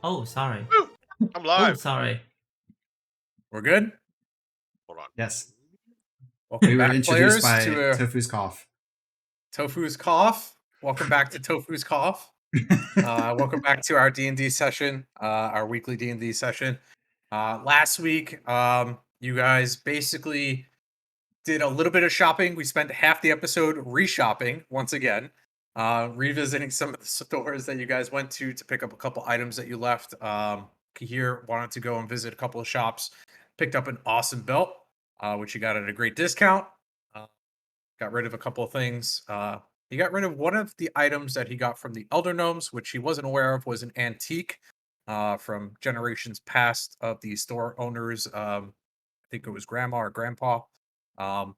Oh, sorry. Woo! I'm Oh, live. sorry. We're good? Hold on. Yes. Welcome We were back, introduced players, by to Tofu's Cough. Tofu's Cough. Welcome back to Tofu's Cough. Welcome back to our D&D session, our weekly D&D session. Last week, you guys basically did a little bit of shopping. We spent half the episode re-shopping once again, revisiting some of the stores that you guys went to pick up a couple items that you left. Kahir wanted to go and visit a couple of shops, picked up an awesome belt, which you got at a great discount. Got rid of a couple of things. He got rid of one of the items that he got from the Elder Gnomes, which he wasn't aware of was an antique from generations past of the store owners. I think it was grandma or grandpa. Long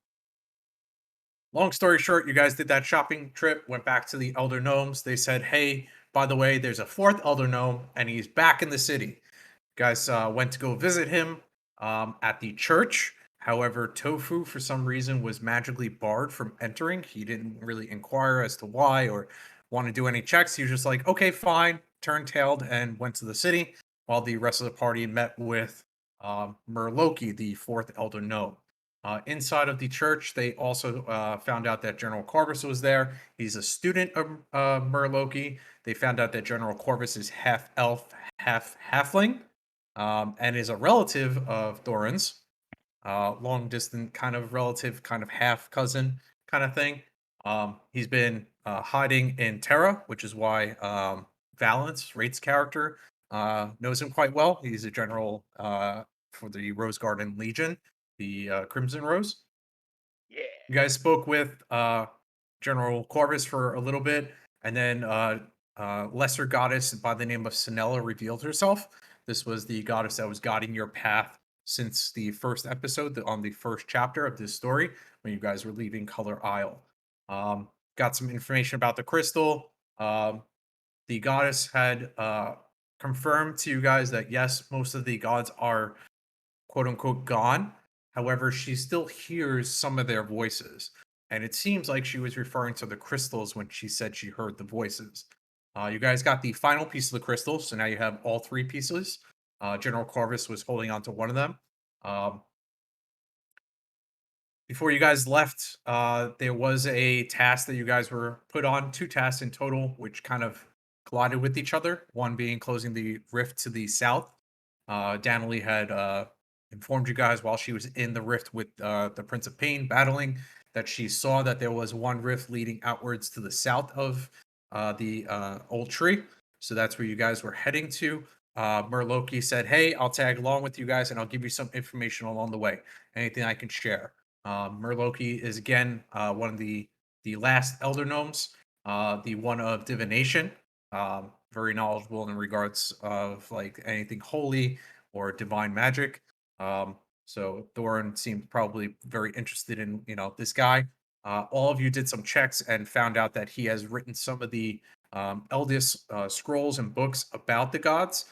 story short, you guys did that shopping trip, went back to the Elder Gnomes. They said, hey, by the way, there's a fourth Elder Gnome, and he's back in the city. You guys went to go visit him at the church. However, Tofu, for some reason, was magically barred from entering. He didn't really inquire as to why or want to do any checks. He was just like, okay, fine, turned tailed and went to the city, while the rest of the party met with Murloki, the fourth Elder Gnome. Inside of the church, they also found out that General Corvus was there. He's a student of Murloki. They found out that General Corvus is half elf, half halfling, and is a relative of Thorin's. Long distant kind of relative, kind of half cousin kind of thing. He's been hiding in Terra, which is why Valence, Rate's character, knows him quite well. He's a general for the Rose Garden Legion, the Crimson Rose. Yeah. You guys spoke with General Corvus for a little bit, and then lesser goddess by the name of Sinella revealed herself. This was the goddess that was guiding your path since the first episode, on the first chapter of this story, when you guys were leaving Color Isle. Got some information about the crystal. The goddess had confirmed to you guys that yes, most of the gods are quote unquote gone. However, she still hears some of their voices. And it seems like she was referring to the crystals when she said she heard the voices. You guys got the final piece of the crystal, so now you have all three pieces. General Corvus was holding on to one of them. Before you guys left, there was a task that you guys were put on, two tasks in total, which kind of collided with each other. One being closing the rift to the south. Danilee had informed you guys while she was in the rift with the Prince of Pain battling that she saw that there was one rift leading outwards to the south of the old tree. So that's where you guys were heading to. Murloki said, hey, I'll tag along with you guys and I'll give you some information along the way. Anything I can share. Murloki is again one of the last Elder Gnomes, the one of divination. Very knowledgeable in regards of like anything holy or divine magic. So Thorin seemed probably very interested in this guy. All of you did some checks and found out that he has written some of the eldest scrolls and books about the gods,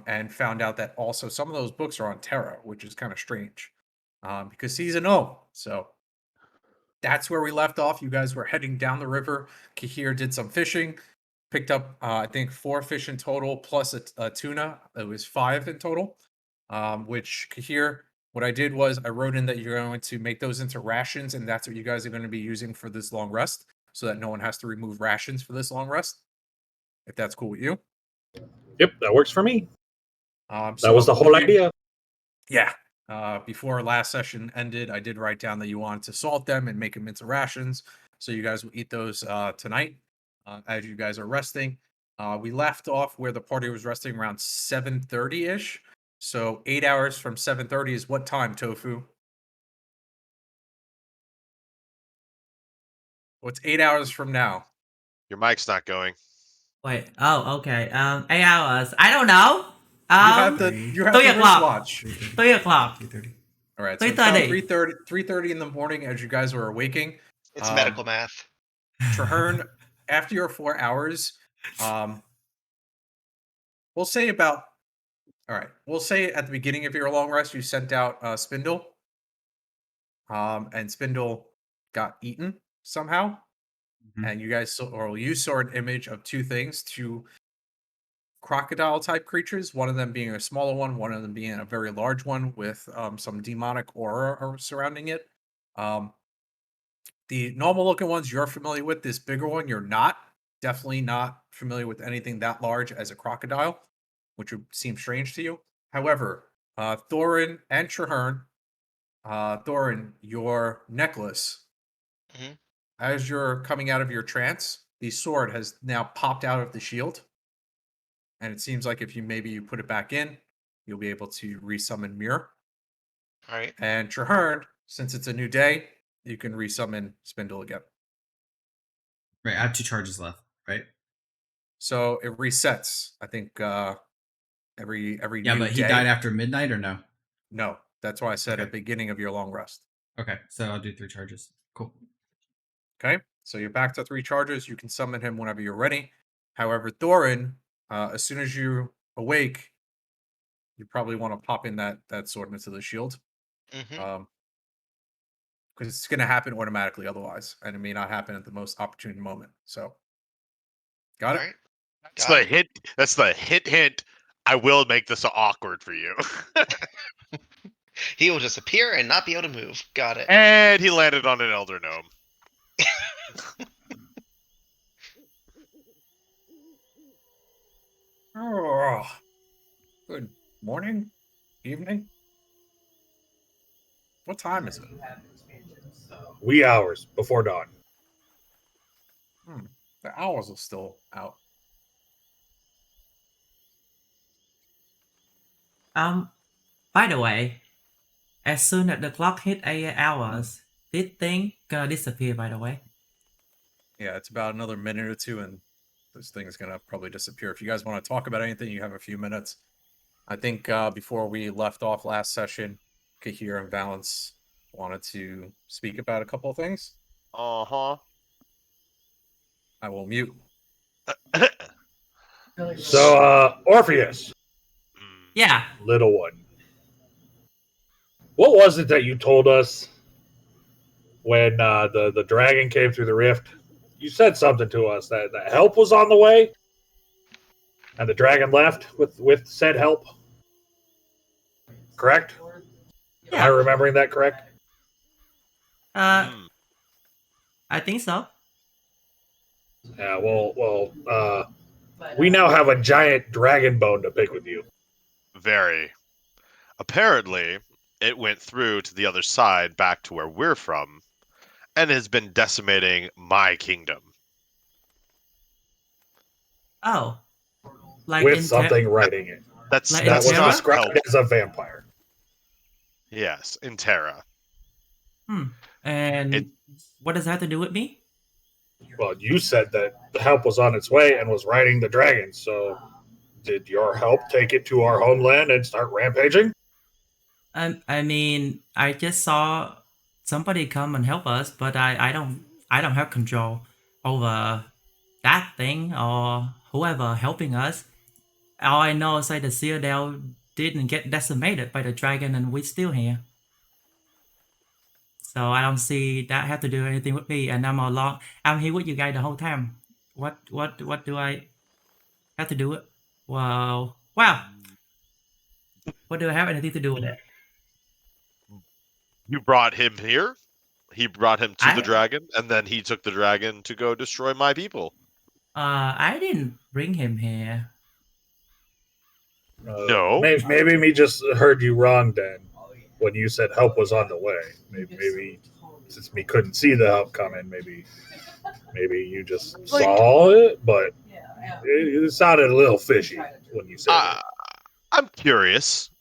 and found out that also some of those books are on Terra, which is kind of strange because he's a gnome. So that's where we left off. You guys were heading down the river. Kahir did some fishing, picked up I think 4 fish in total plus a tuna. It was 5 in total. Which Kahir, what I did was I wrote in that you're going to make those into rations, and that's what you guys are going to be using for this long rest, so that no one has to remove rations for this long rest. If that's cool with you. Yep, that works for me. So that was the whole idea. Yeah. Before our last session ended, I did write down that you wanted to salt them and make them into rations. So you guys will eat those tonight as you guys are resting. We left off where the party was resting around 7:30-ish. So 8 hours from 7:30 is what time, Tofu? What's 8 hours from now? Your mic's not going. Wait. Oh, okay. 8 hours. I don't know. You have the 3 the o'clock. wristwatch. 3 o'clock. 3:30. All right, so it's about 3:30. 3:30 in the morning as you guys are awaking. It's medical math. Traherne, after your 4 hours, we'll say about. All right, we'll say at the beginning of your long rest, you sent out Spindle, and Spindle got eaten somehow, Mhm. and you guys saw, or you saw an image of two things: two crocodile type creatures, one of them being a smaller one of them being a very large one with some demonic aura surrounding it. The normal looking ones you're familiar with, this bigger one you're not. Definitely not familiar with anything that large as a crocodile, which would seem strange to you. However, Thorin and Traherne, Thorin, your necklace, Mhm. as you're coming out of your trance, the sword has now popped out of the shield. And it seems like if you put it back in, you'll be able to resummon Mirror. All right. And Traherne, since it's a new day, you can resummon Spindle again. Right, I have 2 charges left, right? So it resets. I think every Yeah, new but he day. died after midnight or no? No, that's why I said Okay. at the beginning of your long rest. Okay, so I'll do 3 charges. Cool. Okay, so you're back to 3 charges. You can summon him whenever you're ready. However, Thorin, as soon as you awake, you probably want to pop in that sword into the shield. Mm-hmm. Because it's going to happen automatically otherwise, and it may not happen at the most opportune moment. So, got All it? right. That's Got the it. hint. That's the hint. I will make this awkward for you. He will just appear and not be able to move. Got it. And he landed on an elder gnome. Oh, good morning, evening. What time is it? Wee hours before dawn. The owls are still out. By the way, as soon as the clock hit 8 hours, this thing gonna disappear, by the way. Yeah, it's about another minute or two, and this thing is gonna probably disappear. If you guys want to talk about anything, you have a few minutes. I think before we left off last session, Kahir and Valence wanted to speak about a couple of things. Uh-huh. I will mute. So, Orpheus, Yeah, little one, what was it that you told us when the dragon came through the rift? You said something to us that help was on the way, and the dragon left with said help. Correct? Am I yeah. remembering that correct? Mm. I think so. Yeah. We now have a giant dragon bone to pick with you. Very. Apparently, it went through to the other side back to where we're from and has been decimating my kingdom. Oh, like With in something writing it. That's Like in That was Terra? described as a vampire. Yes, in Terra. And It- what does that have to do with me? Well, you said that the help was on its way and was riding the dragon, so did your help take it to our homeland and start rampaging? I mean, I just saw somebody come and help us, but I don't have control over that thing or whoever helping us. All I know is that the Citadel didn't get decimated by the dragon, and we're still here. So I don't see that have to do anything with me, and I'm here with you guys the whole time. What do I have to do with? Wow. What do I have anything to do with it? You brought him here. He brought him to the I dragon, and then he took the dragon to go destroy my people. I didn't bring him here. No. Maybe me just heard you wrong then when you said help was on the way. Maybe since me couldn't see the help coming, maybe you just saw it, but it sounded a little fishy when you said it. I'm curious.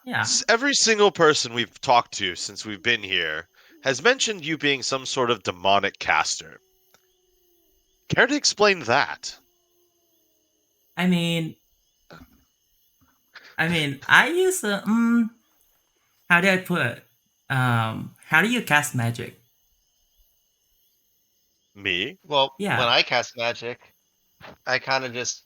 Yeah. Every single person we've talked to since we've been here has mentioned you being some sort of demonic caster. Care to explain that? I mean, I use a how do I put it? How do you cast magic? Me? Well, when Yeah. I cast magic, I kind of just,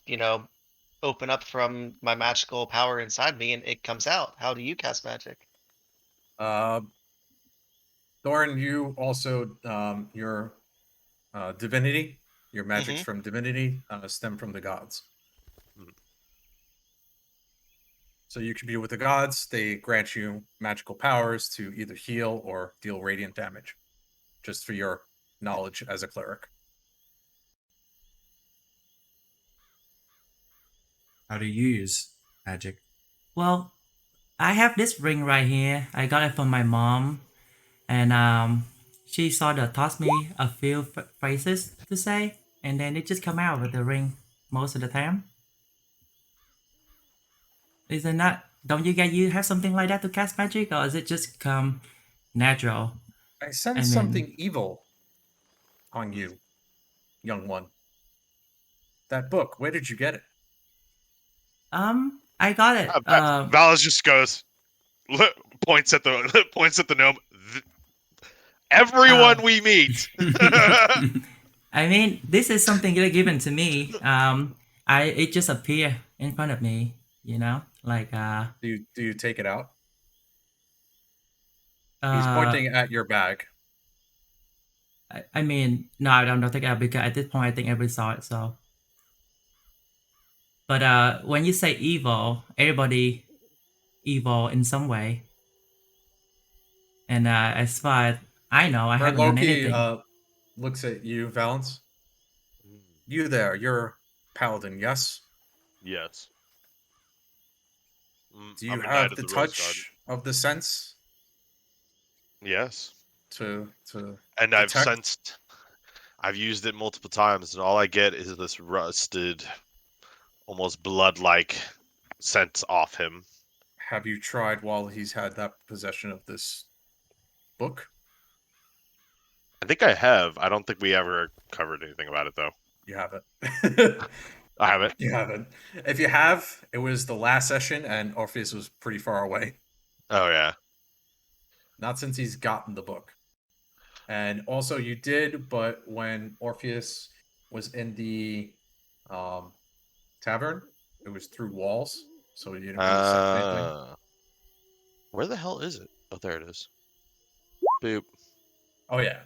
open up from my magical power inside me and it comes out. How do you cast magic? Uh, Thorin, you also your divinity, your magics Mm-hmm. from divinity stem from the gods. So you commune with the gods. They grant you magical powers to either heal or deal radiant damage. Just for your knowledge as a cleric. How do you use magic? Well, I have this ring right here. I got it from my mom, and she sort of taught me a few phrases to say, and then it just come out with the ring most of the time. Isn't that? Don't you get you have something like that to cast magic, or is it just come natural? I I sense mean, something evil on you, young one. That book, where did you get it? I got it. Valis just goes, points at the gnome. Everyone we meet. I mean, this is something given to me. It just appear in front of me. You know, like Do you take it out? He's uh, pointing at your bag. I mean, no, I don't think because at this point I think everybody saw it. So, but when you say evil, everybody evil in some way. And as far as I know, I haven't done Loki anything. looks at you, Valence. You there, you're paladin, yes? Yes. Do you I'm a knight have of the the Rose Garden. touch of the sense Yes. to And detect? I've used it multiple times, and all I get is this rusted, almost blood-like scent off him. Have you tried while he's had that possession of this book? I think I have. I don't think we ever covered anything about it, though. You haven't. I haven't. You haven't. If you have, it was the last session, and Orpheus was pretty far away. Oh, yeah. Not since he's gotten the book. And also, you did, but when Orpheus was in the tavern, it was through walls, so you didn't really sense anything. Where the hell is it? Oh, there it is. Boop. Oh yeah.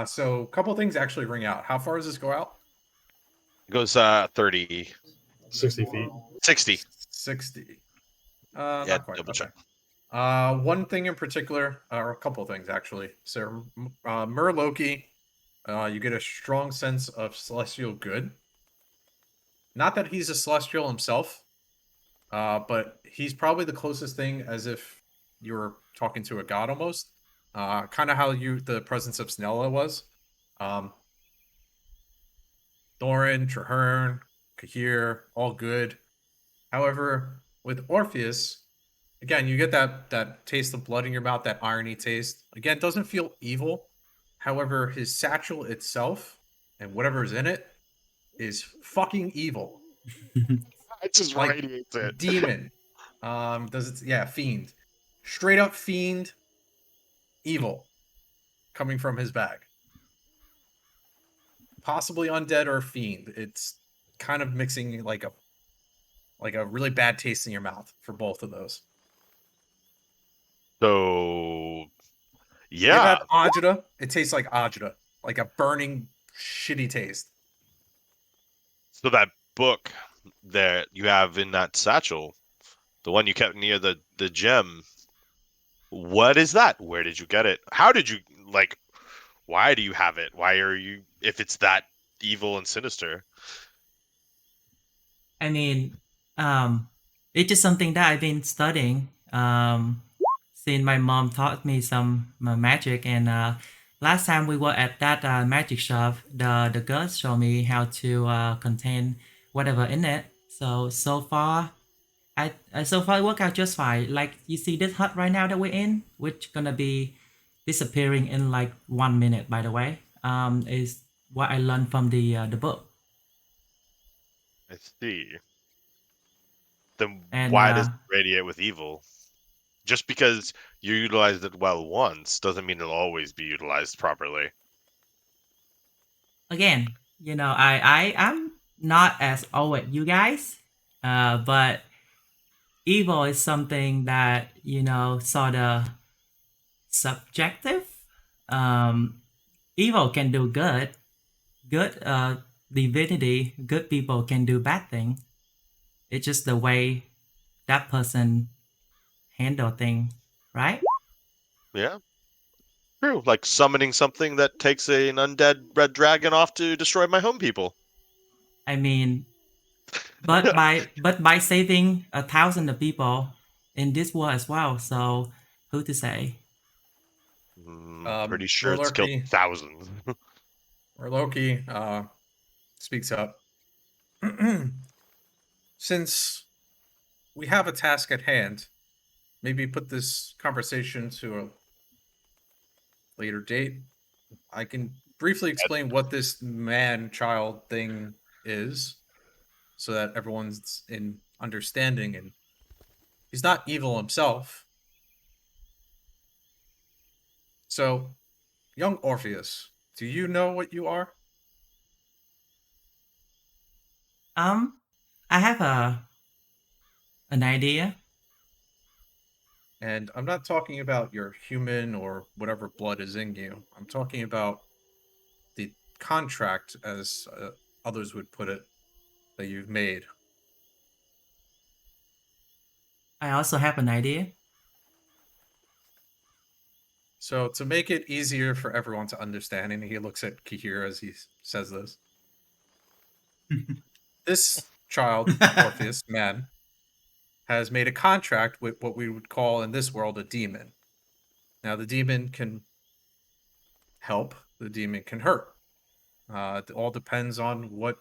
So a couple things actually ring out. How far does this go out? It goes 30, 60 feet. 60. 60. Yeah, Not quite. double Okay. check. One thing in particular, or a couple things actually. So, Loki, you get a strong sense of celestial good. Not that he's a celestial himself, but he's probably the closest thing as if you were talking to a god almost. Kind of how the presence of Snella was. Thorin, Traherne, Kahir, all good. However, with Orpheus, again, you get that taste of blood in your mouth, that irony taste. Again, it doesn't feel evil. However, his satchel itself and whatever's in it is fucking evil. It just Like radiates it. demon. Fiend. Straight up fiend evil coming from his bag. Possibly undead or fiend. It's kind of mixing like a really bad taste in your mouth for both of those. So, You've yeah. had agita. It tastes like agita, like a burning, shitty taste. So that book that you have in that satchel, the one you kept near the gem, what is that? Where did you get it? How did you, like, why do you have it? Why are you, if it's that evil and sinister? I mean, it's just something that I've been studying. Since my mom taught me some magic, and last time we were at that magic shop, the girls showed me how to contain whatever in it. So far, so far it worked out just fine. Like you see this hut right now that we're in, which gonna be disappearing in like 1 minute. By the way, is what I learned from the book. I see. Then And why does it radiate with evil? Just because you utilized it well once doesn't mean it'll always be utilized properly. again, I'm not as old as you guys, but evil is something that sort of subjective. Evil can do good. Good divinity, good people can do bad thing. It's just the way that person handle thing, right? Yeah. True. Like summoning something that takes an undead red dragon off to destroy my home people. I mean, but by saving 1,000 of people in this war as well. So who to say? Pretty sure it's killed thousands. Loki speaks up. Since we have a task at hand, maybe put this conversation to a later date. I can briefly explain what this man-child thing is, so that everyone's in understanding. And he's not evil himself. So, young Orpheus, do you know what you are? I have an idea. And I'm not talking about your human or whatever blood is in you. I'm talking about the contract, as others would put it, that you've made. I also have an idea. So, to make it easier for everyone to understand, and he looks at Kihir as he says this, this child, Orpheus, man, has made a contract with what we would call in this world a demon. Now, the demon can help, the demon can hurt. It all depends on what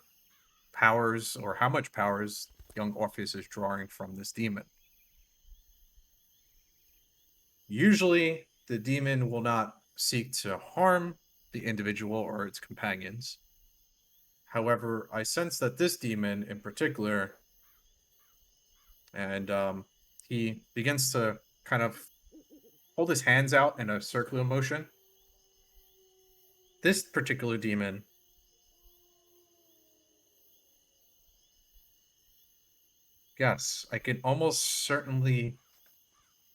powers or how much powers young Orpheus is drawing from this demon. Usually, the demon will not seek to harm the individual or its companions. However, I sense that this demon in particular, and he begins to kind of hold his hands out in a circular motion. This particular demon yes, I can almost certainly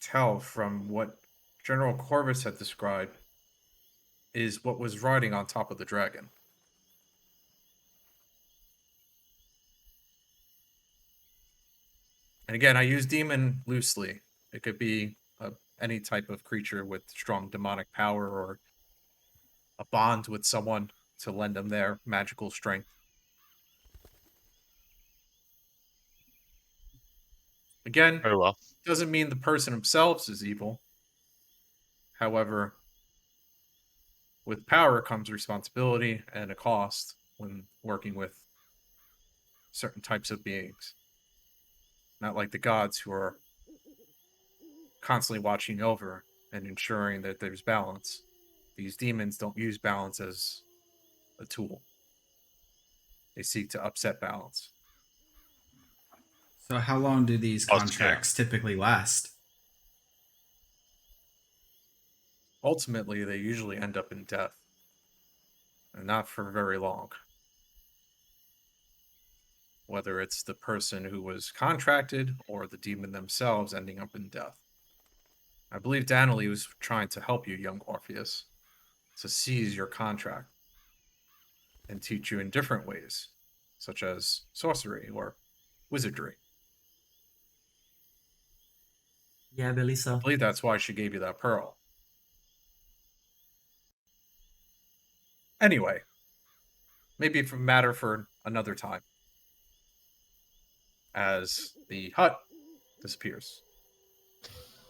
tell from what General Corvus had described is what was riding on top of the dragon. And again, I use demon loosely. It could be any type of creature with strong demonic power or a bond with someone to lend them their magical strength. Again, Very well. doesn't mean the person themselves is evil. However, with power comes responsibility and a cost when working with certain types of beings. Not like the gods, who are constantly watching over and ensuring that there's balance. These demons don't use balance as a tool. They seek to upset balance. So how long do these Us, yeah. contracts typically last? Ultimately, they usually end up in death. And not for very long. Whether it's the person who was contracted or the demon themselves ending up in death. I believe Daniele was trying to help you, young Orpheus, to seize your contract and teach you in different ways, such as sorcery or wizardry. Yeah, I believe so. I believe that's why she gave you that pearl. Anyway, maybe a matter for another time. As the hut disappears.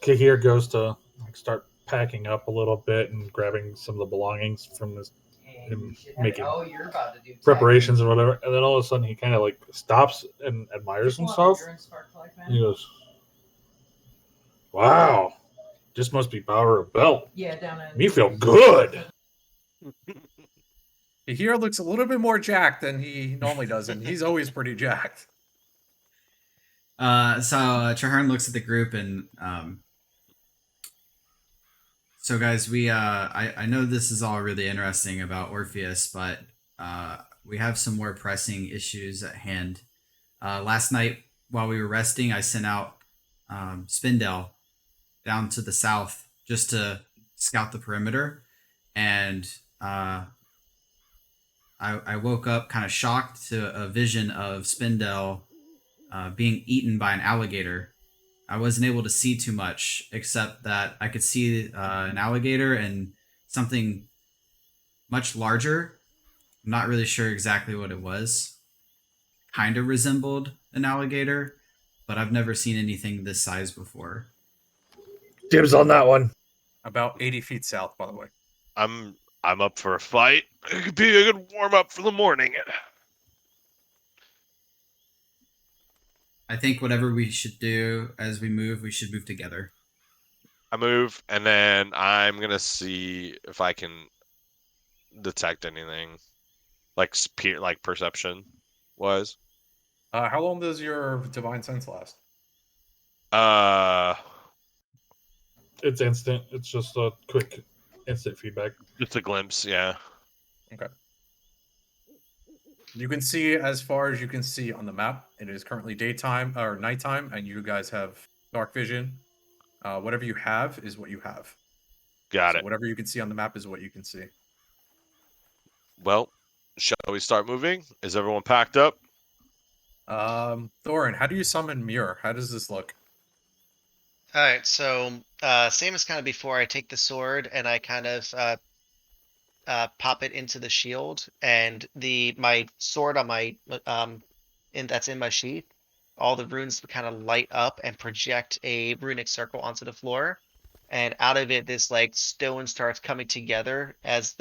Kahir goes to start packing up a little bit and grabbing some of the belongings from him making preparations or whatever, and then all of a sudden he kind of like stops and admires himself. And he goes, "Wow, this must be power of belt. Yeah, down in Me feel good." Here looks a little bit more jacked than he normally does, and he's always pretty jacked. So Traherne looks at the group and so guys, I know this is all really interesting about Orpheus, but we have some more pressing issues at hand. Last night while we were resting, I sent out Spindel down to the south just to scout the perimeter, and I woke up kind of shocked to a vision of Spindel being eaten by an alligator I wasn't able to see too much, except that I could see an alligator and something much larger. I'm not really sure exactly what it was. Kind of resembled an alligator, but I've never seen anything this size before. Dibs on that one. About 80 feet south, by the way. I'm up for a fight. It could be a good warm up for the morning. I think whatever we should do as we should move together. I move, and then I'm gonna see if I can detect anything, like like perception was. How long does your divine sense last? Uh, It's instant. It's just a quick instant feedback. just a glimpse, yeah. Okay. You can see as far as you can see on the map. It is currently daytime or nighttime, and you guys have dark vision. Whatever you have is what you have. Got So it. whatever you can see on the map is what you can see. Well, shall we start moving? Is everyone packed up? Thorin, how do you summon Mirror? How does this look? All right, so same as kind of before. I take the sword and I kind of pop it into the shield, and my sword on my that's in my sheath. All the runes kind of light up and project a runic circle onto the floor, and out of it, this like stone starts coming together as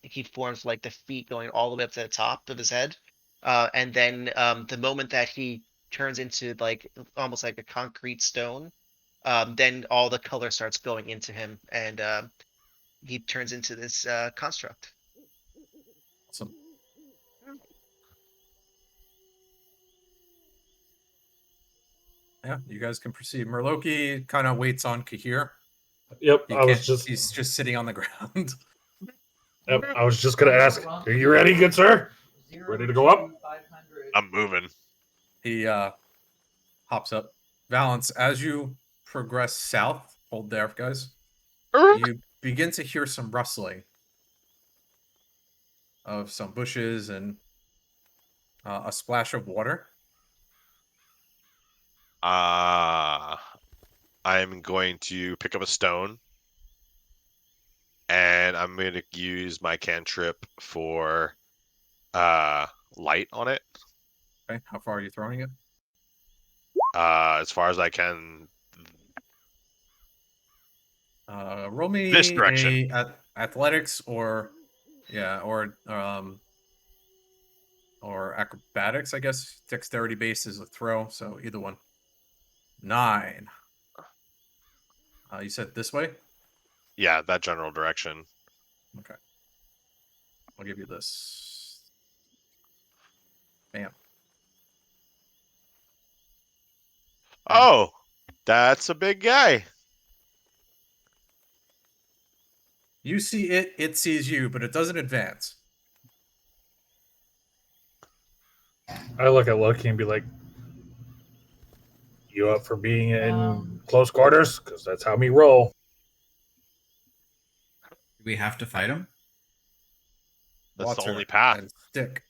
he forms like the feet going all the way up to the top of his head, and then the moment that he turns into like almost like a concrete stone, then all the color starts going into him, and he turns into this construct. Awesome. Yeah, you guys can proceed. Murloki kind of waits on Kahir. Yep, He I was can't. just. He's just sitting on the ground. Yep, I was just gonna ask. Are you ready, good sir? Ready to go up? I'm moving. He hops up. Valance, as you progress south, hold there, guys. You begin to hear some rustling of some bushes and a splash of water. I'm going to pick up a stone, and I'm going to use my cantrip for light on it. Okay, how far are you throwing it? As far as I can. Roll me This direction. athletics or acrobatics, I guess. Dexterity base is a throw, so either one. 9. You said this way? Yeah, that general direction. Okay. I'll give you this. Bam. Oh, that's a big guy. You see it, it sees you, but it doesn't advance. I look at Lucky and be like, "You up for being in close quarters? Because that's how me roll." Do we have to fight him? That's the Water only path. and stick.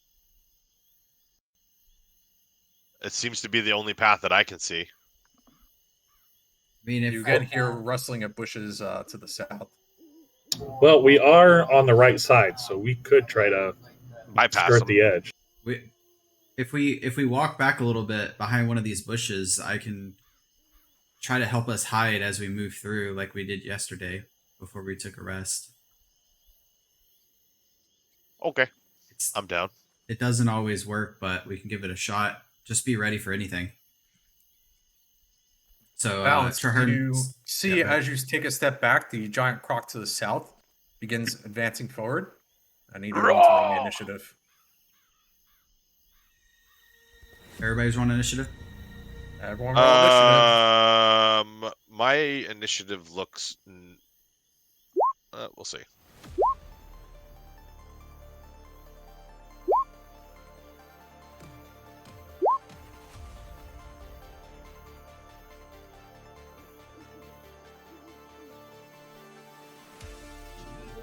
It seems to be the only path that I can see. I mean, if You again hear rustling of bushes to the south. Well, we are on the right side, so we could try to Bypass skirt them. the edge. if we walk back a little bit behind one of these bushes, I can try to help us hide as we move through, like we did yesterday before we took a rest. Okay, It's, I'm down. it doesn't always work, but we can give it a shot. Just be ready for anything. So, Balance. Traherne, You see, yeah, as you take a step back, the giant croc to the south begins advancing forward. I need everyone to roll me initiative. everybody's on initiative. Everyone roll initiative. My initiative looks. We'll see.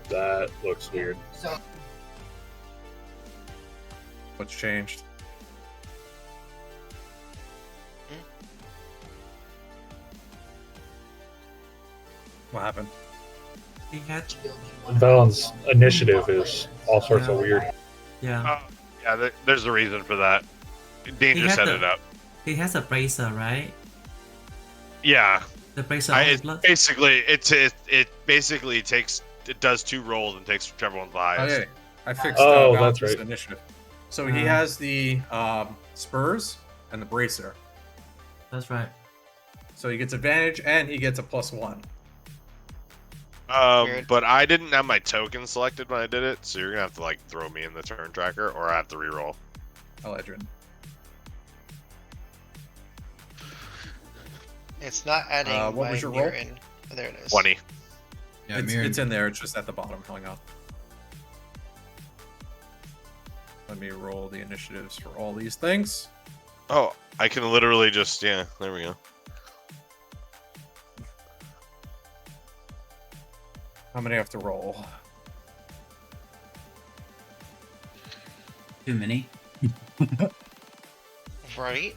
That looks weird. What's changed? What happened? He had, Valen's initiative is all sorts of Yeah. weird. yeah, There's a reason for that. he Danger had set it up. he has a bracer, right? Yeah, The bracer only it's plus. basically it basically takes it does 2 rolls and takes whichever one's the Oh highest. yeah, I fixed Oh, that's Valence's right. initiative. So he Uh. has the spurs and the bracer. That's right. So he gets advantage and he gets a +1. Weird. But I didn't have my token selected when I did it, so you're gonna have to like throw me in the turn tracker, or I have to reroll. Eledrin. It's not adding what my was your mirror roll? in. Oh, there it is. 20. Yeah, It's in there. It's just at the bottom. Hang on. Let me roll the initiatives for all these things. Oh, I can literally just there we go. How many I have to roll? Too many. Right?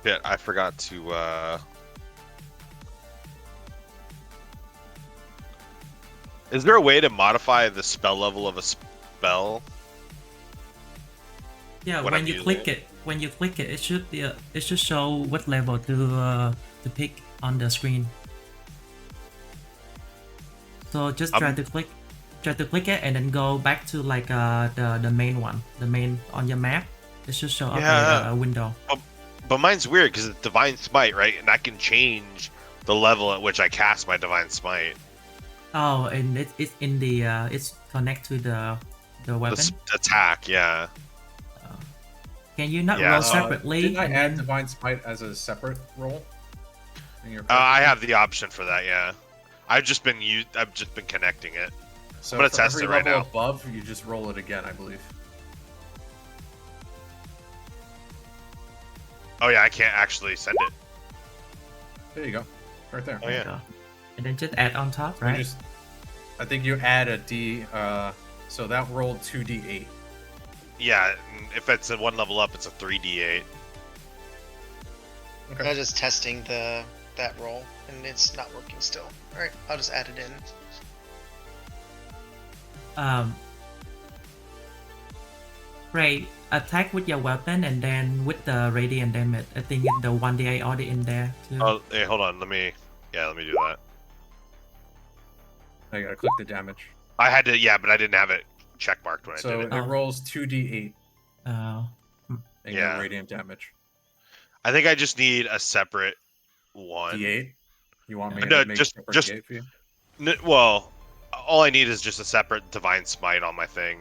Shit, I forgot to Is there a way to modify the spell level of a spell? Yeah, When when I'm you using click it, it should be it should show what level to pick on the screen. So just try to click it and then go back to like the main one, the main on your map. It should show up Yeah. a window. But mine's weird because it's Divine Smite, right? And I can change the level at which I cast my Divine Smite. Oh, and it's in the it's connect to the weapon. The attack, yeah. Can you not Yeah, roll so- separately? Didn't I and add then- Divine Smite as a separate roll? In your I have the option for that, yeah. I've just been connecting it. So I'm gonna for test every it right level now. above, you just roll it again, I believe. Oh yeah, I can't actually send it. There you go. Right there. Oh yeah. Go. And then just add on top, You right? just, I think you add a D, so that rolled 2d8. Yeah, and if it's a 1 level up, it's a 3d8. I was just testing that roll, and it's not working still. All right, I'll just add it in. Right. Attack with your weapon and then with the radiant damage. I think the 1d8 already in there too. Oh, hey, hold on. Let me do that. I gotta click the damage. I had to, but I didn't have it check marked when So I did it it. rolls 2d8 Oh. and Yeah. get radiant damage. I think I just need a separate one. D8? You want me No, to make just- separate just- D8 for you? Well, all I need is just a separate Divine Smite on my thing,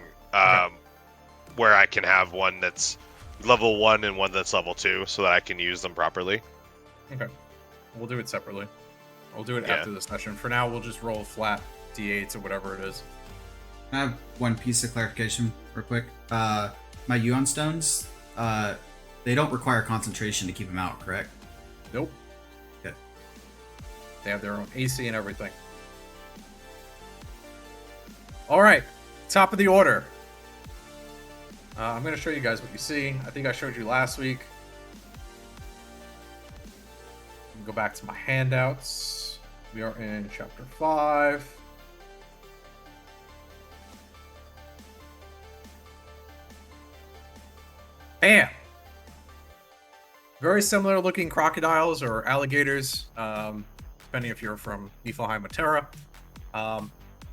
where I can have one that's level 1 and one that's level 2, so that I can use them properly. Okay. We'll do it separately. We'll do it Yeah. after the session. For now, we'll just roll flat D8s or whatever it is. I have one piece of clarification, real quick. My Yuan stones, they don't require concentration to keep them out, correct? Nope. Okay. They have their own AC and everything. All right. Top of the order. I'm going to show you guys what you see. I think I showed you last week. Go back to my handouts. We are in chapter 5. Bam! Very similar looking crocodiles or alligators, depending if you're from Niflheim or Terra.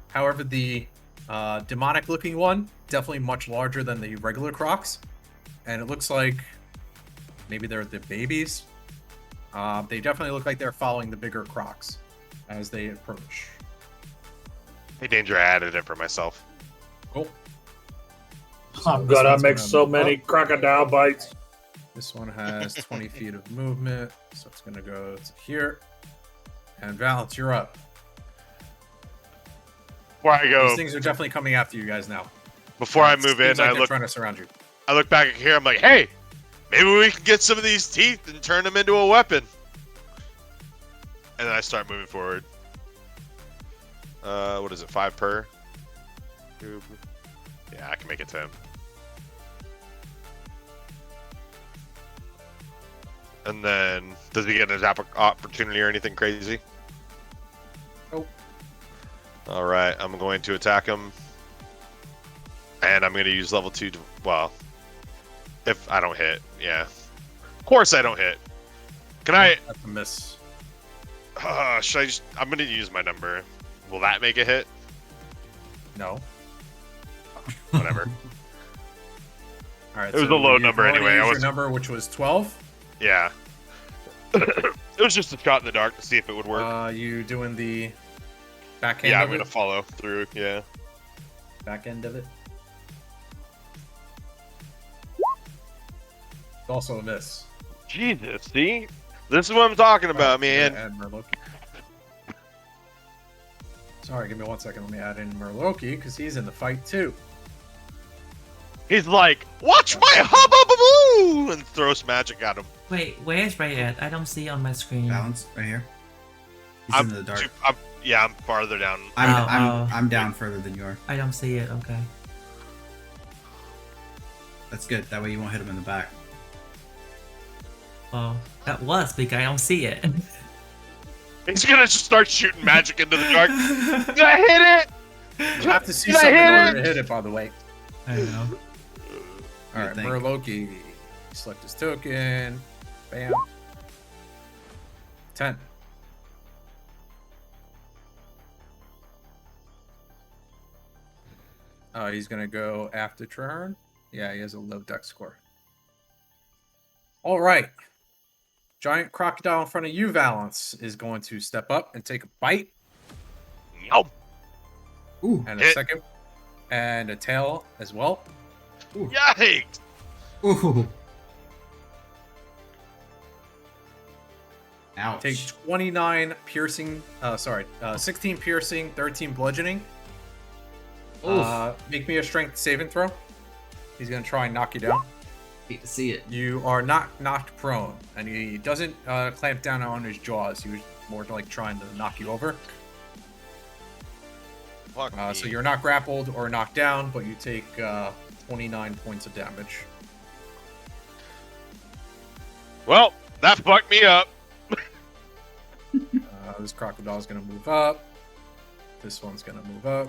However, the demonic looking one, definitely much larger than the regular crocs. And it looks like maybe they're the babies. They definitely look like they're following the bigger crocs as they approach. Hey, Danger, I added it for myself. Cool. I'm this gonna one's make gonna so move many up. crocodile bites. This one has 20 feet of movement, so it's going to go to here. And Valence, you're up. Before I These go, things are definitely coming after you guys now. before I It move seems in, like I they're look trying to surround you. back here. I'm like, hey, maybe we can get some of these teeth and turn them into a weapon. and then I start moving forward. What is it? 5 per? Yeah, I can make it 10. And then, does he get an opportunity or anything crazy? Nope. All right, I'm going to attack him, and I'm going to use level 2. Well, if I don't hit, yeah. Of course I don't hit. Can I? That's a miss. Should I just? I'm going to use my number. Will that make a hit? No. Whatever. All right. It was a low you've number already anyway. used I your was. number, which was 12. Yeah. It was just a shot in the dark to see if it would work. You doing the backhand? Yeah, of I'm going it? to follow through. Yeah. Back end of it. It's also a miss. Jesus, see? This is what I'm talking about, Yeah, man. add Murloki. Sorry, give me 1 second. Let me add in Murloki because he's in the fight too. He's like, watch my hubba and throws magic at him. Wait, where's Ray at? I don't see on my screen. Balance right here. He's in the dark. I'm farther down. I'm down further than you are. I don't see it. Okay. That's good. That way you won't hit him in the back. Well, that was because I don't see it. He's gonna just start shooting magic into the dark. Did I hit it? You have to see Did I something in hit order to hit it, by the way. I know. All right, think. Murloki. Select his token. Bam. 10. He's gonna go after turn. Yeah, he has a low dex score. All right. Giant crocodile in front of you, Valence, is going to step up and take a bite. Nope. Ooh. And a Hit. second. And a tail as well. Yikes! Ooh. Ouch. Take 29 piercing. 16 piercing, 13 bludgeoning. Make me a strength saving throw. He's gonna try and knock you down. Hate to see it. You are not knocked prone, and he doesn't clamp down on his jaws. He was more like trying to knock you over. Fuck me. So you're not grappled or knocked down, but you take 29 points of damage. Well, that fucked me up. This crocodile's gonna move up. This one's gonna move up.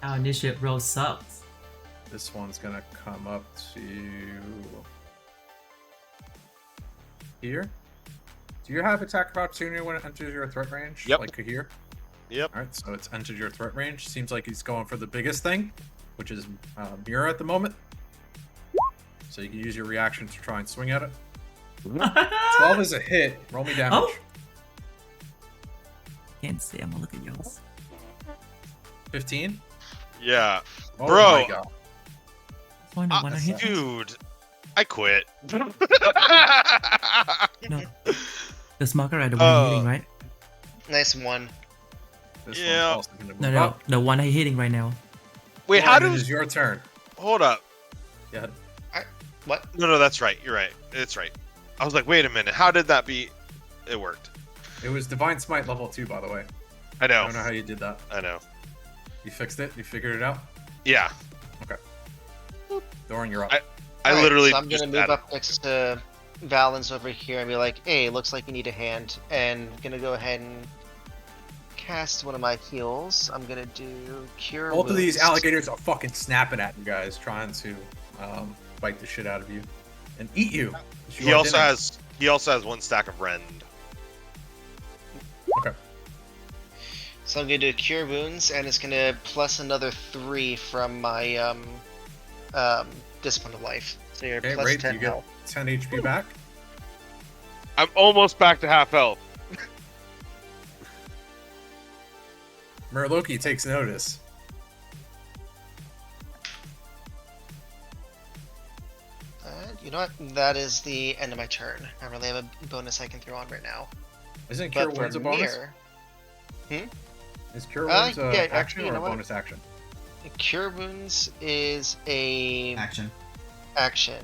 Our initiative roll sucks. This one's gonna come up to here. Do you have attack of opportunity when it enters your threat range? Yep. Like here? Yep. Alright, so it's entered your threat range. Seems like he's going for the biggest thing, which is mirror at the moment. So you can use your reaction to try and swing at it. 12 is a hit. Roll me damage. Oh. Can't see. I'm gonna look at yours. 15? Yeah. Oh Bro. my god. Wonder when I hit. Dude, I quit. No. The marker at the one I'm hitting, right? Nice one. This Yeah. one's also gonna move No, up. the one I'm hitting right now. Wait, how It does? is your turn. Hold up. Yeah. What? No, that's right. You're right. It's right. I was like, wait a minute. How did that be? It worked. It was Divine Smite level 2, by the way. I I know. don't know how you did that. I know. You fixed it? You figured it out? Yeah. Doran, you're up. I Alright, literally. So I'm just gonna move added- up next to Valens over here and be like, "Hey, looks like you need a hand," and gonna go ahead and cast one of my heals. I'm gonna do Cure Both of these Wounds. alligators are fucking snapping at you guys, trying to bite the shit out of you and eat you. He also has one stack of rend. Okay. So I'm gonna do Cure Wounds, and it's gonna plus another 3 from my Discipline of Life. So you're Okay, plus great. 10 You get health. 10 HP back. I'm almost back to half health. Murloki takes notice. You know what? That is the end of my turn. I don't really have a bonus I can throw on right now. Isn't Cure But for Wounds a bonus? Mir, Is Cure Wounds yeah, action actually, you or know a what? bonus action? Cure Wounds is a Action. action.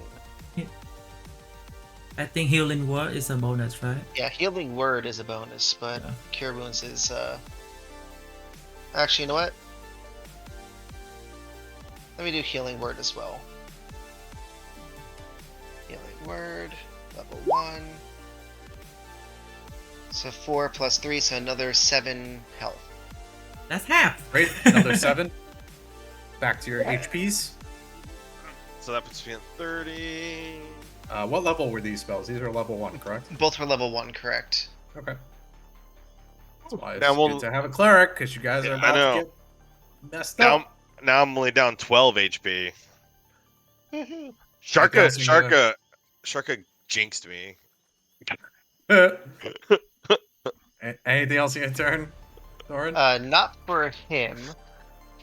I think healing word is a bonus, right? Yeah, healing word is a bonus, but Yeah. cure wounds is actually, you know what? Let me do healing word as well. Healing word, level 1. So 4 plus 3, so another 7 health. That's half. Great. Another 7. Back to your HPs. So that puts me at 30. What level were these spells? These are level 1, correct? Both were level 1, correct? Okay. That's why it's Now good we'll. to have a cleric, because you guys are Yeah, I about to know. get messed Now, up. now I'm only down 12 HP. Mhm. Sharka jinxed me. Anything else in your turn, Thorin? Not for him.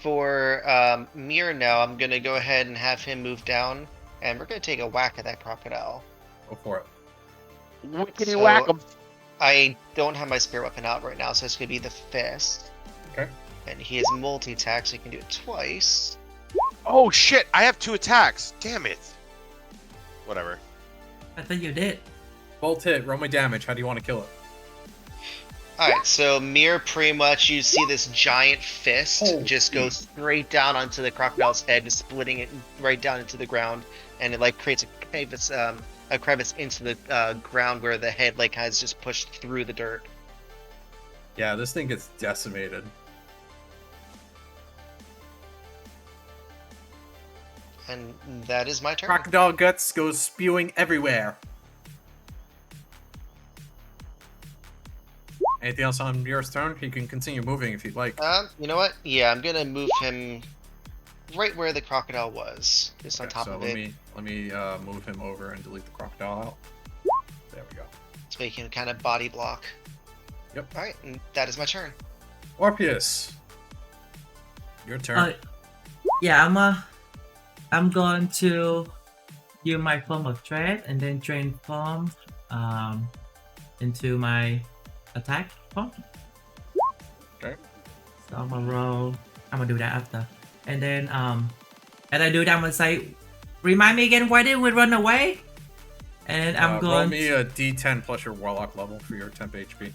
For Mir now, I'm gonna go ahead and have him move down, and we're gonna take a whack at that crocodile. Go for it. Wickety So- whack 'em. I don't have my spear weapon out right now, so it's gonna be the fist. Okay. And he has multi-attack, so he can do it twice. Oh shit! I have 2 attacks. Damn it. Whatever. I think you did. Bolt hit, roll my damage. How do you want to kill it? Alright, so Mir, pretty much you see this giant fist Oh, just go straight down onto the crocodile's head, splitting it right down into the ground, and it like creates a crevice into the ground where the head like has just pushed through the dirt. Yeah, this thing gets decimated. And that is my turn. Crocodile guts goes spewing everywhere. Anything else on Mir's turn? He can continue moving if you'd like. You know what? Yeah, I'm gonna move him right where the crocodile was, just on Okay, top so of let it, me move him over and delete the crocodile out. There we go. so he can kind of body block. Yep. Alright, and that is my turn. Orpheus, your turn. Yeah, I'm going to use my form of trade and then transform into my attack form. Okay. So I'm gonna roll. I'm gonna do that after, and then as I do that, I'm gonna say, "Remind me again, why did we run away?" And I'm roll going. me a D10 plus your warlock level for your temp HP.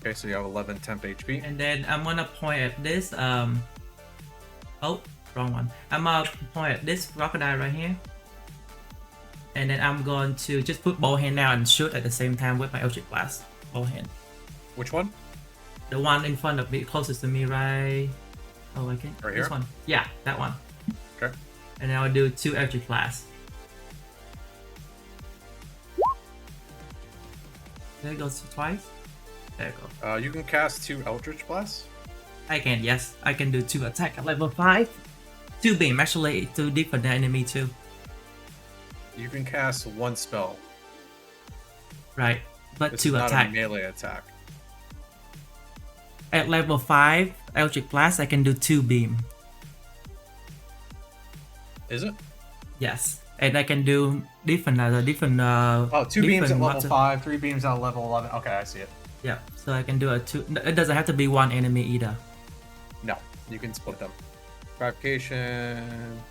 Okay, so you have 11 temp HP. And then I'm gonna point at this. Oh, wrong one. I'm gonna point at this crocodile right here. And then I'm going to just put bow hand down and shoot at the same time with my Eldritch Blast. Bow hand. Which one? The one in front of me, closest to me, right? Oh, I can. Right This here? one. Yeah, that one. Okay. And then I'll do 2 Eldritch Blasts. There it goes twice. There it goes. You can cast 2 Eldritch Blasts. I can, yes. I can do 2 attack at level 5. 2 beam, actually, to deepen the enemy too. You can cast 1 spell. Right. But This 2 is not attack. a melee attack. At level 5, Eldritch Blast, I can do 2 beam. Is it? Yes. And I can do different. 2 beams at different level mods- 5, 3 beams at level 11. Okay, I see it. Yeah, so I can do a 2. It doesn't have to be one enemy either. No, you can split them. Gratification.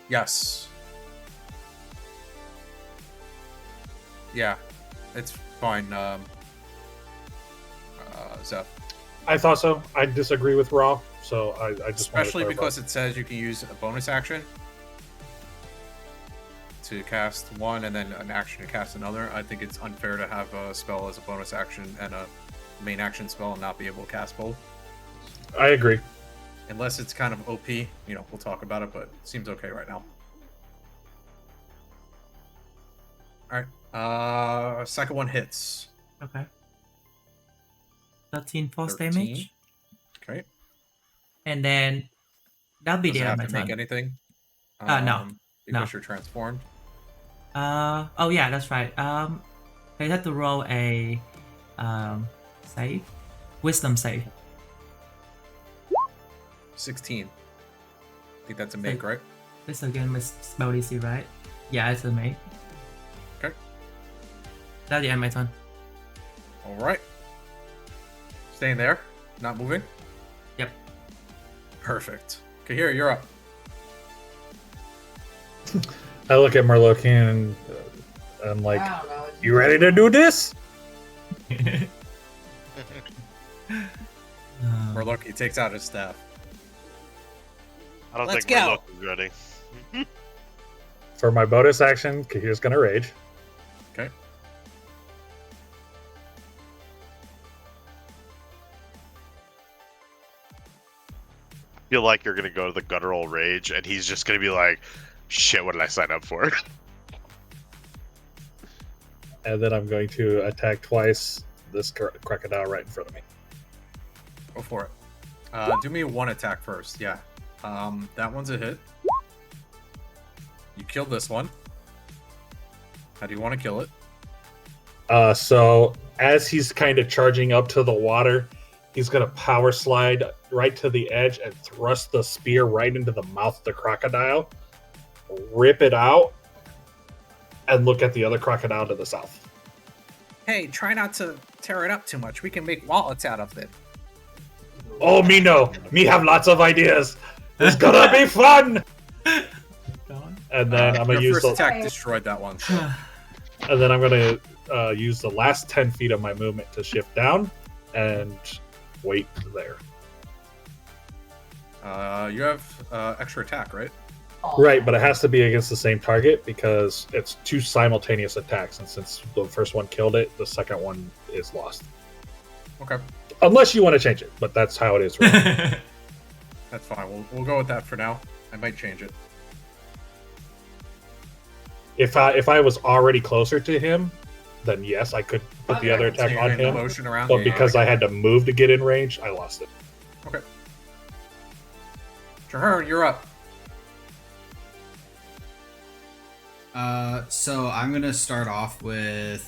Yes. Yeah, it's fine. Zeph. I thought so. I disagree with Raw, so I just wanted to Especially clarify. because it says you can use a bonus action to cast one and then an action to cast another. I think it's unfair to have a spell as a bonus action and a main action spell and not be able to cast both. I agree. Unless it's kind of OP, we'll talk about it, but it seems okay right now. Alright, second one hits. Okay. 13 force 13. damage. Okay. And then that'll be Does it the end have of to my make turn. anything? No. Because No. you're transformed. Oh yeah, that's right. I have to roll a save. Wisdom save. 16. I think that's a make, right? This again with spell DC, right? Yeah, it's a make. Okay. That's the end of my turn. Alright. Staying there, not moving. Yep. Perfect. Okay, here, you're up. I look at Murloc and I'm like, "You ready to do this?" Murloc, he takes out his staff. I don't Let's think go. Murloc is ready. For my bonus action, Kahir's gonna rage. Okay. Feel like you're gonna go to the guttural rage, and he's just gonna be like, "Shit, what did I sign up for?" And then I'm going to attack twice this crocodile right in front of me. Go for it. Do me one attack first. Yeah. That one's a hit. You killed this one. How do you want to kill it? So as he's kind of charging up to the water, he's going to power slide right to the edge and thrust the spear right into the mouth of the crocodile, rip it out, and look at the other crocodile to the south. Hey, try not to tear it up too much. We can make wallets out of it. Oh, me no. Me have lots of ideas. It's gonna be fun. And then I'm gonna Your use first the, attack destroyed that one. So. and then I'm gonna use the last 10 feet of my movement to shift down and wait there. You have extra attack, right? Right, but it has to be against the same target because it's two simultaneous attacks, and since the first one killed it, the second one is lost. Okay, Unless you want to change it, but that's how it is. Right? that's fine. We'll go with that for now. I might change it. If I was already closer to him, then yes, I could put the other attack So you're on doing the him. motion around. But Yeah, because yeah, I had to move to get in range, I lost it. Okay. Traherne, you're up. So I'm gonna start off with.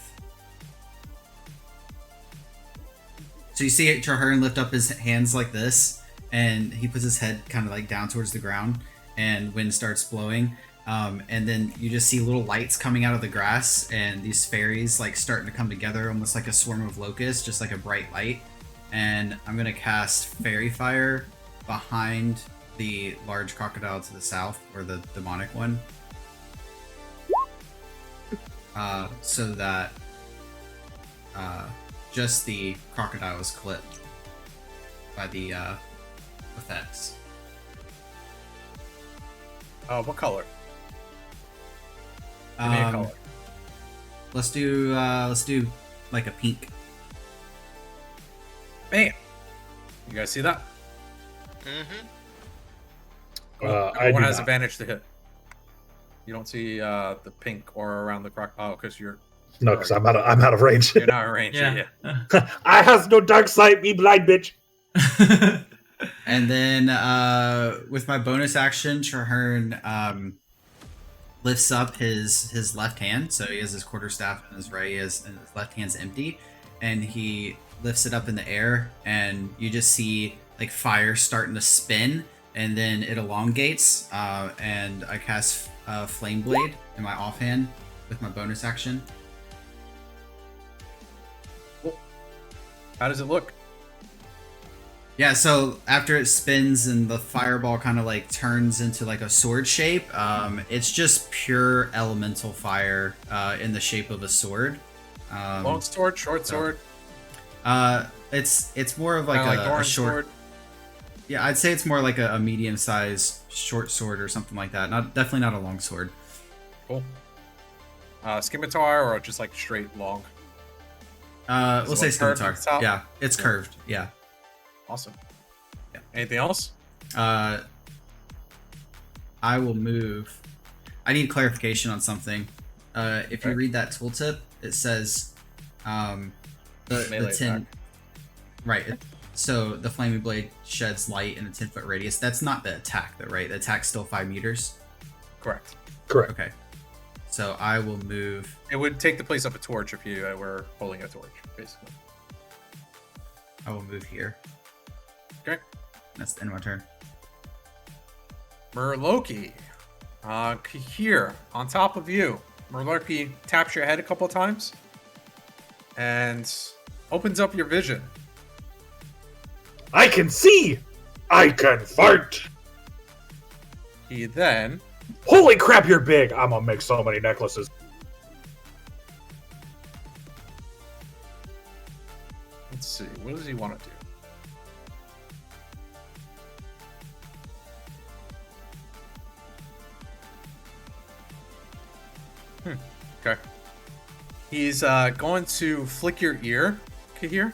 So you see Traherne lift up his hands like this, and he puts his head kind of like down towards the ground, and wind starts blowing. And then you just see little lights coming out of the grass, and these fairies like starting to come together, almost like a swarm of locusts, just like a bright light. And I'm gonna cast Fairy Fire behind the large crocodile to the south, or the demonic one. So that just the crocodile is clipped by the effects. What color? Give me a color. Let's do like a pink. Bam! You guys see that? Mm-hmm. I Everyone do has not. advantage to hit. You don't see the pink or around the croc. Oh, because you're No, because I'm out of range. you're not in range. Yeah. I has no dark sight, me blind bitch. And then with my bonus action, Traherne lifts up his left hand. So he has his quarterstaff in his right, and his left hand's empty, and he lifts it up in the air, and you just see like fire starting to spin, and then it elongates, and I cast Flame Blade in my offhand with my bonus action. How does it look? Yeah, so after it spins and the fireball kind of like turns into like a sword shape, it's just pure elemental fire in the shape of a sword. Long sword, short sword, It's more of like kinda like a Doran's short. sword. Yeah, I'd say it's more like a medium-sized short sword or something like that. Definitely not a long sword. Cool. Scimitar or just like straight long? We'll it say like curved at scimitar. the top? Yeah, it's Yeah. curved. Yeah. Awesome. Yeah. Anything else? I will move. I need clarification on something. If you Okay. read that tooltip, it says the Melee 10. attack. Right. So the flaming blade sheds light in a 10-foot radius. That's not the attack, though, right? The attack's still 5 meters. Correct. Correct. Okay. So I will move. It would take the place of a torch if you were holding a torch, basically. I will move here. Okay. That's the end of my turn. Murloki. Here, on top of you. Murloki taps your head a couple times and opens up your vision. I can see. I can fart. He then Holy crap, you're big. I'm gonna make so many necklaces. let's see, what does he want to do? Okay. He's going to flick your ear, Kahir,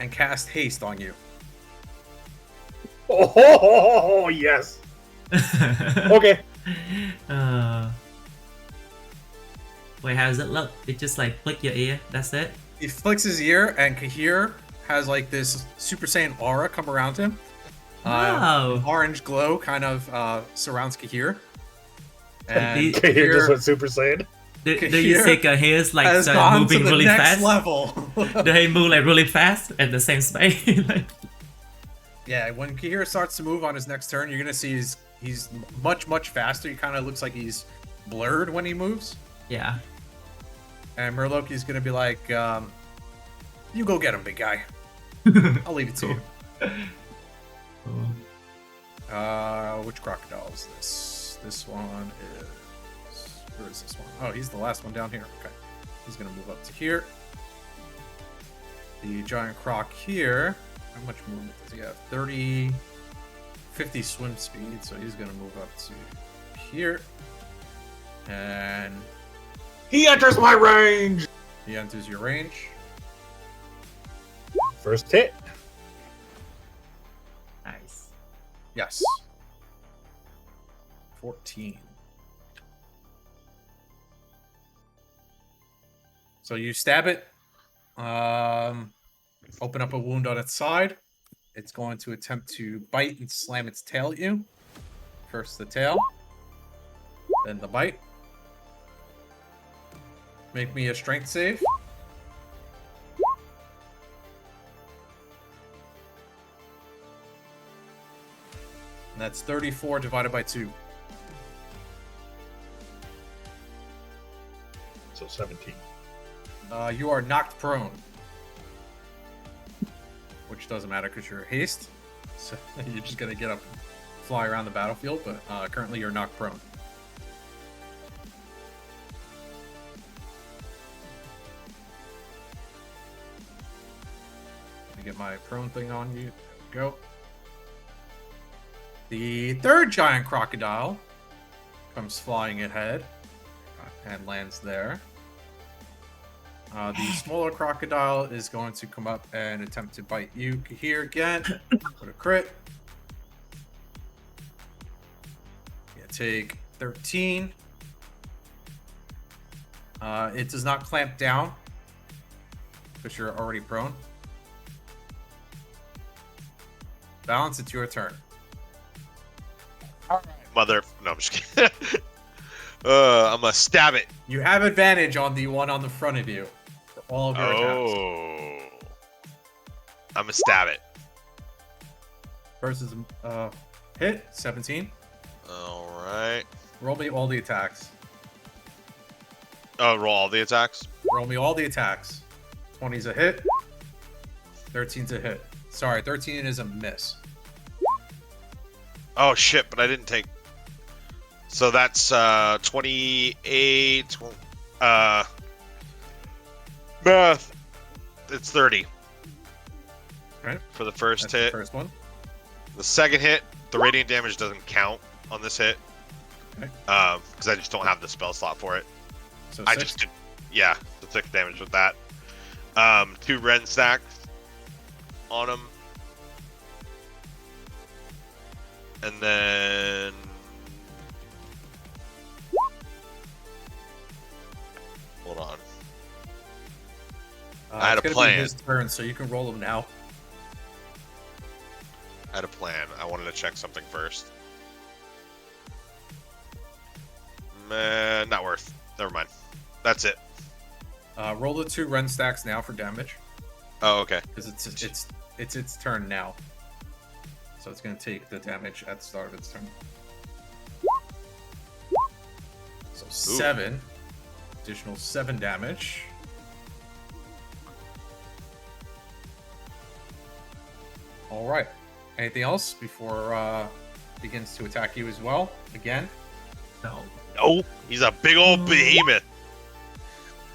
and cast haste on you. Oh, yes. Okay. Wait, how does it look? It just like flick your ear. That's it. He flicks his ear, and Kahir has like this Super Saiyan aura come around him. Wow. An orange glow kind of surrounds Kahir. And Okay, you're just Kahir what Super Saiyan. Do you Kahir think hair's like has start gone to moving the really next fast? level. Do he move like really fast at the same space? Like, Yeah, when Kahir starts to move on his next turn, you're gonna see he's much faster. He kind of looks like he's blurred when he moves. yeah. And Murloki's gonna be like, "You go get him, big guy. I'll leave it to you." Cool. Which crocodile is this? This one is. Where is this one? Oh, he's the last one down here. Okay, he's gonna move up to here. The giant croc here. How much movement does he have? 50 swim speed, so he's gonna move up to here. And He enters my range. he enters your range. First hit. Nice. Yes. 14. So you stab it. Open up a wound on its side. It's going to attempt to bite and slam its tail at you. First the tail, then the bite. Make me a strength save. And that's 34 divided by 2. So 17. You are knocked prone. Which doesn't matter because you're haste. So you're just going to get up and fly around the battlefield, but currently you're knocked prone. Let me get my prone thing on you. There we go. The third giant crocodile comes flying ahead and lands there. The smaller crocodile is going to come up and attempt to bite you here again. Put a crit. You take 13. It does not clamp down because you're already prone. Balance, it's your turn. Mother. No, I'm just kidding. I'm gonna stab it. You have advantage on the one on the front of you for all of your attacks. Oh. I'm gonna stab it. First is hit, 17. Alright. Roll me all the attacks. Oh, roll all the attacks? Roll me all the attacks. 20's a hit. 13's a hit. Sorry, 13 is a miss. Oh shit, but I didn't take. So that's 28. Math. It's 30. Right. For the first That's hit. the first one. The second hit, the radiant damage doesn't count on this hit. Okay. Because I just don't have the spell slot for it. So I 6. just did, yeah, the 6 damage with that. 2 Ren stacks on him. And then... Hold on. I had it's a gonna plan. be his turn, so you can roll him now. I had a plan. I wanted to check something first. Man, not worth. Never mind. That's it. Roll the 2 Ren stacks now for damage, Oh, okay. because it's its turn now. So it's gonna take the damage at the start of its turn. So 7, additional 7 damage. All right. Anything else before begins to attack you as well? Again. No. Oh, he's a big old behemoth.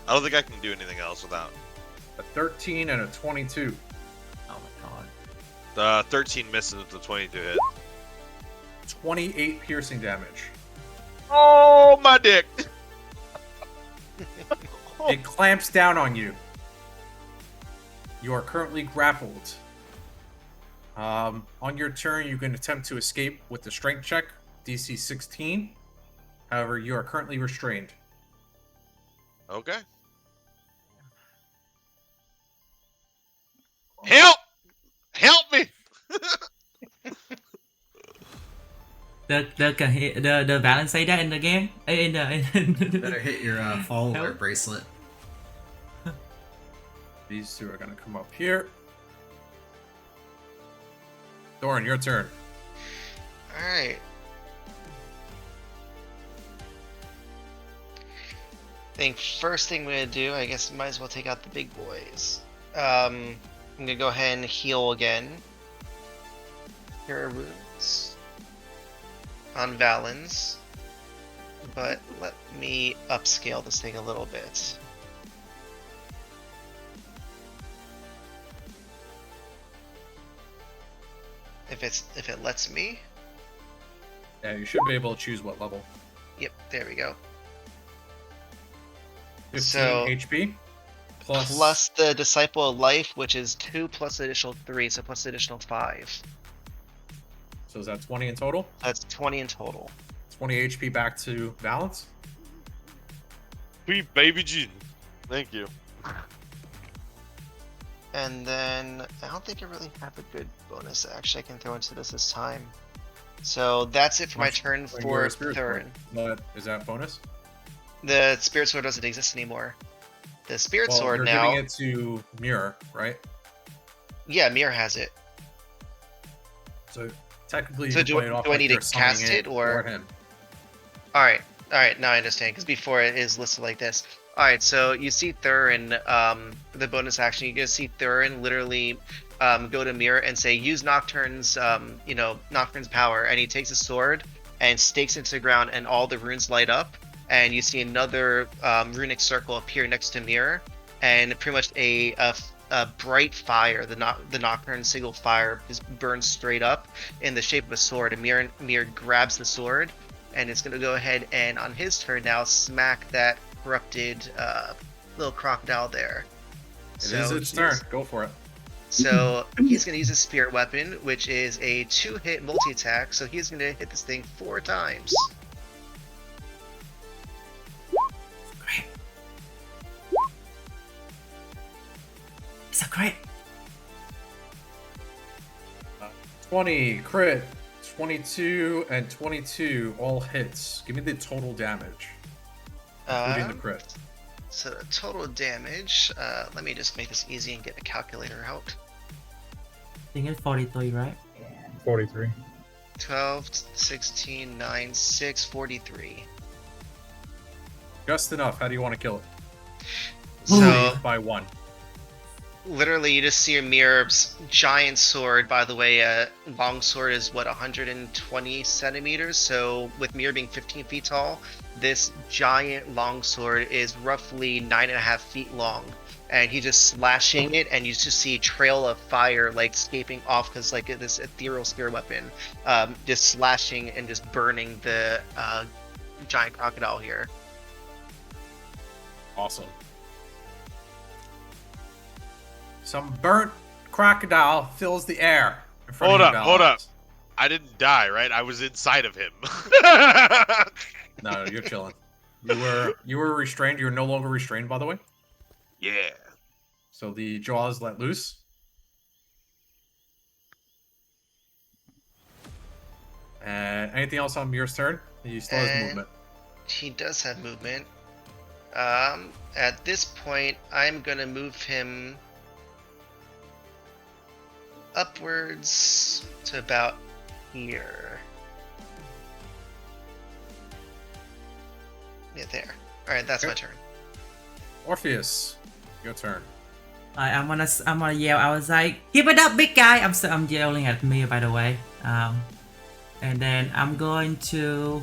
I don't think I can do anything else without. A 13 and a 22. Oh my god. The 13 misses with the 22 hit. 28 piercing damage. Oh, my dick. It clamps down on you. You are currently grappled. On your turn, you can attempt to escape with the strength check, DC 16. However, you are currently restrained. Okay. Help! Help me! The balance say that in the game? Better hit your fall alert Help. bracelet. These two are going to come up here. Doran, your turn. Alright. Think first thing I'm gonna do, I guess might as well take out the big boys. I'm gonna go ahead and heal again. Cure wounds on Valens. But let me upscale this thing a little bit. If it lets me. Yeah, you should be able to choose what level. Yep, there we go. 15 So- HP. Plus the Disciple of Life, which is 2 plus additional 3, so plus additional 5. So is that 20 in total? That's 20 in total. 20 HP back to balance. Sweet baby Jean. Thank you. And then I don't think I really have a good bonus actually I can throw into this time. So that's it for my Much turn like for your spirit Thurin. sword. Is that bonus? The Spirit Sword doesn't exist anymore. The Spirit Sword you're now. giving it to Mirror, right? Yeah, Mir has it. So technically, So you can do- play it off do I like need to you're summoning cast it, or- for him. Alright, now I understand, because before it is listed like this. Alright, so you see Thurin, the bonus action, you get to see Thurin literally go to Mirror and say, use Nocturne's, Nocturne's power, and he takes his sword and stakes into the ground, and all the runes light up, and you see another runic circle appear next to Mirror, and pretty much a bright fire, the Nocturne single fire, just burns straight up in the shape of a sword, and Mirror grabs the sword, and it's going to go ahead and on his turn now smack that corrupted little crocodile there. It is its turn. Go for it. So he's going to use his spirit weapon, which is a 2-hit multi-attack, so he's going to hit this thing 4 times. Great. It's a great. 20 crit, 22 and 22 all hits. Give me the total damage, including the crit. So the total damage, let me just make this easy and get a calculator out. I think it's 43, right? 43. 12, 16, 9, 6, 43. Just enough. How do you want to kill it? So By 1. literally you just see a Mirror's giant sword. By the way, long sword is what, 120 centimeters, so with Mirror being 15 feet tall, this giant long sword is roughly 9.5 feet long, and he's just slashing it, and you just see a trail of fire like escaping off, because like this ethereal spear weapon just slashing and just burning the giant crocodile here. Awesome. Some burnt crocodile fills the air in front Hold of up, you, hold up. Valance. I didn't die, right? I was inside of him. No, you're chilling. You were restrained. You're no longer restrained, by the way. Yeah. So the jaws let loose. And anything else on Mir's turn? He still has And- movement. He does have movement. At this point, I'm gonna move him upwards to about here. Yeah, there. Alright, that's my Okay. turn. Orpheus, your turn. I'm gonna yell. I was like, "Give it up, big guy!" I'm yelling at me, by the way. And then I'm going to.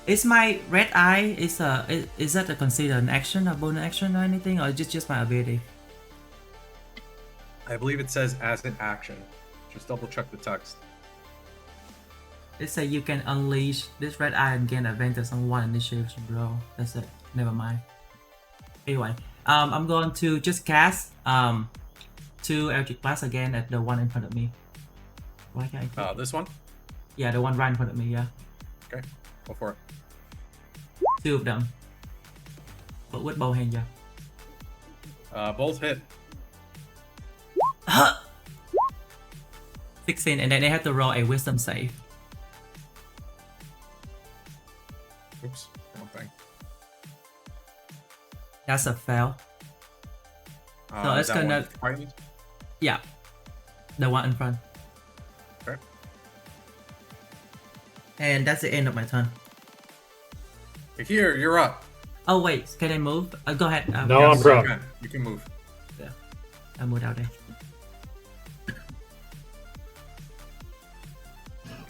Is my red eye is that considered an action, a bonus action, or anything, or just my ability? I believe it says as an action. Just double check the text. It says you can unleash this red eye and gain advantage on one initiative roll. That's it. Never mind. Anyway, I'm going to just cast 2 electric blast again at the one in front of me. Why can't I? This one? Yeah, the one right in front of me. Yeah, Okay, go for it. 2 of them. But with bow hand, yeah. Both hit. 16, and then they have to roll a wisdom save. Oops, wrong thing. That's a fail. So Is it's that one gonna- frightened? Yeah, the one in front. Okay. And that's the end of my turn. Here, you're up. Oh wait, can I move? Go ahead. No, I'm Yes, prone. You can move. I moved out there.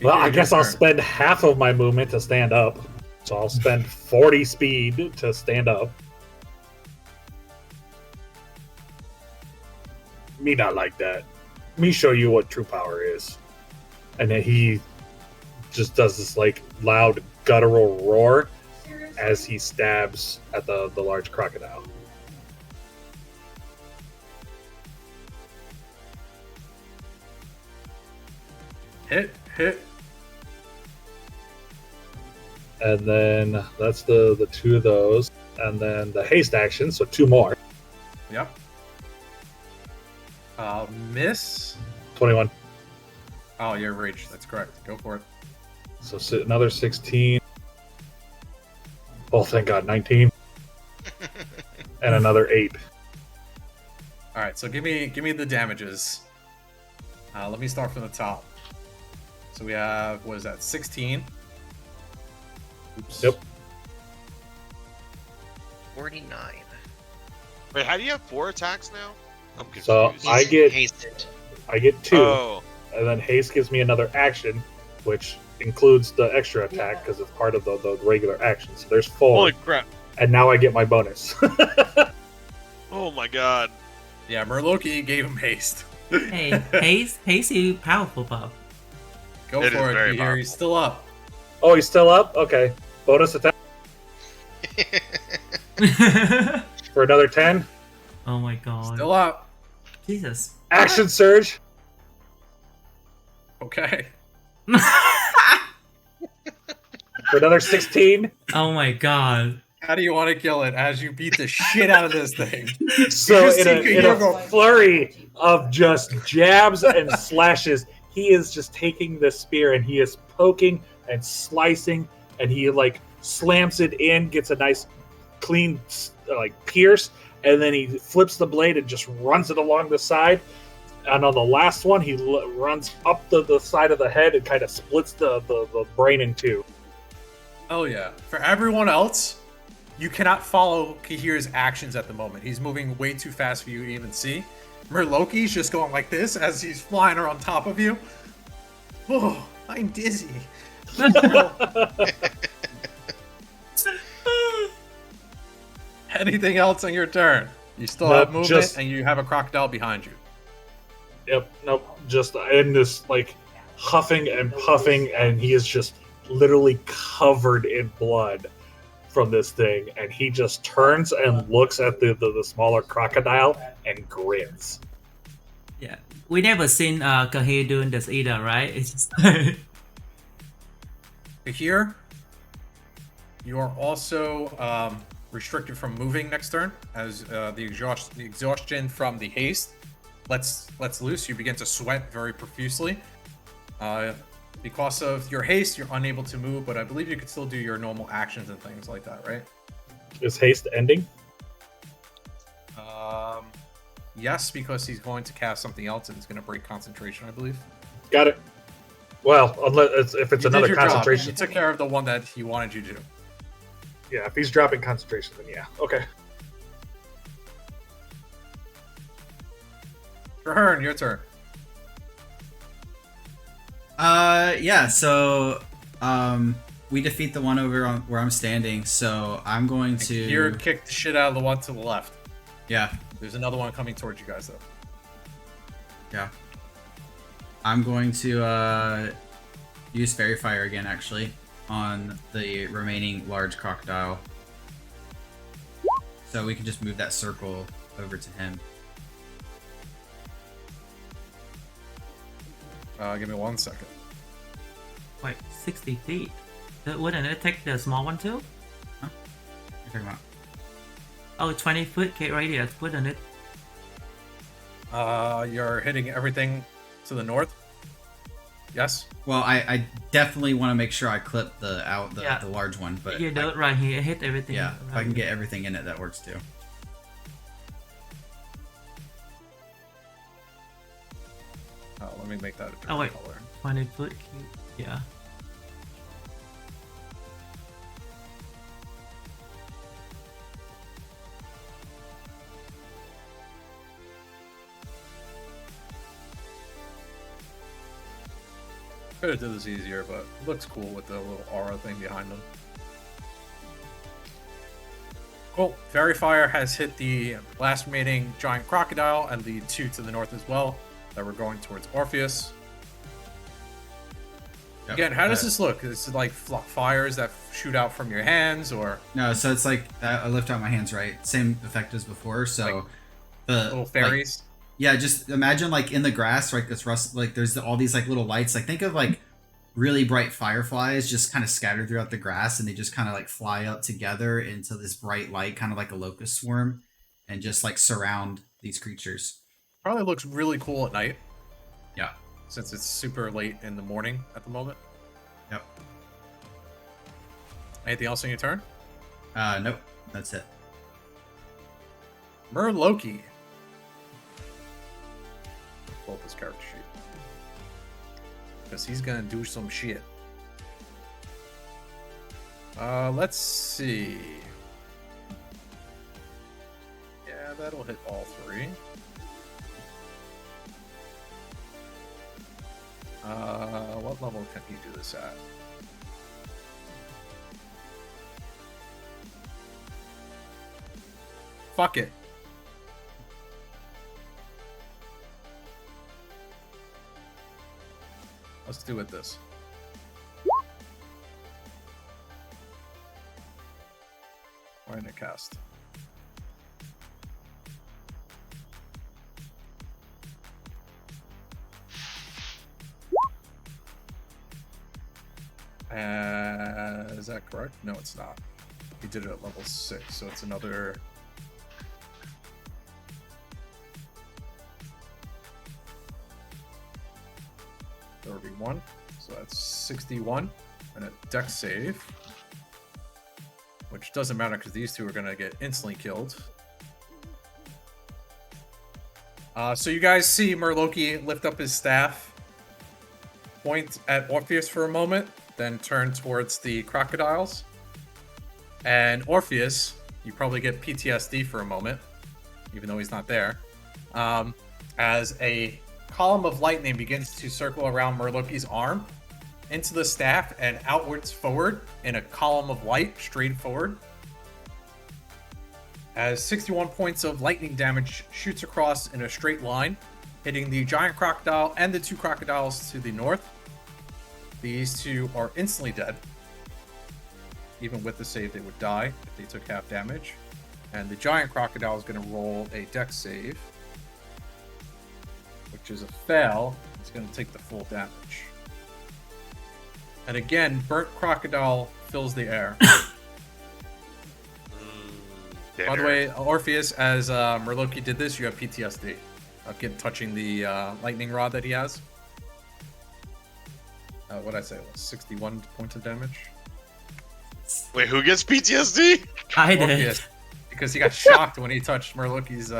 Well, I Your guess I'll turn. spend half of my movement to stand up. So I'll spend 40 speed to stand up. Me not like that. Me show you what true power is. And then he just does this like loud guttural roar as he stabs at the large crocodile. Hit. And then that's the 2 of those. And then the haste action, so 2 more. Yep. Miss. 21. Oh, you're rage. That's correct. Go for it. So another 16. Oh, thank God, 19. And another 8. All right. So give me the damages. Let me start from the top. So we have, what is that? 16. Oops. Yep. 49. Wait, how do you have 4 attacks now? I'm confused. So I He's get hasted. 2, Oh, and then haste gives me another action, which includes the extra attack because it's part of the regular action. So there's 4, holy crap! and now I get my bonus. Oh my god! Yeah, Murloki gave him haste. Hey, Haze, you powerful buff. Go It is for it, very Behir. powerful. He's still up. Oh, he's still up. Okay, bonus attack for another 10. Oh my god. Still up. Jesus. Action surge. Okay. For another 16. Oh my god. How do you want to kill it as you beat the shit out of this thing? So You just in see a Kahir go- flurry of just jabs and slashes, he is just taking the spear and he is poking and slicing, and he like slams it in, gets a nice clean like pierce, and then he flips the blade and just runs it along the side. And on the last one, he runs up the side of the head and kind of splits the brain in 2. Oh yeah. For everyone else, you cannot follow Kahir's actions at the moment. He's moving way too fast for you to even see. Murloki's just going like this as he's flying around top of you. Oh, I'm dizzy. Anything else on your turn? You still Nope, have movement just- and you have a crocodile behind you. Yep, nope. Just in this like huffing and puffing, and he is just literally covered in blood from this thing, and he just turns and looks at the smaller crocodile and grins. Yeah. We never seen Kahir doing this either, right? It's just Here, you are also restricted from moving next turn as the exhaustion from the haste lets loose. You begin to sweat very profusely. Because of your haste, you're unable to move, but I believe you can still do your normal actions and things like that, right? Is haste ending? Yes, because he's going to cast something else and it's going to break concentration, I believe. Got it. Well, unless if it's You did another your job. concentration. You took care of the one that he wanted you to do. Yeah, if he's dropping concentration, then yeah. Okay. Turn, your turn. Yeah. So, we defeat the one over on where I'm standing. So I'm going to. You're kick the shit out of the one to the left. Yeah. There's another one coming towards you guys though. Yeah. I'm going to use Fairy Fire again, actually, on the remaining large crocodile. So we can just move that circle over to him. Give me 1 second. Wait, 60 feet. Wouldn't it take the small one too? Huh? What are you talking about? Oh, 20-foot radius, wouldn't it? You're hitting everything to the north. Yes. Well, I definitely want to make sure I clip the large one, but You do it right here, hit everything. yeah, if I right can get here. everything in it, that works too. Let me make that a different Oh wait, color. 20-foot cube. Yeah. Could have did this easier, but it looks cool with the little aura thing behind them. Cool. Fairy Fire has hit the last remaining giant crocodile and the two to the north as well that were going towards Orpheus. Yep, Again, how does this look? Is it like fires that shoot out from your hands, or No, so it's like I lift out my hands, right? Same effect as before. So Like the little fairies? yeah, just imagine like in the grass, right? This rust, like there's all these like little lights. Like think of like really bright fireflies just kind of scattered throughout the grass, and they just kind of like fly up together into this bright light, kind of like a locust swarm, and just like surround these creatures. Probably looks really cool at night, Yeah. since it's super late in the morning at the moment. Yep. Anything else on your turn? Nope. That's it. Loki. Pull up his character sheet. Because he's gonna do some shit. Let's see. Yeah, that'll hit all three. What level can he do this at? Fuck it. Let's do it this. We're in a cast. Is that correct? No, it's not. He did it at level 6, so it's another... one, so that's 61, and a dex save, which doesn't matter because these two are gonna get instantly killed. So you guys see Murloki lift up his staff, point at Orpheus for a moment, then turn towards the crocodiles. And Orpheus, you probably get PTSD for a moment, even though he's not there, as a column of lightning begins to circle around Murloki's arm, into the staff, and outwards forward in a column of light straight forward. As 61 points of lightning damage shoots across in a straight line, hitting the giant crocodile and the two crocodiles to the north. These two are instantly dead. Even with the save, they would die if they took half damage. And the giant crocodile is going to roll a dex save, which is a fail. It's going to take the full damage. And again, burnt crocodile fills the air. By the way, Orpheus, as Murloki did this, you have PTSD of touching the lightning rod that he has. What'd I say? 61 points of damage? Wait, who gets PTSD? I did. Orpheus, because he got shocked when he touched Murloki's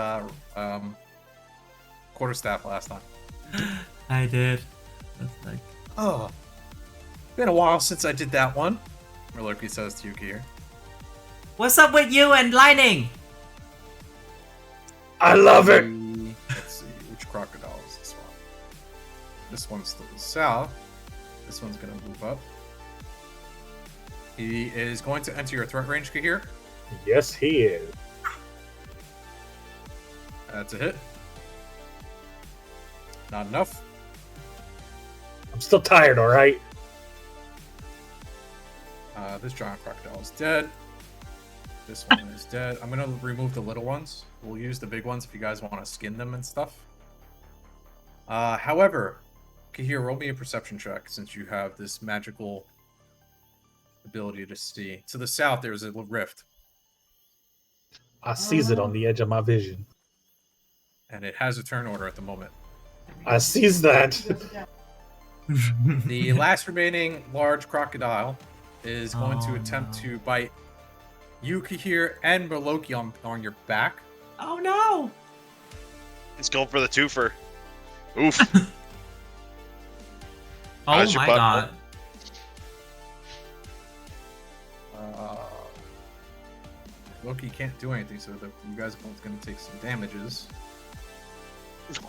quarterstaff last time. I did. That's like... Oh. Been a while since I did that one. Murloki says to Yuki here. What's up with you and lightning? I love it. Let's see, which crocodile? This one's to the south. This one's going to move up. He is going to enter your threat range, Kahir. Yes, he is. That's a hit. Not enough. I'm still tired, all right? This giant crocodile is dead. This one is dead. I'm going to remove the little ones. We'll use the big ones if you guys want to skin them and stuff. However, Kahir, roll me a perception check since you have this magical ability to see. To the south, there's a rift. I sees it on the edge of my vision. And it has a turn order at the moment. I sees that. The last remaining large crocodile is going to attempt to bite you, Kahir, and Merloki on your back. Oh no! He's going for the twofer. Oof. Oh How's your my butt? god. Loki can't do anything, so you guys are both going to take some damages.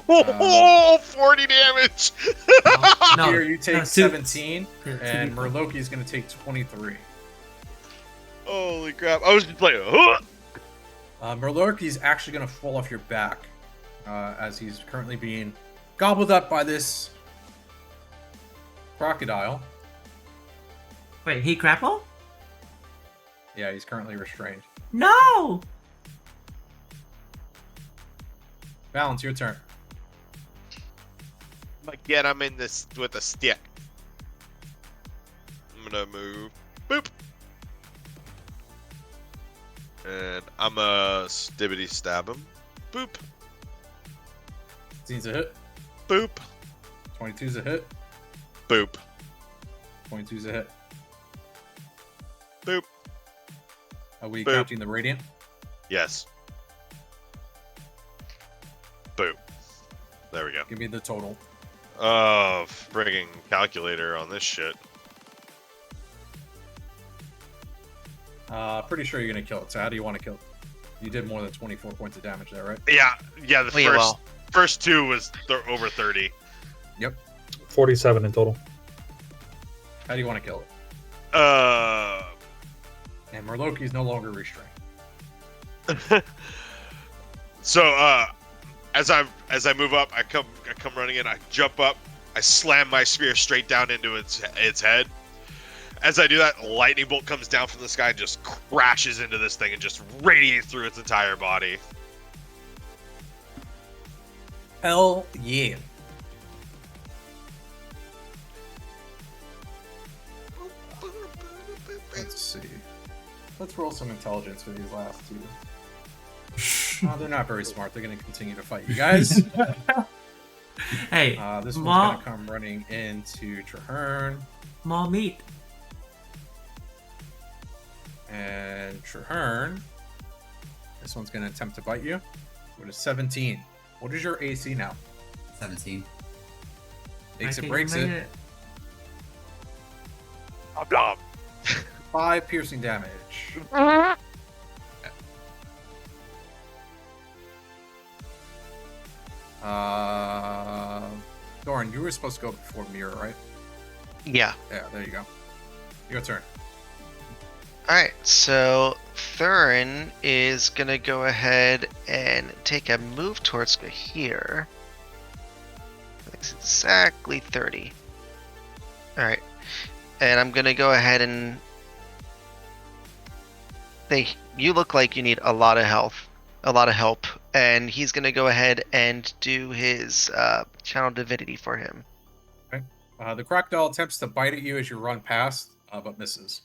Oh, 40 damage! No, Here you take no, 17, two and people. Merloki is going to take 23. Holy crap. I was just like, huh? Merloki is actually going to fall off your back, as he's currently being gobbled up by this crocodile. Wait, he grappled? Yeah, he's currently restrained. No! Balance, your turn. I'm gonna get him in this with a stick. I'm gonna move. Boop. And I'm gonna stibbity stab him. Boop. Scene's a hit. Boop. 22's a hit. Boop. 22's a hit. Boop. Are we Boop. counting the radiant? Yes. Boop. There we go. Give me the total. Oh, frigging calculator on this shit. Pretty sure you're going to kill it. So how do you want to kill it? You did more than 24 points of damage there, right? Yeah, the Oh, yeah, first two was over 30. Yep. 47 in total. How do you want to kill it? And Merloki is no longer restrained. So as I move up, I come running in, I jump up, I slam my spear straight down into its head. As I do that, a lightning bolt comes down from the sky and just crashes into this thing and just radiates through its entire body. Hell yeah. Let's see. Let's roll some intelligence for these last two. They're not very smart. They're going to continue to fight you guys. Hey, This one's more, going to come running into Traherne. more meat. And Traherne. This one's going to attempt to bite you. With a 17. What is your AC now? 17. Makes I it, think breaks you it. made Blah, blah. 5 piercing damage. Doran, you were supposed to go before Mira, right? Yeah. Yeah, there you go. Your turn. Alright, so Thurin is gonna go ahead and take a move towards here. It's exactly 30. Alright. And I'm gonna go ahead and you look like you need a lot of help, and he's gonna go ahead and do his channel divinity for him. The crocodile attempts to bite at you as you run past, but misses.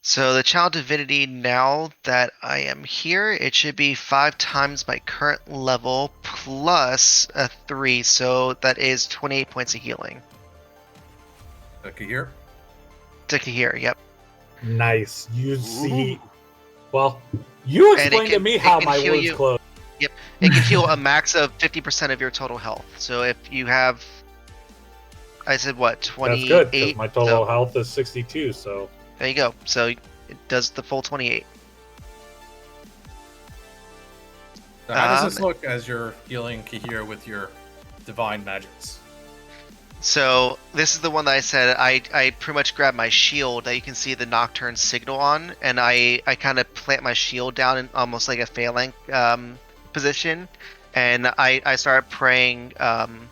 So the channel divinity, now that I am here, it should be 5 times my current level plus a 3, so that is 28 points of healing. Kahir? To here, yep. Nice. You see. Well, you And it explained to can- me it how can my heal words you. close. It can heal a max of 50% of your total health. So if you have, I said what, 28? That's good, because my total So health is 62, so. there you go. So it does the full 28. So how does this look as you're healing Kahir with your divine magics. So this is the one that I said I pretty much grab my shield that you can see the nocturne signal on, and I kind of plant my shield down in almost like a phalanx position, and I start praying, and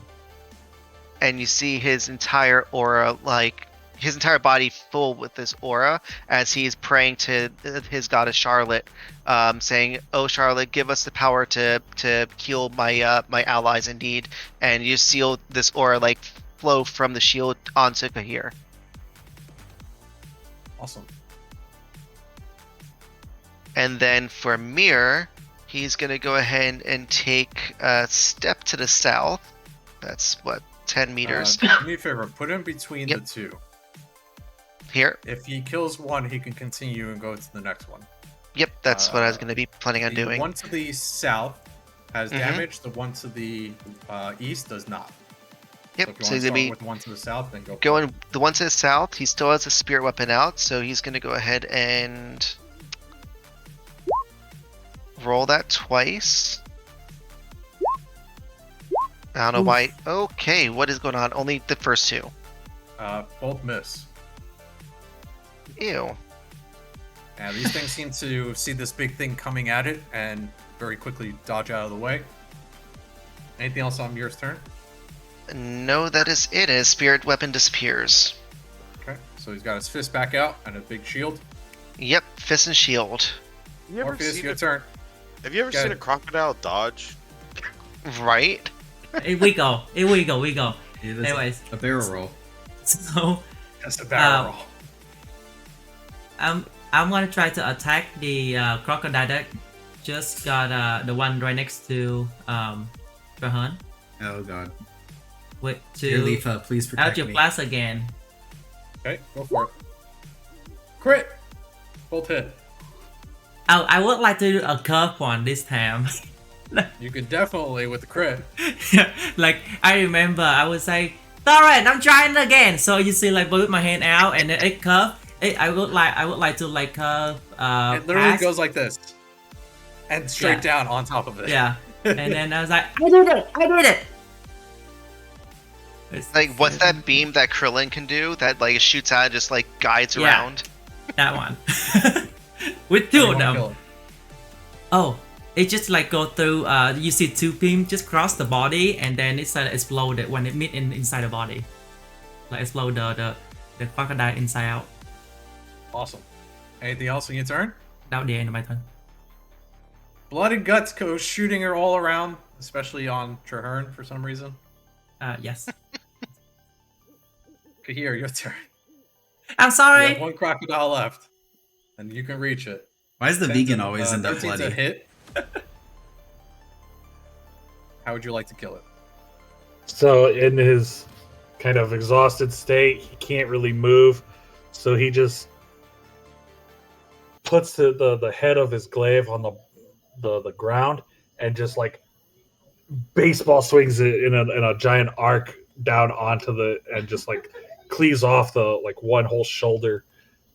you see his entire aura, like his entire body full with this aura as he's praying to his goddess Charlotte, saying, "Oh Charlotte, give us the power to heal my my allies in need." And you seal this aura like flow from the shield onto Kahir. Awesome. And then for Mir, he's gonna go ahead and take a step to the south. That's what, 10 meters. Do me a favor, put him between Yep. the two. Here. If he kills one, he can continue and go to the next one. Yep, that's what I was gonna be planning on The doing. one to the south has Mhm. damage. The one to the east does not. Yep, So if you so want he's to gonna start be with the one to the south, then go. going the one to the south. He still has a spirit weapon out, so he's gonna go ahead and roll that twice. I don't know Oof. why. Okay, what is going on? Only the first two. Both miss. Ew. And these things seem to see this big thing coming at it and very quickly dodge out of the way. Anything else on Mir's turn? No, that is it. His spirit weapon disappears. Okay, so he's got his fist back out and a big shield. Yep, fist and shield. You ever Orpheus, seen your a, turn. have you ever Go seen a ahead. crocodile dodge? Right? Here we go. Here we go. We go. Yeah, that's Anyways, a barrel roll. so That's a barrel roll. I'm gonna try to attack the crocodile that just got the one right next to Trahan Oh god. with Here, to Leafa, please protect Algae me. Blast again. Okay, go for it. Crit! Both hit. I would like to do a curve one this time. You could definitely with the crit. Like I remember I was like, alright, I'm trying again. So you see like put my hand out and then it curve. I would like to like curve It literally past. goes like this. And straight Yeah. down on top of it. Yeah. And then I was like, I did it! I did it! Like, what's that beam that Krillin can do that like shoots out and just like guides Yeah. around? That one. With How do two you of wanna them. kill it? Oh, it just like go through. You see two beams just cross the body, and then it's exploded when it meet inside the body. Like explode the crocodile inside out. Awesome. Anything else on your turn? That was the end of my turn. Blood and guts go shooting her all around, especially on Traherne for some reason. Yes. Kahir, your turn. I'm You sorry. have one crocodile left, and you can reach it. Why is the vegan always end up 13's a bloody? hit. How would you like to kill it? So in his kind of exhausted state, he can't really move, so he just puts the head of his glaive on the ground and just like baseball swings it in a giant arc down onto the and just like cleaves off the like one whole shoulder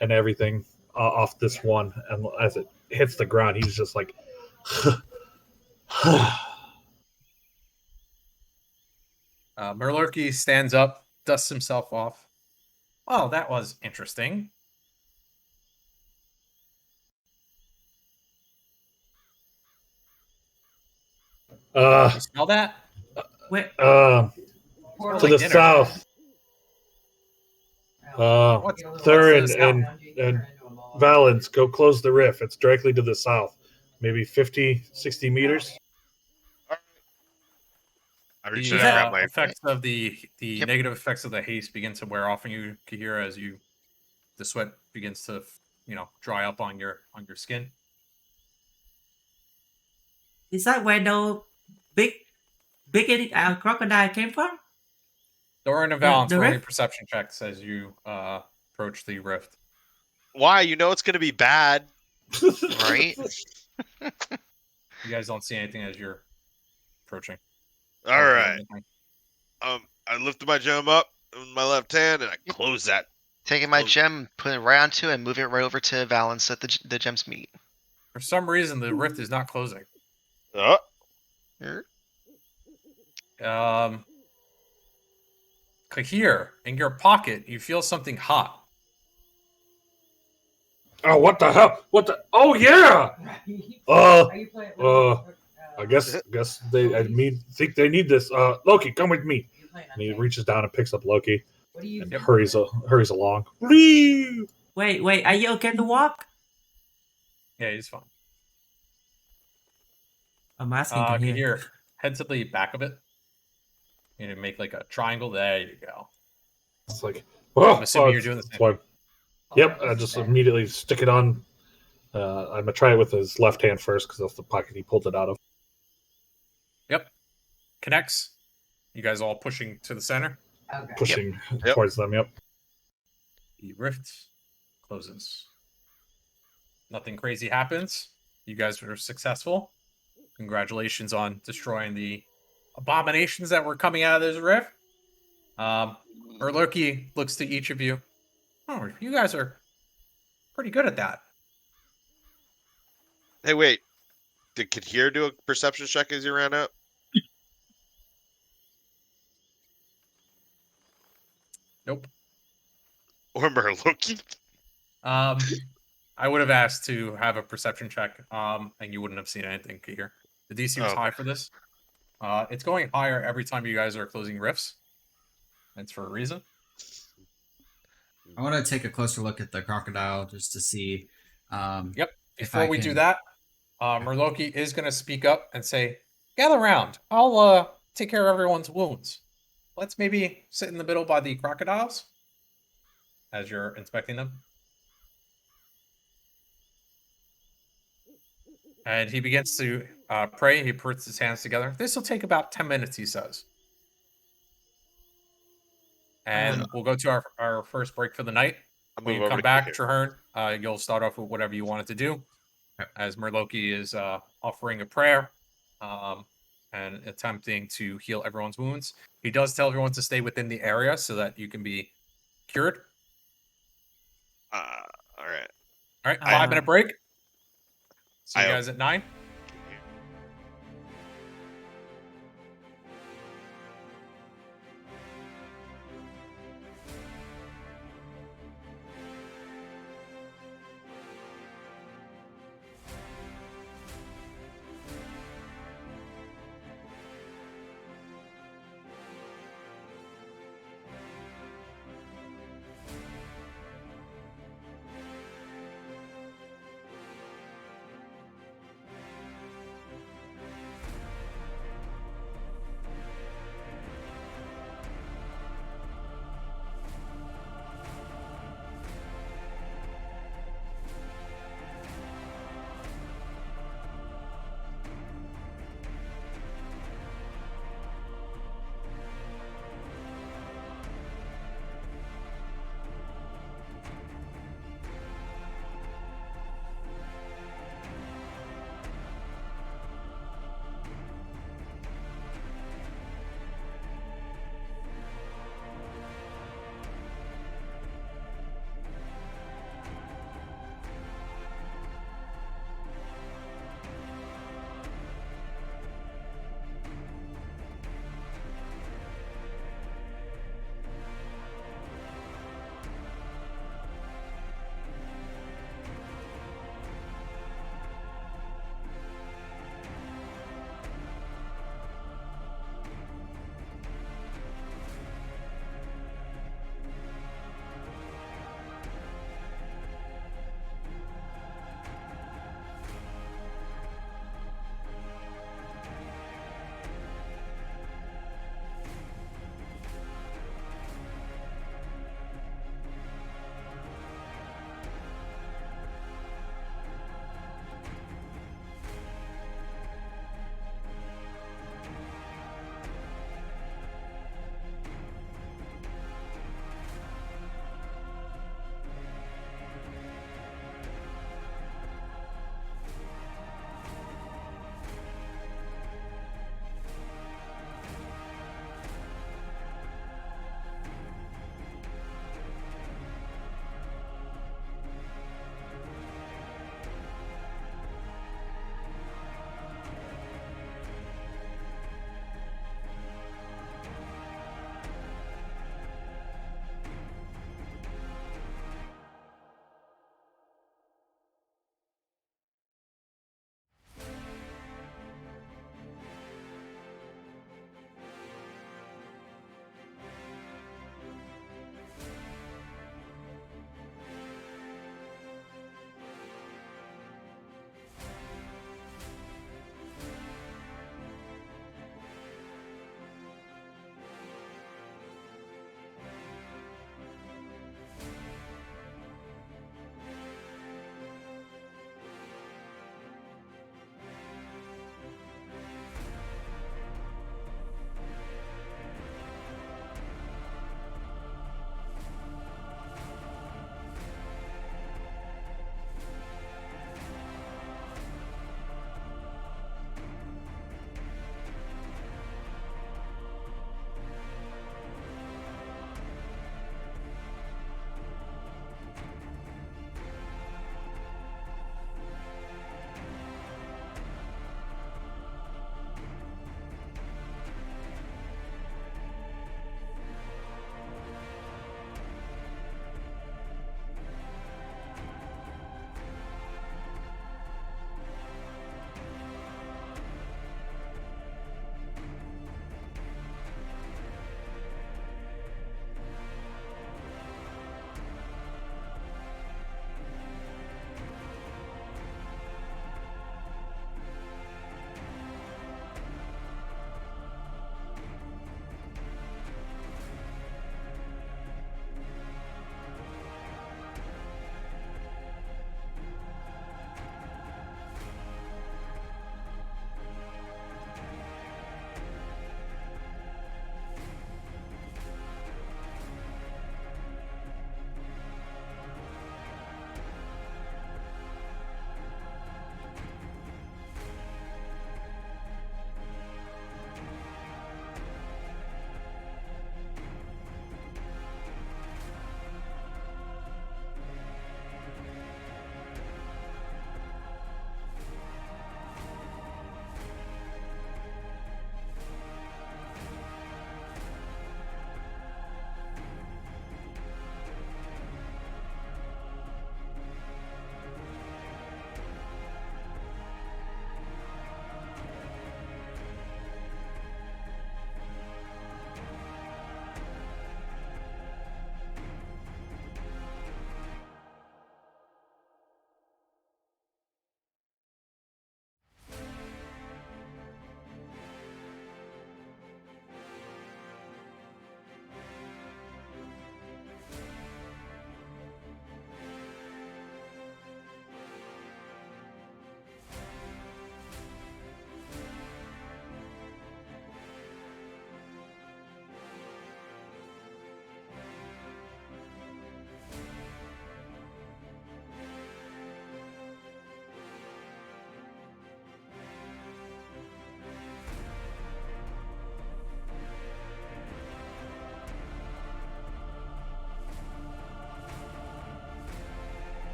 and everything off this one, and as it hits the ground, he's just like Merlurky stands up, dusts himself off. Oh, that was interesting. You smell that? Wait. Smells to like the dinner. south. What's to the Thurin south? and Valence, go close the rift. It's directly to the south, maybe 50, 60 meters. I reach The in and grab my. effects of the Yep. negative effects of the haste begin to wear off on you, Kahira, as the sweat begins to dry up on your skin. Is that where the big crocodile came from? Doran and Valence, the roll me rift? perception checks as you approach the rift. Why? You know it's gonna be bad. Right? You guys don't see anything as you're approaching. All right. I lifted my gem up with my left hand and I close that. Taking my Oh. gem, putting it right onto it, and moving it right over to Valence at the gems meet. For some reason, the rift is not closing. Oh, Er, Kahir, in your pocket, you feel something hot. Oh, what the hell? What the? Oh yeah. I guess they think they need this. Loki, come with me. And he reaches down and picks up Loki and hurries along. Whee! Wait, are you okay to walk? Yeah, he's fine. I'm asking to hear. Kahir, head to the back of it. Make like a triangle. There you go. It's like, I'm assuming you're doing the same fine. thing. Yep, I just immediately stick it on. I'm gonna try it with his left hand first because that's the pocket he pulled it out of. Yep. Connects. You guys all pushing to the center. Pushing Yep. towards them. Yep. The rift closes. Nothing crazy happens. You guys were successful. Congratulations on destroying the abominations that were coming out of this rift. Loki looks to each of you. Oh, you guys are pretty good at that. Hey, wait. Did Kahir do a perception check as you ran up? Nope. Or Merloki? I would have asked to have a perception check, and you wouldn't have seen anything here. The DC was high for this. It's going higher every time you guys are closing rifts. That's for a reason. I want to take a closer look at the crocodile just to see. Yep. If Before I we do can- that, Merloki is going to speak up and say, "Gather round. I'll take care of everyone's wounds. Let's maybe sit in the middle by the crocodiles as you're inspecting them." And he begins to pray. He puts his hands together. This will take about 10 minutes, he says. And we'll go to our first break for the night. I'll When move you over come to back, Kahir. Traherne, you'll start off with whatever you wanted to do. Yep. As Merloki is offering a prayer and attempting to heal everyone's wounds. He does tell everyone to stay within the area so that you can be cured. All right. All right, 5-minute break. See you I- guys at 9.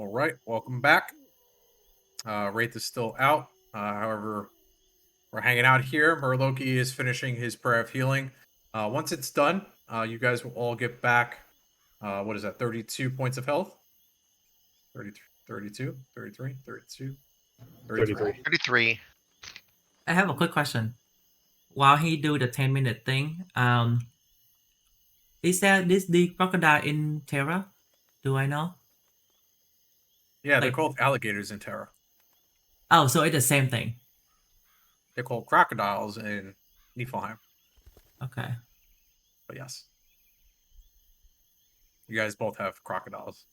All right, welcome back. Wraith is still out. However, we're hanging out here. Murloki is finishing his prayer of healing. Once it's done, you guys will all get back, what is that, 32 points of health? 33, 32, 33, 32, 33. 33. 33. I have a quick question. While he do the 10-minute thing, is this the crocodile in Terra? Do I know? Yeah, they're Like- called alligators in Terra. Oh, so it's the same thing. They're called crocodiles in Niflheim. Okay. But yes. You guys both have crocodiles.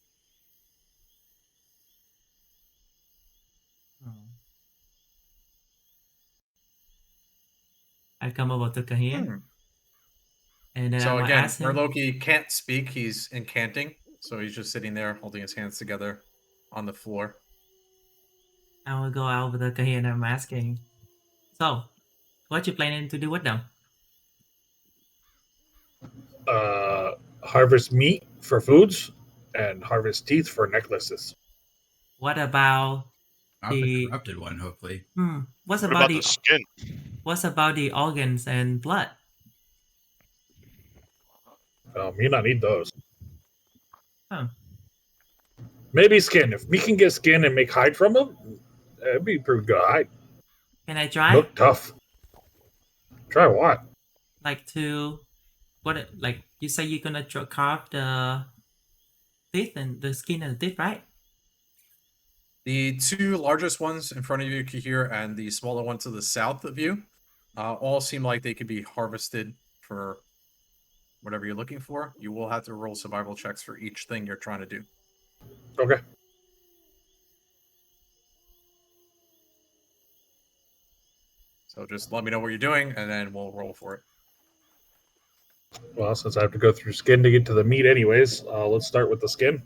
I come over to Kahir, and then So I might again, ask him. Murloki can't speak. He's incanting. So he's just sitting there holding his hands together on the floor. I will go over to Kahir and I'm asking. So, what you planning to do with them? Harvest meat for foods and harvest teeth for necklaces. What about Not the the corrupted one, hopefully. What's What about about the skin? what's about the organs and blood? You not need those. Huh. Maybe skin. If we can get skin and make hide from them, that'd be pretty good hide. Can I try? Look tough. Try what? Like to what? Like you say you're gonna carve the teeth and the skin and the teeth, right? The two largest ones in front of you, Kahir, and the smaller one to the south of you, all seem like they could be harvested for whatever you're looking for. You will have to roll survival checks for each thing you're trying to do. Okay. So just let me know what you're doing, and then we'll roll for it. Well, since I have to go through skin to get to the meat, anyways, let's start with the skin.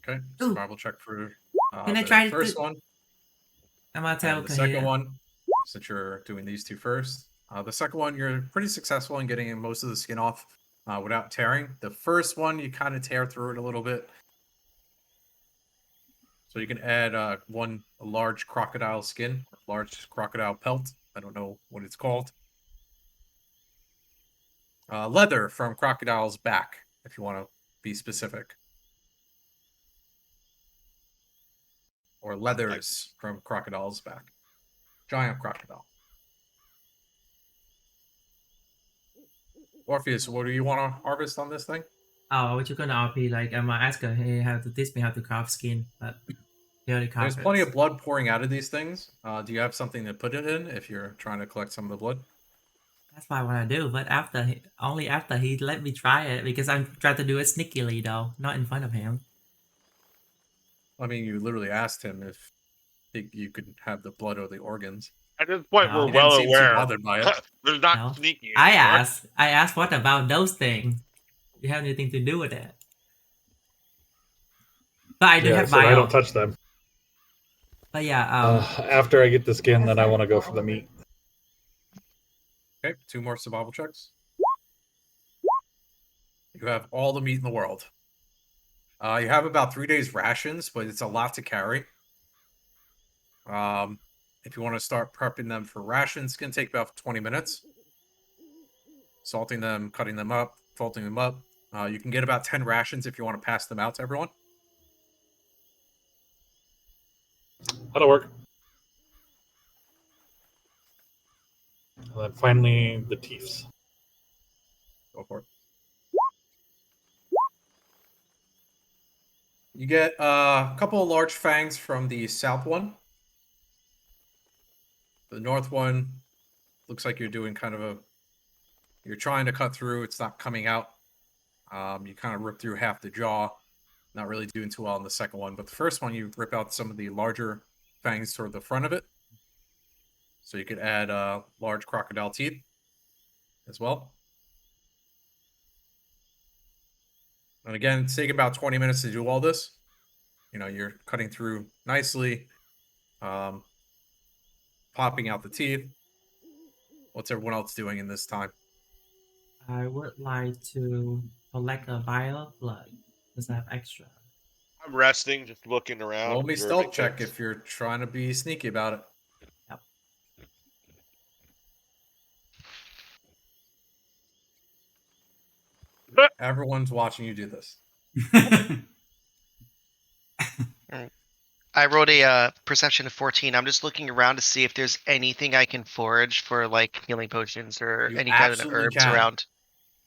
Okay, Ooh. survival check for Can I the try first to- one. I'm gonna tell And the second Kahir. one, since you're doing these two first. The second one, you're pretty successful in getting most of the skin off without tearing. The first one, you kind of tear through it a little bit. So you can add a large crocodile skin, large crocodile pelt. I don't know what it's called. Leather from crocodile's back, if you want to be specific. Or leathers from crocodile's back. Giant crocodile. Orpheus, what do you want to harvest on this thing? Oh, what you gonna RP? Like I'm gonna ask her. He have to teach me how to carve skin, but he already carved There's it. plenty of blood pouring out of these things. Do you have something to put it in if you're trying to collect some of the blood? That's what I want to do, but only after he let me try it, because I'm trying to do it sneakily though, not in front of him. I mean, you literally asked him if you could have the blood or the organs. At this point, No. we're He well didn't seem too aware. bothered by it. There's not No. sneaky. I anymore. asked what about those things? You have anything to do with it? But I do Yeah, have so I bio. don't touch them. But yeah, After I get the skin, then I want to go for the meat. Okay, 2 more survival checks. You have all the meat in the world. You have about 3 days rations, but it's a lot to carry. If you want to start prepping them for rations, it's going to take about 20 minutes. Salting them, cutting them up, folding them up. You can get about 10 rations if you want to pass them out to everyone. That'll work. And then finally, the teeth. Go for it. You get a couple of large fangs from the south one. The north one looks like you're doing kind of you're trying to cut through. It's not coming out. You kind of rip through half the jaw. Not really doing too well on the second one. But the first one, you rip out some of the larger fangs toward the front of it. So you could add large crocodile teeth as well. And again, it's taking about 20 minutes to do all this. You know, you're cutting through nicely, popping out the teeth. What's everyone else doing in this time? I would like to collect a vial of blood because I have extra. I'm resting, just looking around. Roll me observing stealth check things. if you're trying to be sneaky about it. Everyone's watching you do this. I rolled a perception of 14. I'm just looking around to see if there's anything I can forage for like healing potions or You any kind of absolutely herbs can. around.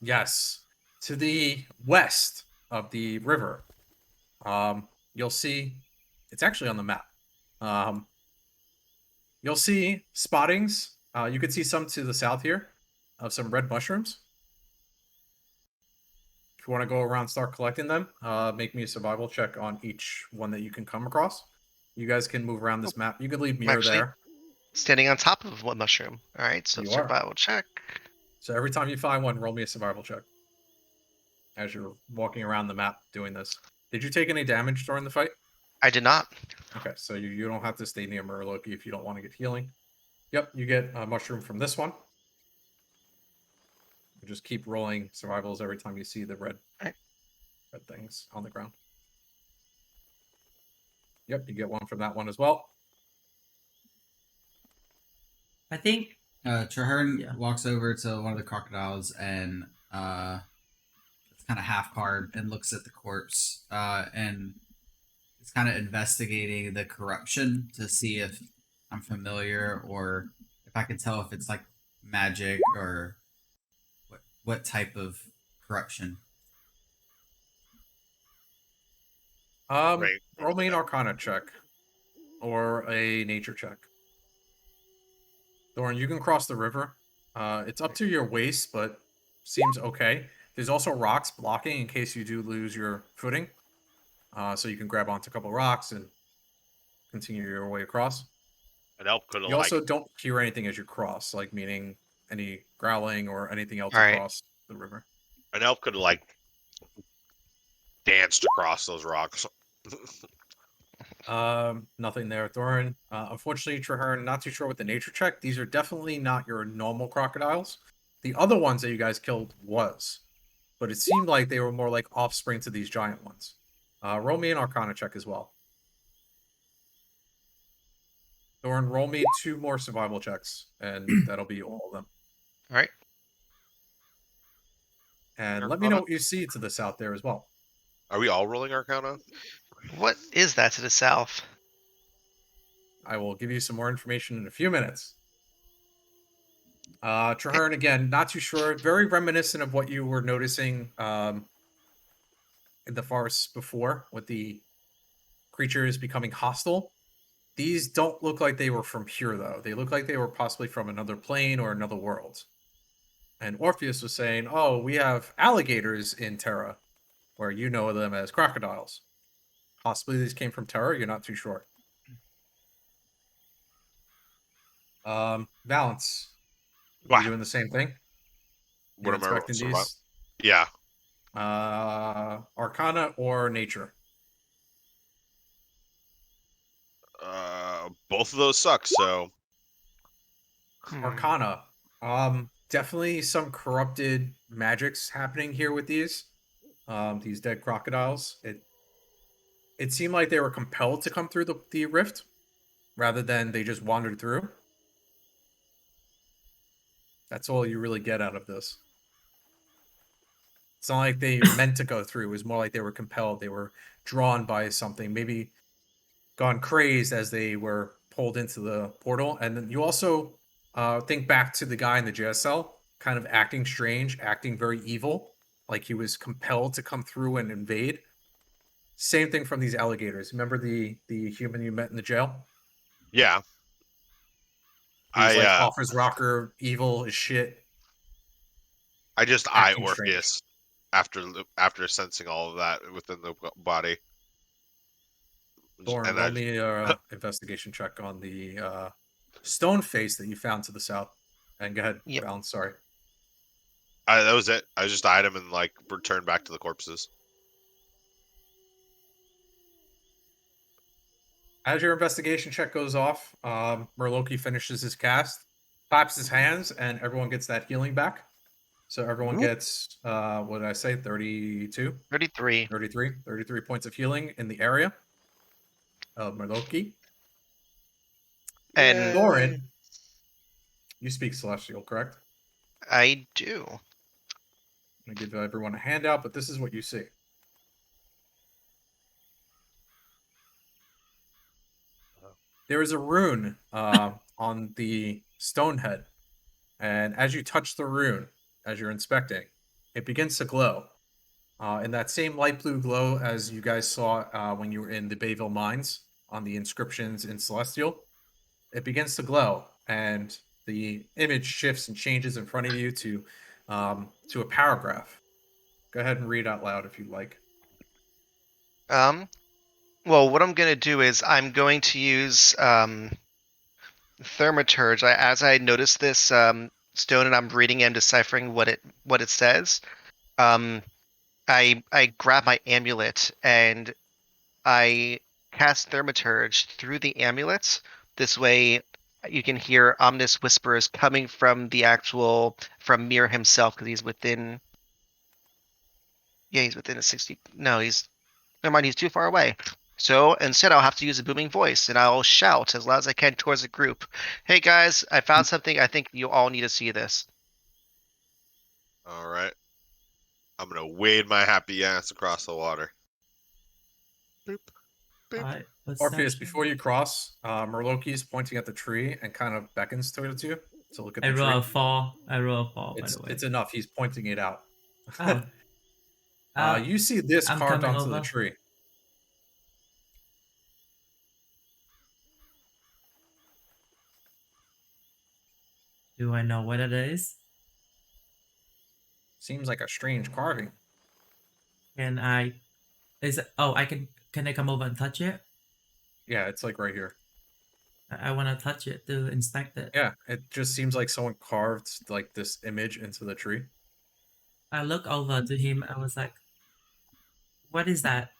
Yes. To the west of the river, you'll see it's actually on the map. You'll see spottings. You could see some to the south here of some red mushrooms. If you want to go around and start collecting them, make me a survival check on each one that you can come across. You guys can move around this map. You could leave I'm Mirror actually there. standing on top of one mushroom. All right, so You are. survival check. So every time you find one, roll me a survival check. As you're walking around the map doing this. Did you take any damage during the fight? I did not. Okay, so you don't have to stay near Murloki if you don't want to get healing. Yep, you get a mushroom from this one. You just keep rolling survivals every time you see the red things on the ground. Yep, you get one from that one as well. I think Traherne Yeah. walks over to one of the crocodiles and it's kind of half carved and looks at the corpse and it's kind of investigating the corruption to see if I'm familiar or if I can tell if it's like magic or what type of corruption. Right. Roll me an Arcana check or a Nature check. Thorin, you can cross the river. It's up to your waist, but seems okay. There's also rocks blocking in case you do lose your footing. So you can grab onto a couple rocks and continue your way across. An elf could have You like also don't hear anything as you cross, like meaning any growling or anything else All right. across the river. an elf could have like danced across those rocks. Nothing there, Thorin. Unfortunately, Traherne, not too sure with the nature check. These are definitely not your normal crocodiles. The other ones that you guys killed was, but it seemed like they were more like offspring to these giant ones. Roll me an Arcana check as well. Thorin, roll me 2 more survival checks, and that'll be all of them. All right. And let me know what you see to the south there as well. Are we all rolling Arcana? What is that to the south? I will give you some more information in a few minutes. Traherne, again, not too sure. Very reminiscent of what you were noticing in the forest before with the creatures becoming hostile. These don't look like they were from here, though. They look like they were possibly from another plane or another world. And Orpheus was saying, oh, we have alligators in Terra, where you know them as crocodiles. Possibly these came from Terra, you're not too sure. Valence. Wow. You doing the same thing? What You am I inspecting survival? these? Yeah. Arcana or Nature? Both of those suck. So Arcana. Definitely some corrupted magics happening here with these dead crocodiles. It seemed like they were compelled to come through the rift rather than they just wandered through. That's all you really get out of this. It's not like they meant to go through. It was more like they were compelled. They were drawn by something, maybe gone crazed as they were pulled into the portal. And then you also think back to the guy in the jail cell, kind of acting strange, acting very evil, like he was compelled to come through and invade. Same thing from these alligators. Remember the human you met in the jail? yeah. He's like Office Rocker, evil as shit. I just eye acting strange. Orpheus after sensing all of that within the body. Thorin, And roll me an investigation check on the stone face that you found to the south. And go ahead, Yep. Balance, sorry. that was it. I just eyed him and like returned back to the corpses. As your investigation check goes off, Murloki finishes his cast, claps his hands, and everyone gets that healing back. So everyone gets, what did I say, 32? 33. 33 points of healing in the area of Merloki. And Thorin, you speak Celestial, correct? I do. I'm going to give everyone a handout, but this is what you see. There is a rune on the stone head, and as you touch the rune, as you're inspecting, it begins to glow. In that same light blue glow as you guys saw when you were in the Bayville Mines on the inscriptions in Celestial, it begins to glow, and the image shifts and changes in front of you to a paragraph. Go ahead and read out loud if you like. Well, what I'm gonna do is I'm going to use Thaumaturge. As I notice this stone and I'm reading and deciphering what it says, I grab my amulet and I cast Thaumaturge through the amulet. This way, you can hear ominous whispers coming from from Mir himself because he's within. Yeah, he's within a 60. No, never mind. He's too far away. So instead, I'll have to use a booming voice, and I'll shout as loud as I can towards the group. Hey guys, I found something. I think you all need to see this. All right. I'm gonna wade my happy ass across the water. Boop. Boop. Orpheus, before you cross, Merloki is pointing at the tree and kind of beckons towards you to look at the I tree. roll a 4. I roll a 4, by It's the way. it's enough. He's pointing it out. Oh. You see this I'm carved coming onto the over. tree. Do I know what it is? Seems like a strange carving. Can I... Can I come over and touch it? Yeah, it's like right here. I want to touch it to inspect it. Yeah, it just seems like someone carved like this image into the tree. I look over to him. I was like, what is that?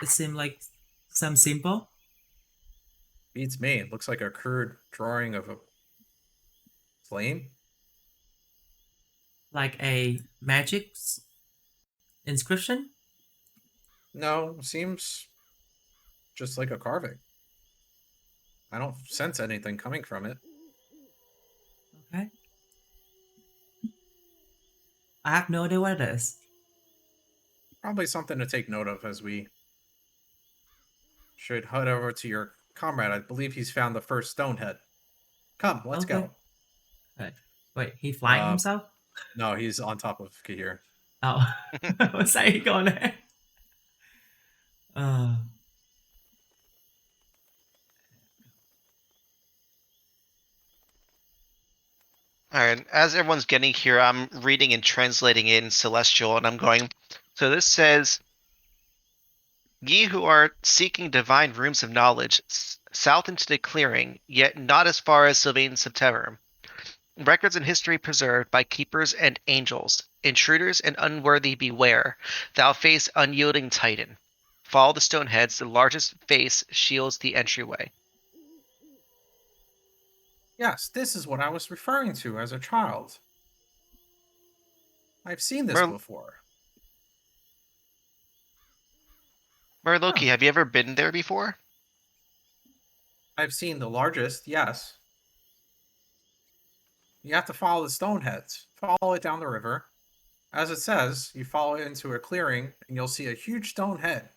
It seemed like some symbol. Beats me. It looks like a crude drawing of a flame. Like a magic inscription? No, seems just like a carving. I don't sense anything coming from it. Okay. I have no idea what it is. Probably something to take note of as we should head over to your comrade. I believe he's found the first stone head. Come, let's Okay. go. Right. Wait, he flying himself? No, he's on top of Kahir. Oh. I was saying on it. Alright, as everyone's getting here, I'm reading and translating it in Celestial, and I'm going. So this says, ye who are seeking divine rooms of knowledge, south into the clearing, yet not as far as Sylvain September. Records in history preserved by keepers and angels. Intruders and unworthy beware. Thou face unyielding Titan. Follow the stone heads, the largest face shields the entryway. Yes, this is what I was referring to as a child. I've seen this before. Merloki, have you ever been there before? I've seen the largest, yes. You have to follow the stone heads. Follow it down the river. As it says, you follow it into a clearing, and you'll see a huge stone head.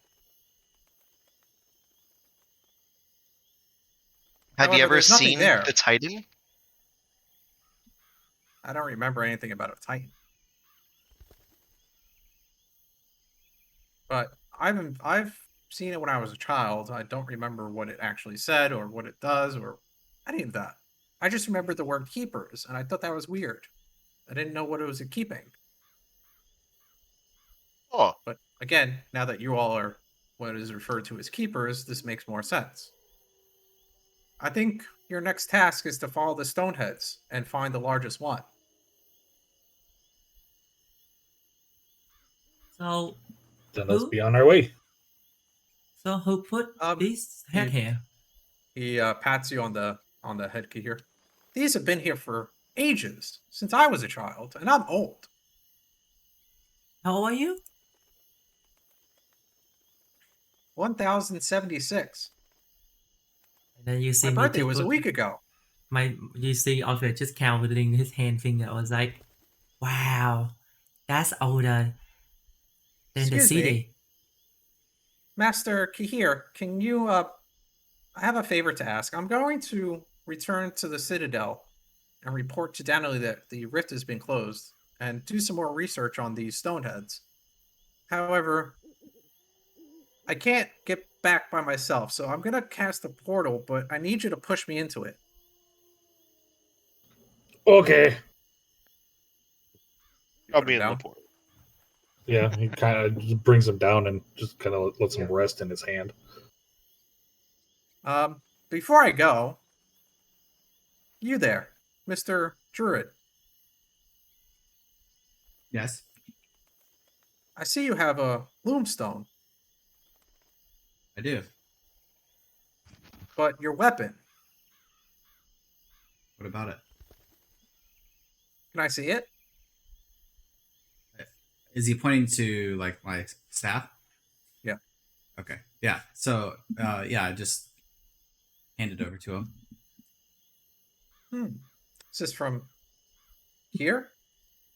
Have you However, ever there's nothing seen there. the Titan? I don't remember anything about a Titan. But I've seen it when I was a child. I don't remember what it actually said or what it does or any of that. I just remember the word keepers, and I thought that was weird. I didn't know what it was keeping. Oh, But again, now that you all are what is referred to as keepers, this makes more sense. I think your next task is to follow the stoneheads and find the largest one. So, Then let's be on our way. so who put this head here? He pats you on the head here. These have been here for ages, since I was a child, and I'm old. How old are you? 1076. And then you see My me birthday just was a put week ago. you see Alfred just counting his hand finger. I was like, wow, that's older than the Excuse me, city. Master Kihir, can you, I have a favor to ask. I'm going to return to the Citadel and report to Danley that the rift has been closed and do some more research on these stoneheads. However, I can't get back by myself, so I'm gonna cast a portal, but I need you to push me into it. Okay. I'll Put be him in the down. port. Yeah, he kind of just brings him down and just kind of lets him rest in his hand. Before I go, you there, Mr. Druid. Yes. I see you have a loomstone, I do. but your weapon, What about it? can I see it? Is he pointing to like my staff? Yeah. Okay. Yeah. So yeah, I just hand it over to him. Is this from here?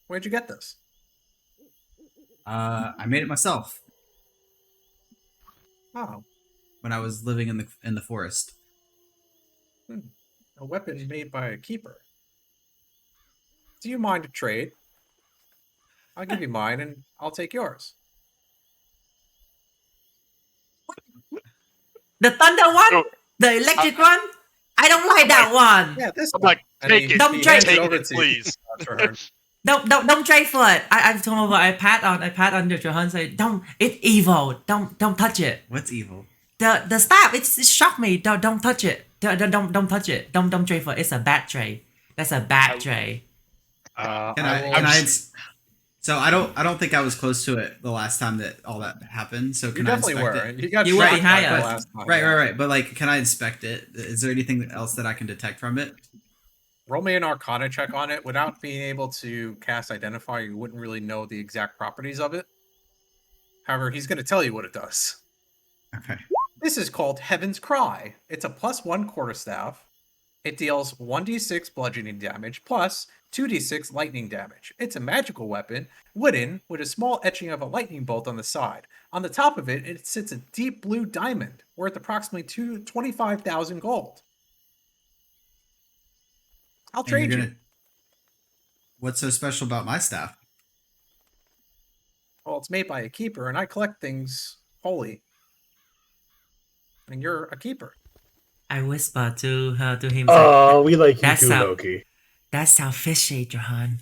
Where'd you get this? I made it myself Oh, when I was living in the forest. a weapon made by a keeper. Do you mind a trade? I'll give you mine and I'll take yours. The thunder one, No, the electric one. I don't like that one. Yeah, this I'm one. like, And take it, Don't he trade- hands it take over it, to you. please. To her. Don't trade for it. I told him I pat on your hand. Say don't. It's evil. Don't touch it. What's evil? The staff. It shocked me. Don't touch it. Don't touch it. Don't trade for it. It's a bad trade. That's a bad trade. Can I I? will- Can I? So I don't think I was close to it the last time that all that happened. So You can I definitely inspect were. it? You got You were shocked by behind it us. last time. Right. But like, can I inspect it? Is there anything else that I can detect from it? Roll me an Arcana check on it. Without being able to cast Identify, you wouldn't really know the exact properties of it. However, he's going to tell you what it does. Okay. This is called Heaven's Cry. It's a +1 quarterstaff. It deals 1d6 bludgeoning damage plus 2d6 lightning damage. It's a magical weapon, wooden, with a small etching of a lightning bolt on the side. On the top of it, it sits a deep blue diamond worth approximately 25,000 gold. I'll And you're trade you. gonna. What's so special about my staff? Well, it's made by a keeper, and I collect things holy. And you're a keeper. I whisper to him. Oh, we like you That's too, how- Loki. That's how fishy, Johan.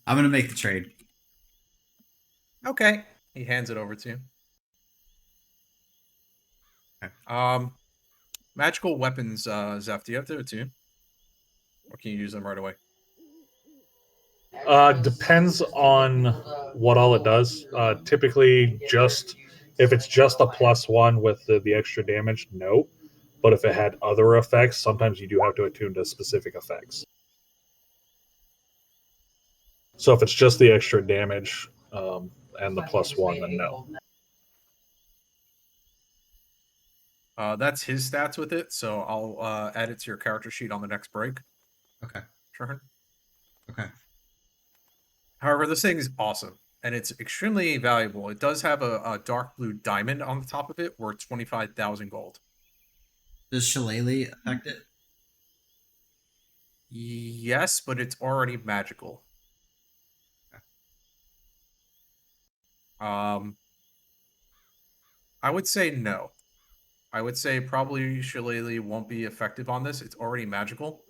I'm gonna make the trade. Okay. He hands it over to you. Okay. Magical weapons, Zeph, do you have to do it too? Or can you use them right away? Depends on what all it does. Typically, just if it's just a +1 with the extra damage, no. But if it had other effects, sometimes you do have to attune to specific effects. So if it's just the extra damage and the +1, then no. That's his stats with it, so I'll add it to your character sheet on the next break. Okay. Turn. Okay. However, this thing is awesome, and it's extremely valuable. It does have a dark blue diamond on the top of it worth 25,000 gold. Does Shillelagh affect it? Yes, but it's already magical. I would say no. I would say probably Shillelagh won't be effective on this. It's already magical.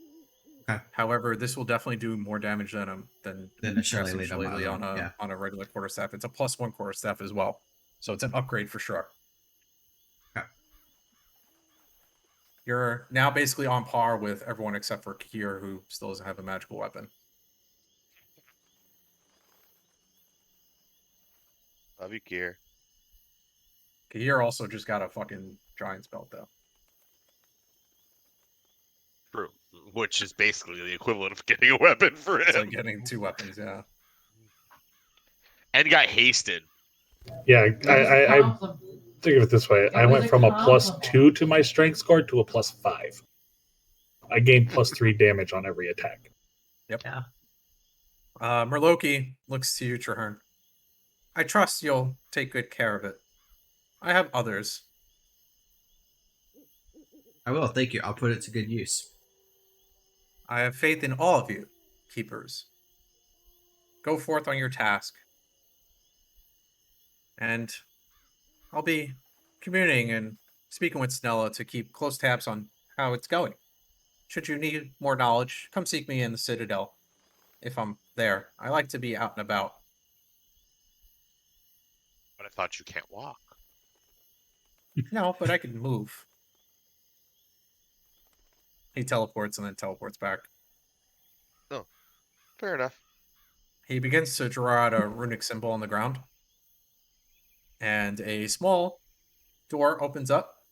Okay. However, this will definitely do more damage than Then a casting Shillelagh on my Shillelagh own, yeah. on a regular quarterstaff. It's a +1 quarterstaff as well, so it's an upgrade for sure. Okay. You're now basically on par with everyone except for Kier, who still doesn't have a magical weapon. Love you, Kier. Kier also just got a fucking giant's belt though. True. which is basically the equivalent of getting a weapon for It's him. like getting 2 weapons, yeah. And got hasted. Yeah, I think of it this way. I went from a +2 to my strength score to a +5. I gained +3 damage on every attack. Yeah. Merloki looks to you, Trahern. I trust you'll take good care of it. I have others. I will. Thank you. I'll put it to good use. I have faith in all of you, keepers. Go forth on your task. And I'll be communicating and speaking with Snella to keep close tabs on how it's going. Should you need more knowledge, come seek me in the Citadel. If I'm there, I like to be out and about. But I thought you can't walk. No, but I can move. He teleports and then teleports back. Fair enough. He begins to draw out a runic symbol on the ground. And a small door opens up.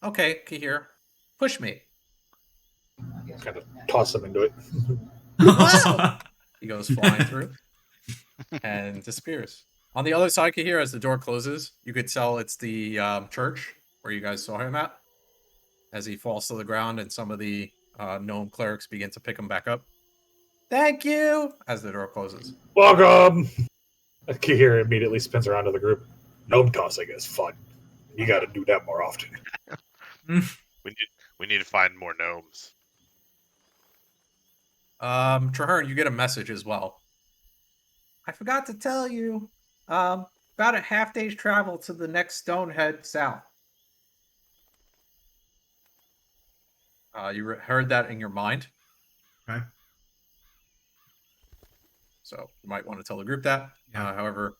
Okay, Kahir, push me. Kind of toss him into it. He goes flying through and disappears. On the other side, Kahir, as the door closes, you could tell it's the church where you guys saw him at. As he falls to the ground and some of the gnome clerics begin to pick him back up. Thank you! As the door closes. Welcome! Kahir immediately spins around to the group. Gnome tossing is fun. You got to do that more often. We need to find more gnomes. Trahern, you get a message as well. I forgot to tell you. About a half day's travel to the next Stonehead south. You heard that in your mind. Okay. So you might want to tell the group that. Yeah. However,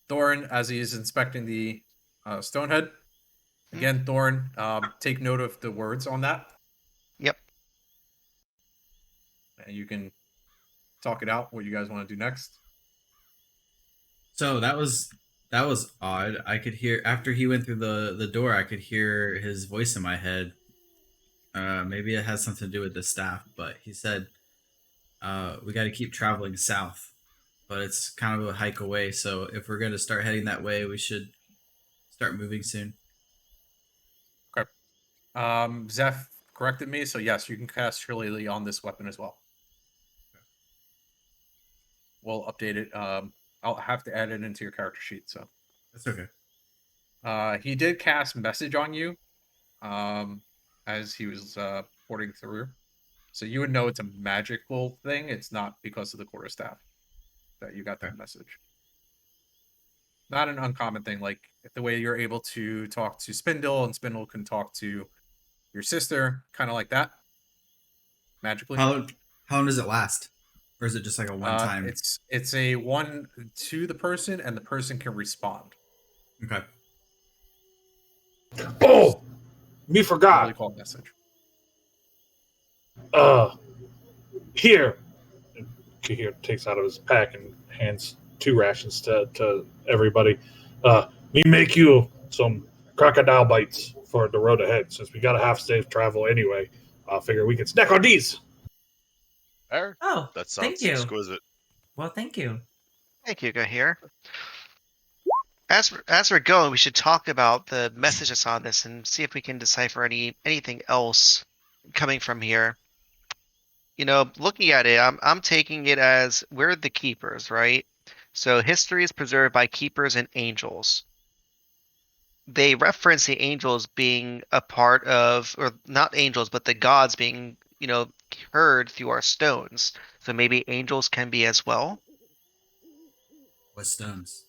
Thorin, as he is inspecting the Stonehead, again, Thorin, take note of the words on that. Yep. And you can talk it out, what you guys want to do next. So that was odd. I could hear after he went through the door. I could hear his voice in my head. Maybe it has something to do with the staff, but he said we got to keep traveling south, but it's kind of a hike away. So if we're going to start heading that way, we should start moving soon. Okay. Zeph corrected me, so yes, you can cast Shillelagh on this weapon as well. We'll update it. I'll have to add it into your character sheet, so. That's okay. He did cast message on you as he was porting through. So you would know it's a magical thing. It's not because of the quarterstaff that you got that message. Not an uncommon thing, like the way you're able to talk to Spindle and Spindle can talk to your sister, kind of like that. Magically. How long does it last? Or is it just like a one time? It's a one to the person, and the person can respond. Okay. Oh! Me forgot. Really called message. Here. Kahir takes out of his pack and hands 2 rations to everybody. Me make you some crocodile bites for the road ahead, since we got a half-day travel anyway. I figure we can snack on these. Fair. Oh, That thank sounds you. exquisite. Well, thank you. Thank you, Gahir. As we're going, we should talk about the messages on this and see if we can decipher anything else coming from here. You know, looking at it, I'm taking it as we're the keepers, right? So history is preserved by keepers and angels. They reference the angels being a part of, or not angels, but the gods being, heard through our stones. So maybe angels can be as well. What stones?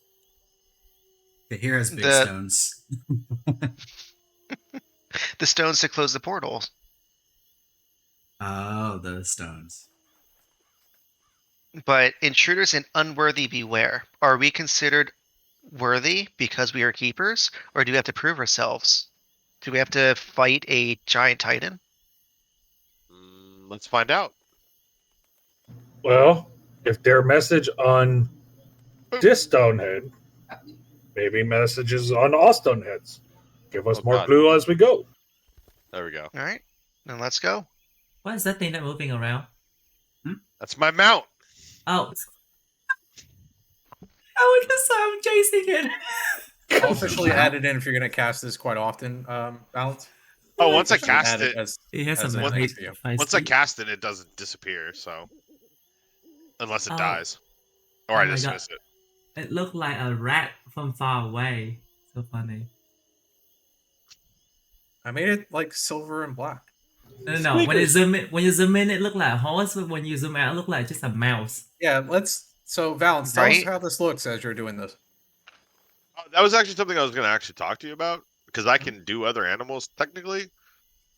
Here has big The- stones. The stones to close the portal. Oh, those stones. But intruders and unworthy beware. Are we considered worthy because we are keepers, or do we have to prove ourselves? Do we have to fight a giant titan? Let's find out. Well, if their message on this Stonehead, maybe messages on all Stoneheads. Give us Oh, more God. clue as we go. There we go. All right, then let's go. What is that thing that moving around? That's my mount. Oh, oh, because I'm chasing it. I'll officially Wow. add it in if you're going to cast this quite often, Balance. Oh, my once I Officially God. cast add it it, It has as a a Once- thing five, for you. five once I speed. cast it, it doesn't disappear. So unless it Oh, dies, or oh I my God. dismiss it. It looked like a rat from far away. So funny. I made it like silver and black. No, no, no. When you zoom in, it look like a horse, but when you zoom out, it look like just a mouse. Yeah, so Valence, tell us Right? how this looks as you're doing this. That was actually something I was going to actually talk to you about because I can do other animals technically,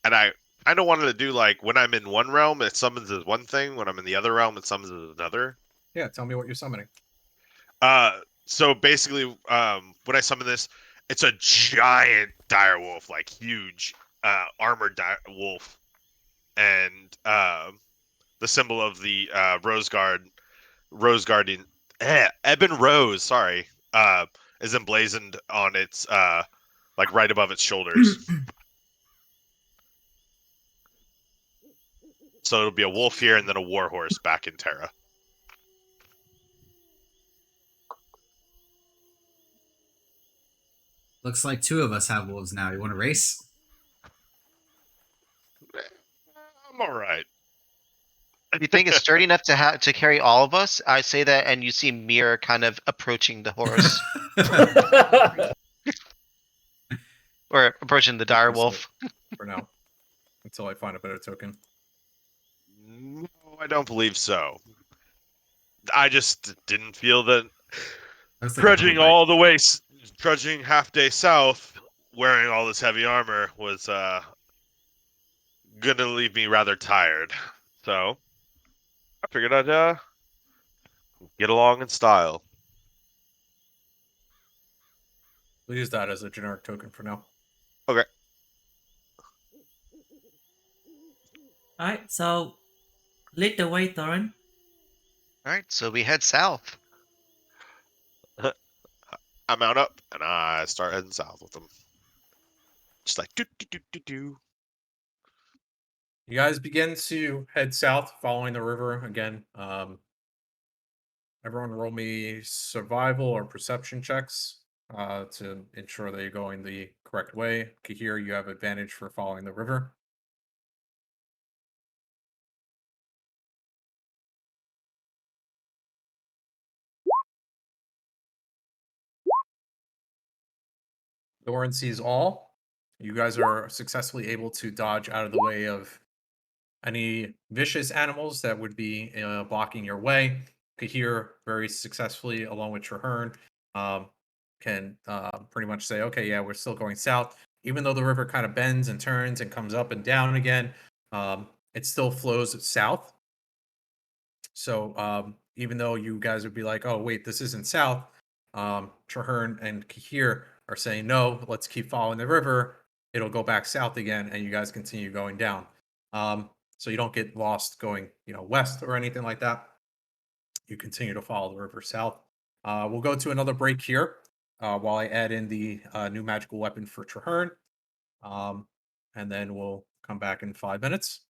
and I kind of wanted to do like when I'm in one realm, it summons as one thing. When I'm in the other realm, it summons as another. Yeah, tell me what you're summoning. So basically, when I summon this, it's a giant dire wolf, like huge, armored wolf, and the symbol of the Rose Guardian, Ebon Rose, sorry, is emblazoned on its like right above its shoulders. So it'll be a wolf here and then a war horse back in Terra. Looks like 2 of us have wolves now. You want to race? I'm all right. You think it's sturdy enough to carry all of us? I say that, and you see Mir kind of approaching the horse or approaching the dire That's it wolf. for now, until I find a better token. No, I don't believe so. I just didn't feel that Looks like a trudging hoverboard. all the way, trudging half day south, wearing all this heavy armor was gonna leave me rather tired. So I figured I'd get along in style. We'll use that as a generic token for now. Okay. Alright, so lead the way, Thorin. Alright, so we head south. I mount up and I start heading south with them. Just like do do do do do. You guys begin to head south, following the river again. Everyone roll me survival or perception checks to ensure that you're going the correct way. Kahir, you have advantage for following the river. Doran sees all. You guys are successfully able to dodge out of the way of any vicious animals that would be blocking your way. Kahir very successfully, along with Traherne, can pretty much say, okay, yeah, we're still going south. Even though the river kind of bends and turns and comes up and down again, it still flows south. So even though you guys would be like, oh, wait, this isn't south, Traherne and Kahir are saying, no, let's keep following the river. It'll go back south again, and you guys continue going down. So you don't get lost going, west or anything like that. You continue to follow the river south. We'll go to another break here while I add in the new magical weapon for Traherne. And then we'll come back in 5 minutes.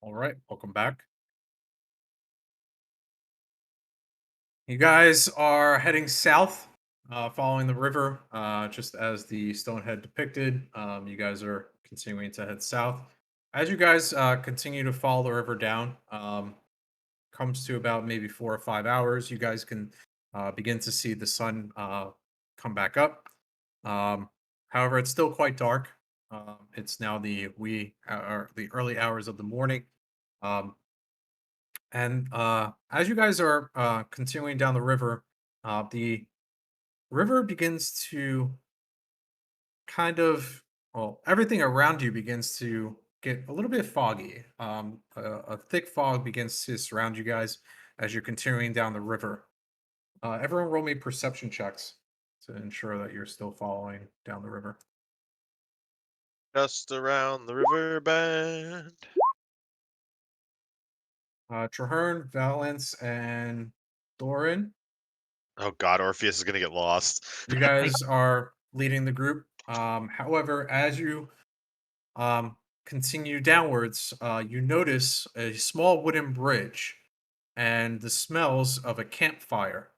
All right, welcome back. You guys are heading south, following the river, just as the Stonehead depicted. You guys are continuing to head south. As you guys continue to follow the river down, comes to about maybe 4 or 5 hours, you guys can begin to see the sun come back up. However, it's still quite dark. It's now the early hours of the morning. And as you guys are continuing down the river begins to kind of, well, everything around you begins to get a little bit foggy. A thick fog begins to surround you guys as you're continuing down the river. Everyone roll me perception checks to ensure that you're still following down the river. Just around the river bend. Traherne, Valence, and Thorin, Oh God, Orpheus is gonna get lost. you guys are leading the group. However, as you continue downwards, you notice a small wooden bridge and the smells of a campfire.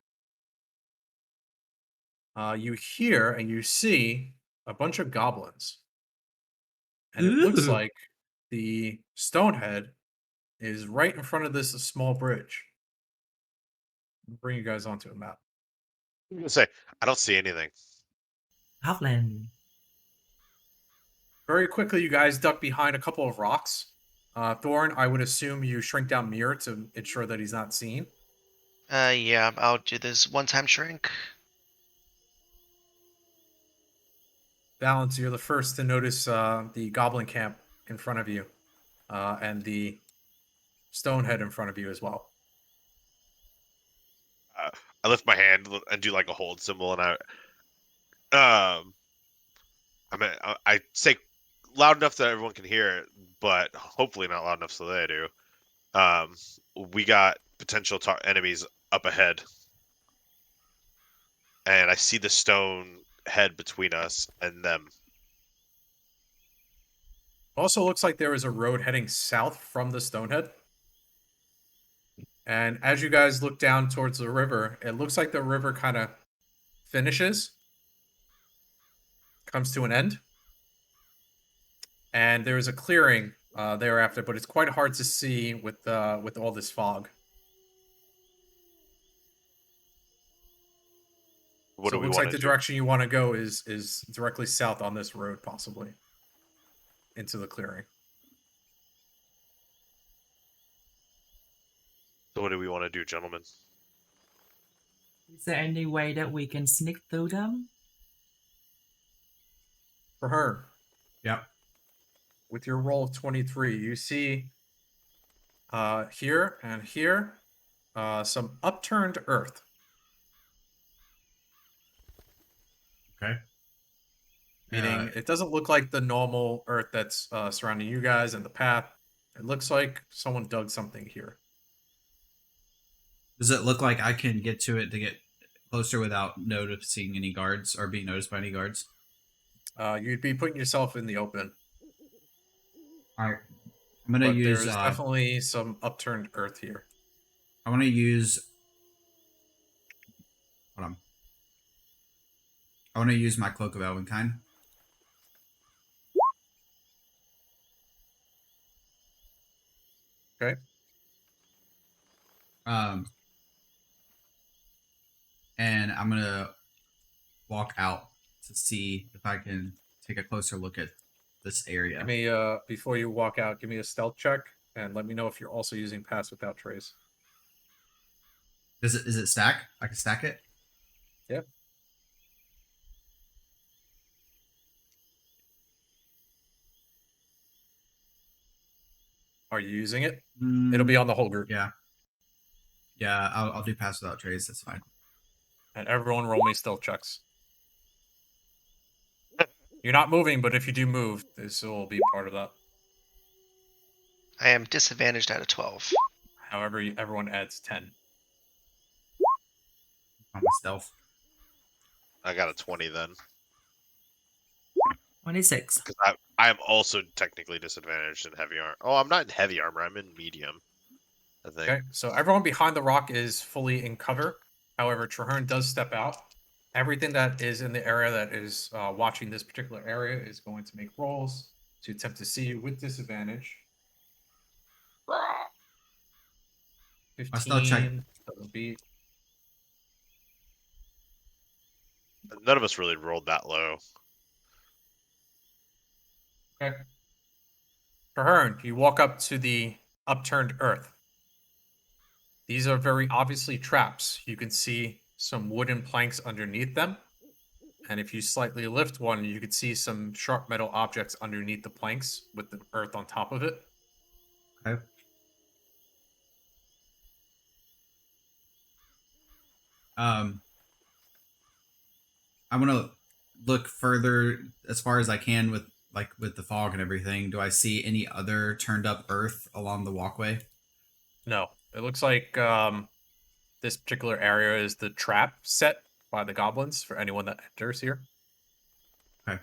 You hear and you see a bunch of goblins. And it looks Ooh. like the Stonehead is right in front of this small bridge. I'll bring you guys onto a map. I'm gonna say I don't see anything. Goblin. Very quickly, you guys duck behind a couple of rocks. Thorn, I would assume you shrink down Mirror to ensure that he's not seen. Yeah, I'll do this one-time shrink. Balance, you're the first to notice the goblin camp in front of you, and the Stonehead in front of you as well. I lift my hand and do like a hold symbol, and I say loud enough that everyone can hear it, but hopefully not loud enough so they do. We got potential enemies up ahead, and I see the stone head between us and them. Also, looks like there is a road heading south from the Stonehead. And as you guys look down towards the river, it looks like the river kind of finishes, comes to an end. And there is a clearing thereafter, but it's quite hard to see with all this fog. What So do it we looks want like to the do? direction you want to go is directly south on this road, possibly into the clearing. So what do we want to do, gentlemen? Is there any way that we can sneak through them? For her, Yep. with your roll of 23, you see here and here some upturned earth. Okay. Meaning it doesn't look like the normal earth that's surrounding you guys and the path. It looks like someone dug something here. Does it look like I can get to it to get closer without noticing any guards or being noticed by any guards? You'd be putting yourself in the open, All right. I'm gonna but use. there's definitely some upturned earth here. I want to use. Hold on. I want to use my cloak of Elvenkind. Okay. And I'm gonna walk out to see if I can take a closer look at this area. Give me before you walk out, give me a stealth check and let me know if you're also using Pass Without Trace. Is it stack? I can stack it. Yeah. Are you using it? It'll be on the whole group. Yeah. Yeah, I'll do pass without trace. That's fine. And everyone roll me stealth checks. You're not moving, but if you do move, this will be part of that. I am disadvantaged out of 12. However, everyone adds 10. On my stealth. I got a 20 then. 26. Because I am also technically disadvantaged in heavy armor. Oh, I'm not in heavy armor. I'm in medium, I think. Okay, so everyone behind the rock is fully in cover. However, Traherne does step out. Everything that is in the area that is watching this particular area is going to make rolls to attempt to see you with disadvantage. I still check. 15 doesn't beat. None of us really rolled that low. Okay. Traherne, you walk up to the upturned earth. These are very obviously traps. You can see some wooden planks underneath them. And if you slightly lift one, you can see some sharp metal objects underneath the planks with the earth on top of it. Okay. I'm gonna look further as far as I can with the fog and everything. Do I see any other turned up earth along the walkway? No, it looks like this particular area is the trap set by the goblins for anyone that enters here. Okay.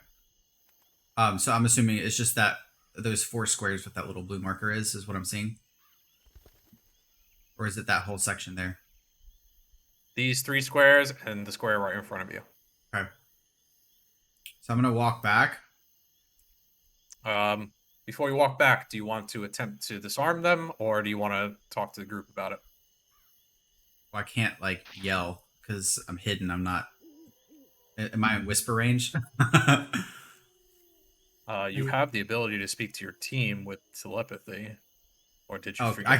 So I'm assuming it's just that those 4 squares with that little blue marker is what I'm seeing, or is it that whole section there? These 3 squares and the square right in front of you. Okay. So I'm gonna walk back. Before you walk back, do you want to attempt to disarm them, or do you want to talk to the group about it? Well, I can't like yell because I'm hidden. I'm not. Am I in whisper range? You have the ability to speak to your team with telepathy, or did you Oh, forget?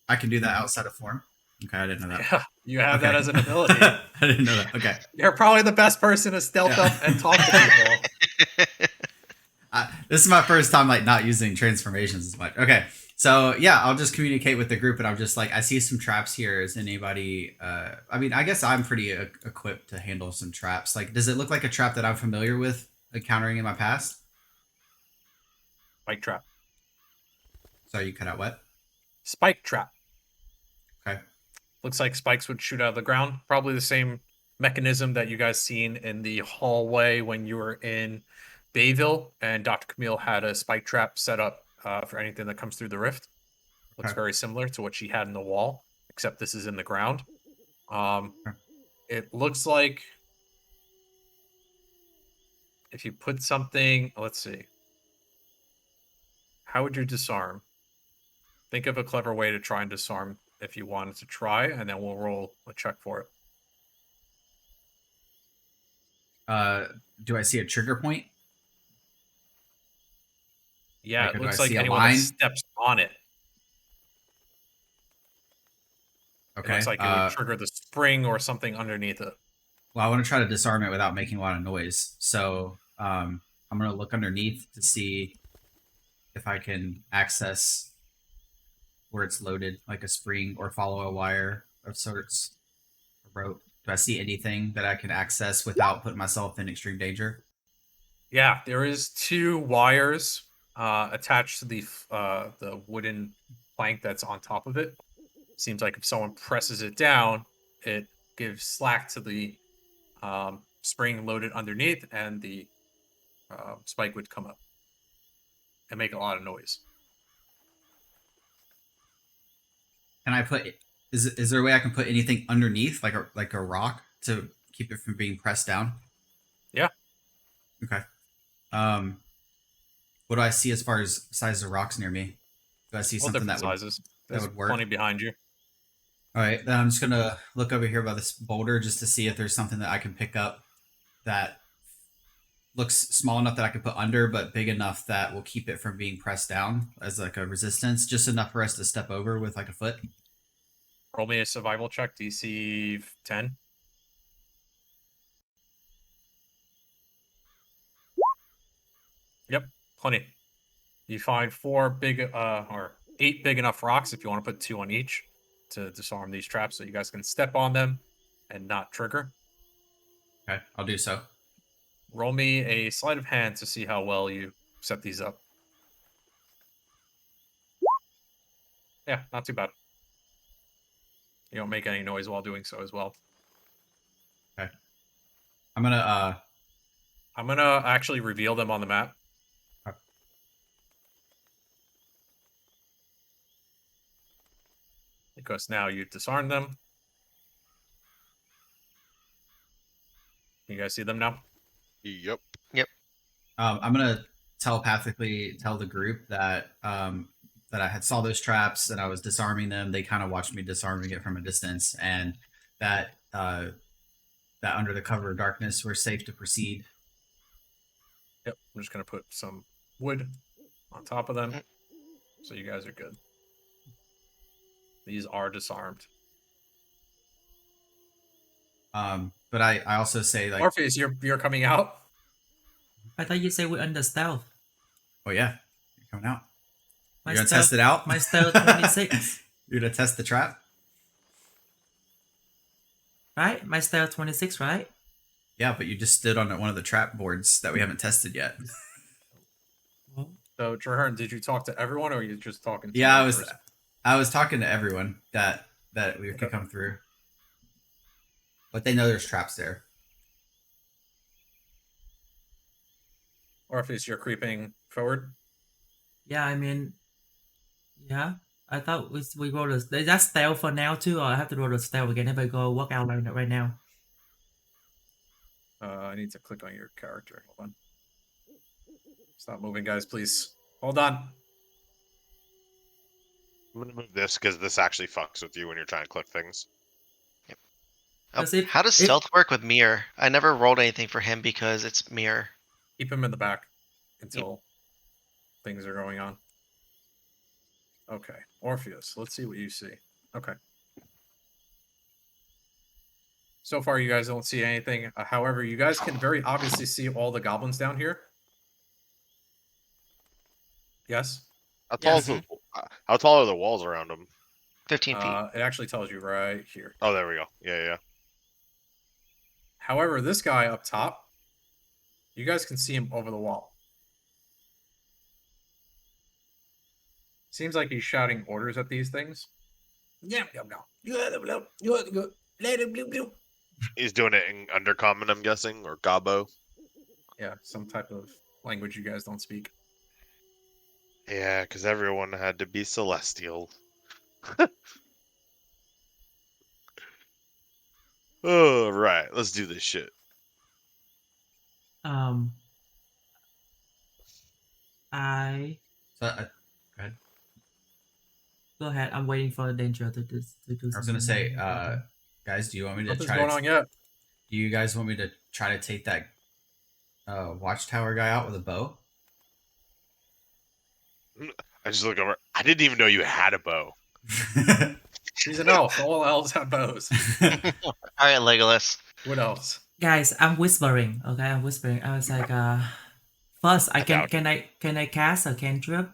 I can do that outside of form. Okay, I didn't know that. Yeah, you have that Okay. as an ability. I didn't know that. Okay. You're probably the best person to stealth Yeah. up and talk to people. This is my first time like not using transformations as much. Okay, so yeah, I'll just communicate with the group, and I'm just like, I see some traps here. Is anybody? I mean, I guess I'm pretty equipped to handle some traps. Like, does it look like a trap that I'm familiar with encountering in my past? Spike trap. Sorry, you cut out what? Spike trap. Okay. Looks like spikes would shoot out of the ground. Probably the same mechanism that you guys seen in the hallway when you were in Bayville, and Dr. Camille had a spike trap set up for anything that comes through the rift. Looks Okay. very similar to what she had in the wall, except this is in the ground. It looks like if you put something, let's see. How would you disarm? Think of a clever way to try and disarm if you wanted to try, and then we'll roll a check for it. Do I see a trigger point? Yeah, Like, it do I looks like see a anyone that line? steps on it. Okay. It looks like it would trigger the spring or something underneath it. Well, I want to try to disarm it without making a lot of noise. So I'm going to look underneath to see if I can access where it's loaded, like a spring, or follow a wire of sorts, a rope. Do I see anything that I can access without putting myself in extreme danger? Yeah, there is 2 wires attached to the wooden plank that's on top of it. Seems like if someone presses it down, it gives slack to the spring loaded underneath, and the spike would come up and make a lot of noise. Can I put? Is there a way I can put anything underneath, like a rock, to keep it from being pressed down? Yeah. Okay. What do I see as far as size of rocks near me? Do I see All something different that would sizes. There's would work? plenty behind you. All right, then I'm just gonna look over here by this boulder just to see if there's something that I can pick up that looks small enough that I can put under, but big enough that will keep it from being pressed down as like a resistance, just enough for us to step over with like a foot. Roll me a survival check, DC 10. Yep, plenty. You find 4 big or 8 big enough rocks if you want to put 2 on each to disarm these traps so you guys can step on them and not trigger. Okay, I'll do so. Roll me a sleight of hand to see how well you set these up. Yeah, not too bad. You don't make any noise while doing so as well. Okay. I'm gonna I'm gonna actually reveal them on the map. Okay. Because now you disarm them. You guys see them now? Yep. I'm gonna telepathically tell the group that that I had saw those traps and I was disarming them. They kind of watched me disarming it from a distance, and that that under the cover of darkness, we're safe to proceed. Yep. I'm just gonna put some wood on top of them, so you guys are good. These are disarmed. But I also say like, Orpheus, you're coming out. I thought you said we're under stealth. oh yeah, you're coming out. My You're gonna stealth, test it out. My stealth 26, You're gonna test the trap. right? My stealth 26, right? Yeah, but you just stood on one of the trap boards that we haven't tested yet. So, Trahern, did you talk to everyone, or are you just talking to Yeah, one person? I was talking to everyone that we could come through, but they know there's traps there. Orpheus, you're creeping forward. Yeah, I mean, yeah. I thought we roll the. That's stealth for now too, or I have to roll the stealth again if I go work out right now. I need to click on your character. Hold on. Stop moving, guys, please. Hold on. I'm gonna move this because this actually fucks with you when you're trying to click things. Oh, 'Cause if- how does if- stealth work with mirror? I never rolled anything for him because it's mirror. Keep him in the back until things are going on. Okay, Orpheus, let's see what you see. Okay. So far, you guys don't see anything. However, you guys can very obviously see all the goblins down here. Yes? How tall, Yes. how tall are the walls around them? 15 feet. It actually tells you right here. Oh, there we go. Yeah. However, this guy up top, you guys can see him over the wall. Seems like he's shouting orders at these things. He's doing it in Undercommon, I'm guessing, or Gabo. Yeah, some type of language you guys don't speak. Yeah, because everyone had to be celestial. Oh, right. Let's do this shit. I So go ahead. go ahead. I'm waiting for Danger to do. I was gonna say, guys, do you want me to Nothing's try? going on yet. Do you guys want me to try to take that watchtower guy out with a bow? I just look over. I didn't even know you had a bow. He's an elf. All elves have bows. All right, Legolas. What else? Guys, I'm whispering. Okay, I'm whispering. I was like, first, I can I cast a cantrip?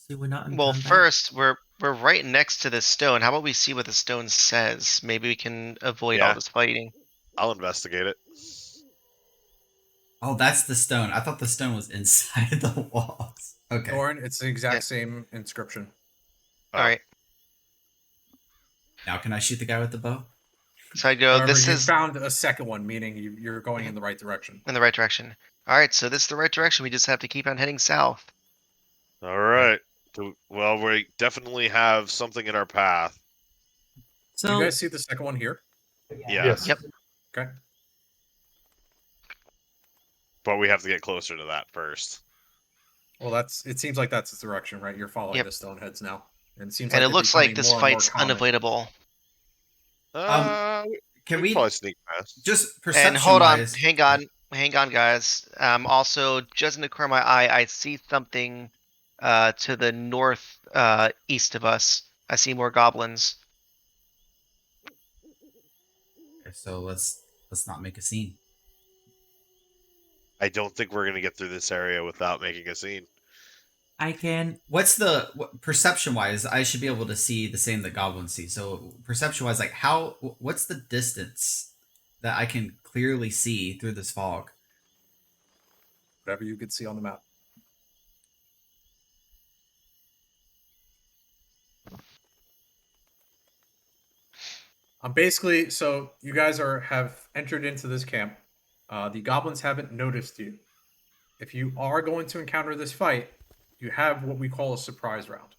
See, we're not. In Well, combat. first we're right next to this stone. How about we see what the stone says? Maybe we can avoid all Yeah. this fighting. I'll investigate it. Oh, that's the stone. I thought the stone was inside the walls. Okay. Thorn, it's the exact Yeah. same inscription. Oh. All right. Now can I shoot the guy with the bow? So I go. However, This you is found a second one, meaning you're going in the right direction. in the right direction. All right. So this is the right direction. We just have to keep on heading south. All right. Well, we definitely have something in our path. Do So you guys see the second one here? Yeah. Yes. Yep. Okay. But we have to get closer to that first. Well, it seems like that's the direction, right? You're following Yep. the stone heads now. And it seems And like it they're looks like becoming this more and more fight's common. unavoidable. Can we we probably sneak past? just perception And hold on, wise? hang on, guys. Also, just in the corner of my eye, I see something to the north east of us. I see more goblins. Okay, so let's not make a scene. I don't think we're gonna get through this area without making a scene. I can. What's the perception wise? I should be able to see the same that goblins see. So perception wise, like what's the distance that I can clearly see through this fog? Whatever you could see on the map. I'm basically, so you guys have entered into this camp. The goblins haven't noticed you. If you are going to encounter this fight, you have what we call a surprise round.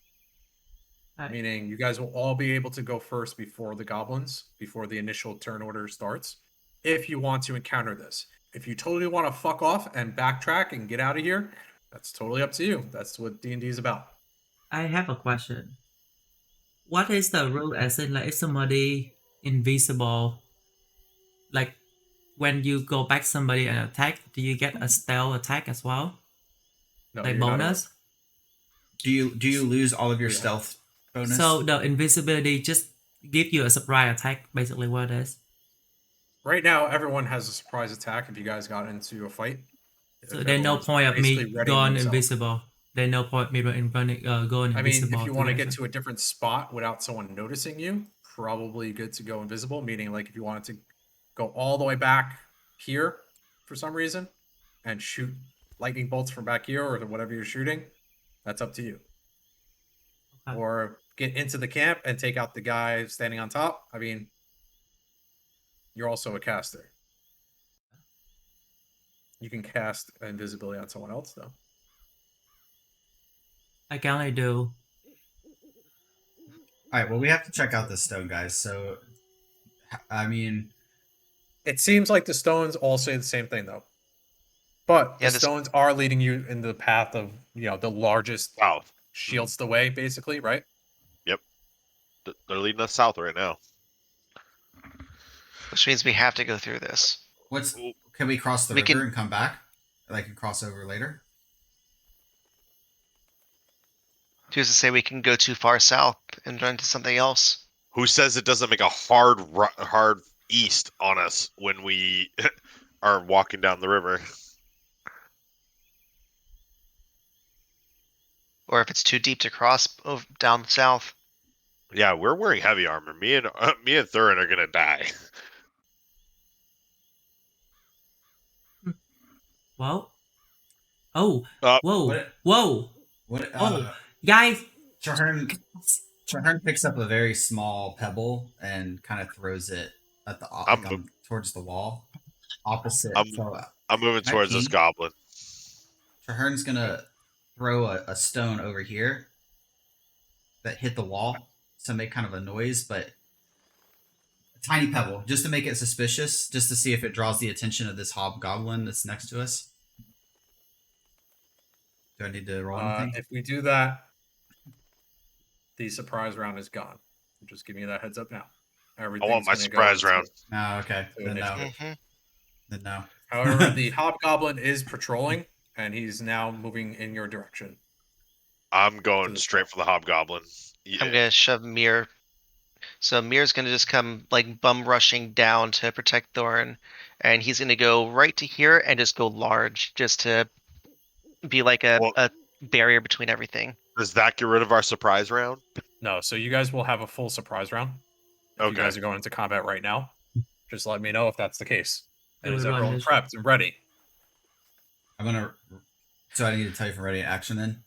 Alright. Meaning you guys will all be able to go first before the goblins, before the initial turn order starts, if you want to encounter this. If you totally want to fuck off and backtrack and get out of here, that's totally up to you. That's what D&D is about. I have a question. What is the rule as in like if somebody invisible, like when you go back somebody and attack, do you get a stealth attack as well? No, Like you're not bonus? Do you lose all of your Yeah. stealth bonus? So the invisibility just give you a surprise attack, basically what it is. Right now, everyone has a surprise attack if you guys got into a fight. So If there's no everyone's point of me basically readying going themselves. invisible. There's no point me going I mean, invisible. if you want to do get that. to a different spot without someone noticing you, probably good to go invisible. Meaning, like if you wanted to go all the way back here for some reason and shoot lightning bolts from back here or whatever you're shooting, that's up to you. Okay. Or get into the camp and take out the guy standing on top. I mean, you're also a caster. You can cast invisibility on someone else, though. I can only do. All right. Well, we have to check out the stone, guys. So, I mean, It seems like the stones all say the same thing, though. But Yeah, the this- stones are leading you in the path of, the largest South. shields the way, basically, right? They're leading us south right now. Which means we have to go through this. can we cross the We river can- and come back? Like, and cross over later? Who's to say we can go too far south and run into something else? Who says it doesn't make a hard east on us when we are walking down the river? Or if it's too deep to cross down south? Yeah, we're wearing heavy armor. Me and Thurin are gonna die. Well. Oh. Uh, Whoa. what- Whoa. What? Oh. Guys. Traherne picks up a very small pebble and kind of throws it at the towards the wall, opposite. I'm moving towards this 19. goblin. Traherne's gonna throw a stone over here that hit the wall to make kind of a noise, but a tiny pebble, just to make it suspicious, just to see if it draws the attention of this hobgoblin that's next to us. Do I need to roll anything? If we do that, the surprise round is gone. I'm just giving you that heads up now. I want my gonna go surprise into- round. Oh, okay. to Then no. initiative. Mm-hmm. Then no. However, the hobgoblin is patrolling, and he's now moving in your direction. I'm To going the straight for the hobgoblin. Yeah. I'm gonna shove Mir. So Mir's gonna just come like bum rushing down to protect Thorin, and he's gonna go right to here and just go large, just to be like a barrier between everything. Does that get rid of our surprise round? No, so you guys will have a full surprise round. If you Okay. guys are going into combat right now, just let me know if that's the case. And Do is we run everyone this- prepped and ready? I'm gonna. So I need to tell you from ready to action then.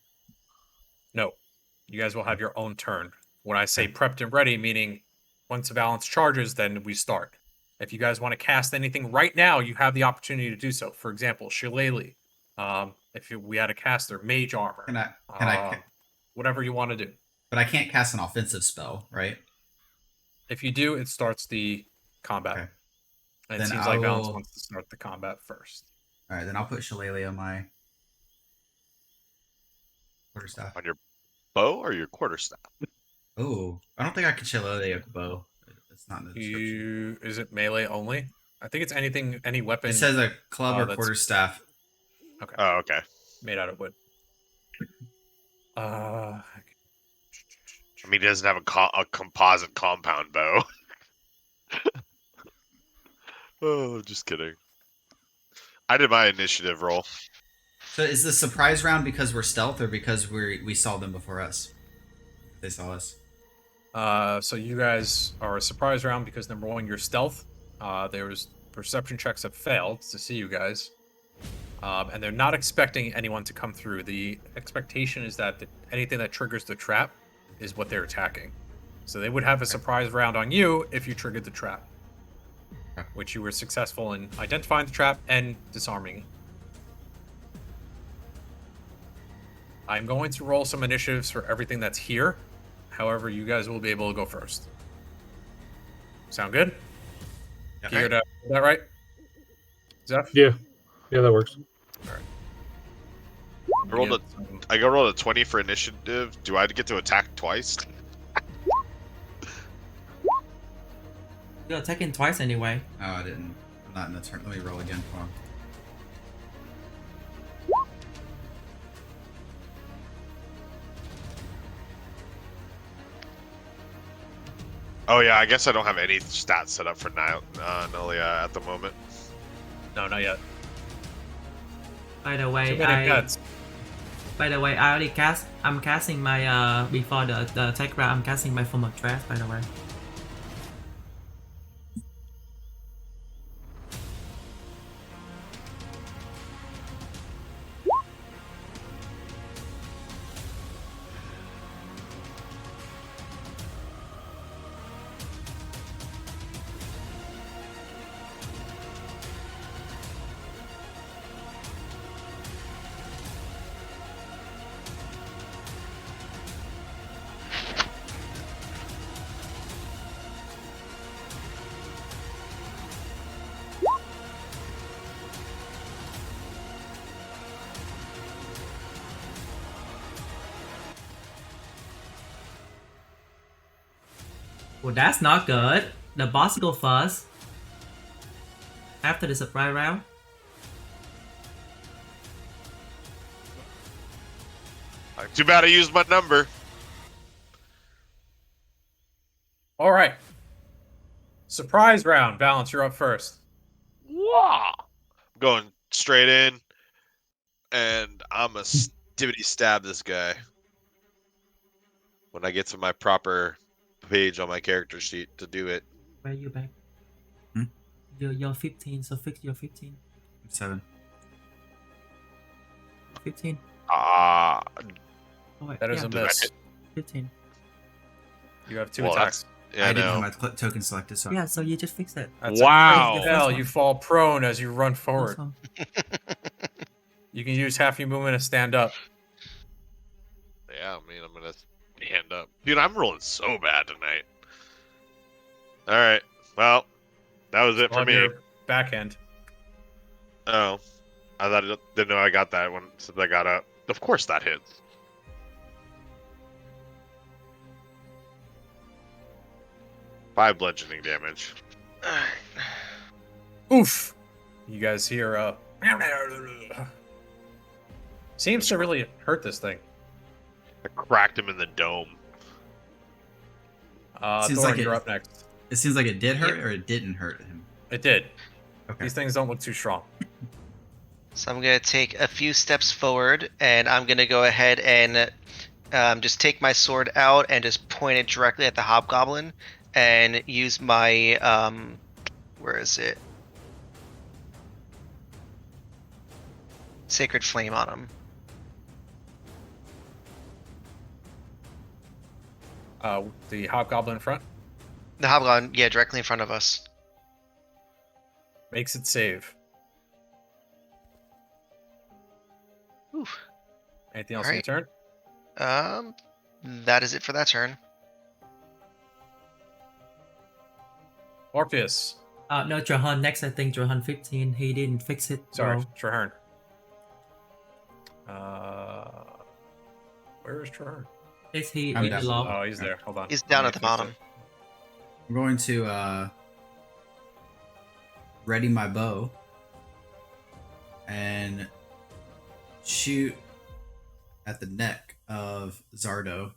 No. You guys will have your own turn. When I say prepped and ready, meaning once Valence charges, then we start. If you guys want to cast anything right now, you have the opportunity to do so. For example, Shillelagh. We had a caster, Mage Armor. Can I? Whatever you want to do. But I can't cast an offensive spell, right? If you do, it starts the combat. Okay. And it Then seems I like Valence will- wants to start the combat first. All right, then I'll put Shillelagh on my quarterstaff. On your bow or your quarterstaff? Oh, I don't think I can Shillelagh a bow. It's not in the description. Is it melee only? I think it's any weapon It says a club or that's- quarterstaff. Oh, okay. made out of wood. I mean, he doesn't have a composite compound bow. Oh, just kidding. I did my initiative roll. So is the surprise round because we're stealth or because we saw them before us? They saw us. So you guys are a surprise round because number one, you're stealth. There's perception checks have failed to see you guys. And they're not expecting anyone to come through. The expectation is that anything that triggers the trap is what they're attacking. So they would have a surprise round on you if you triggered the trap. which you were successful in identifying the trap and disarming it. I'm going to roll some initiatives for everything that's here. However, you guys will be able to go first. Sound good? Yeah. Geared up. Is that right? Zeph? Yeah, that works. I rolled a 20 for initiative. Do I get to attack twice? You're attacking twice anyway. Oh, I didn't. I'm not in the turn. Let me roll again. Hold on. Oh yeah, I guess I don't have any stats set up for Nelia at the moment. No, not yet. By the Too way, many pets. I already cast. I'm casting my before the attack round. I'm casting my form of dress. By the way. Well, that's not good. The boss go first. After the surprise round. Too bad I used my number. All right. Surprise round. Balance, you're up first. Wow. Going straight in, and I'm a stivity stab this guy. When I get to my proper page on my character sheet to do it. Where you back? Hmm? You're 15, so fix your 15. 7. 15. Ah, Oh, wait, That is yeah, a Did I miss. hit? 15. You have 2 Well, attacks. yeah, I didn't no. have my token selected, so Yeah, so you just fix it. That's Wow. A Your fail. first one. You fall prone as you run forward. Awesome. You can use half your movement to stand up. Yeah, I mean, I'm gonna stand up. Dude, I'm rolling so bad tonight. Alright, well, that was it for On me. your back end. Oh, I thought didn't know I got that one since I got up. Of course that hits. Five bludgeoning damage. Oof. You guys hear seems to really hurt this thing. I cracked him in the dome. Seems Thorn, like it- you're up next. it seems like it did hurt or it didn't hurt him. It did. Okay. These things don't look too strong. So I'm gonna take a few steps forward, and I'm gonna go ahead and just take my sword out and just point it directly at the hobgoblin, and use my where is it? Sacred flame on him. The hobgoblin in front The hobgoblin, yeah, directly in front of us. makes it save. Oof. Anything else on your Alright. turn? That is it for that turn. Orpheus. No, Johan. Next, I think Johan 15. He didn't fix it. Sorry, bro. Traherne. Where is Traherne? Is he I'm in the down. log? Oh, he's there. Hold on. He's Let down me at the fix bottom. it. I'm going to ready my bow and shoot at the neck of Zardo,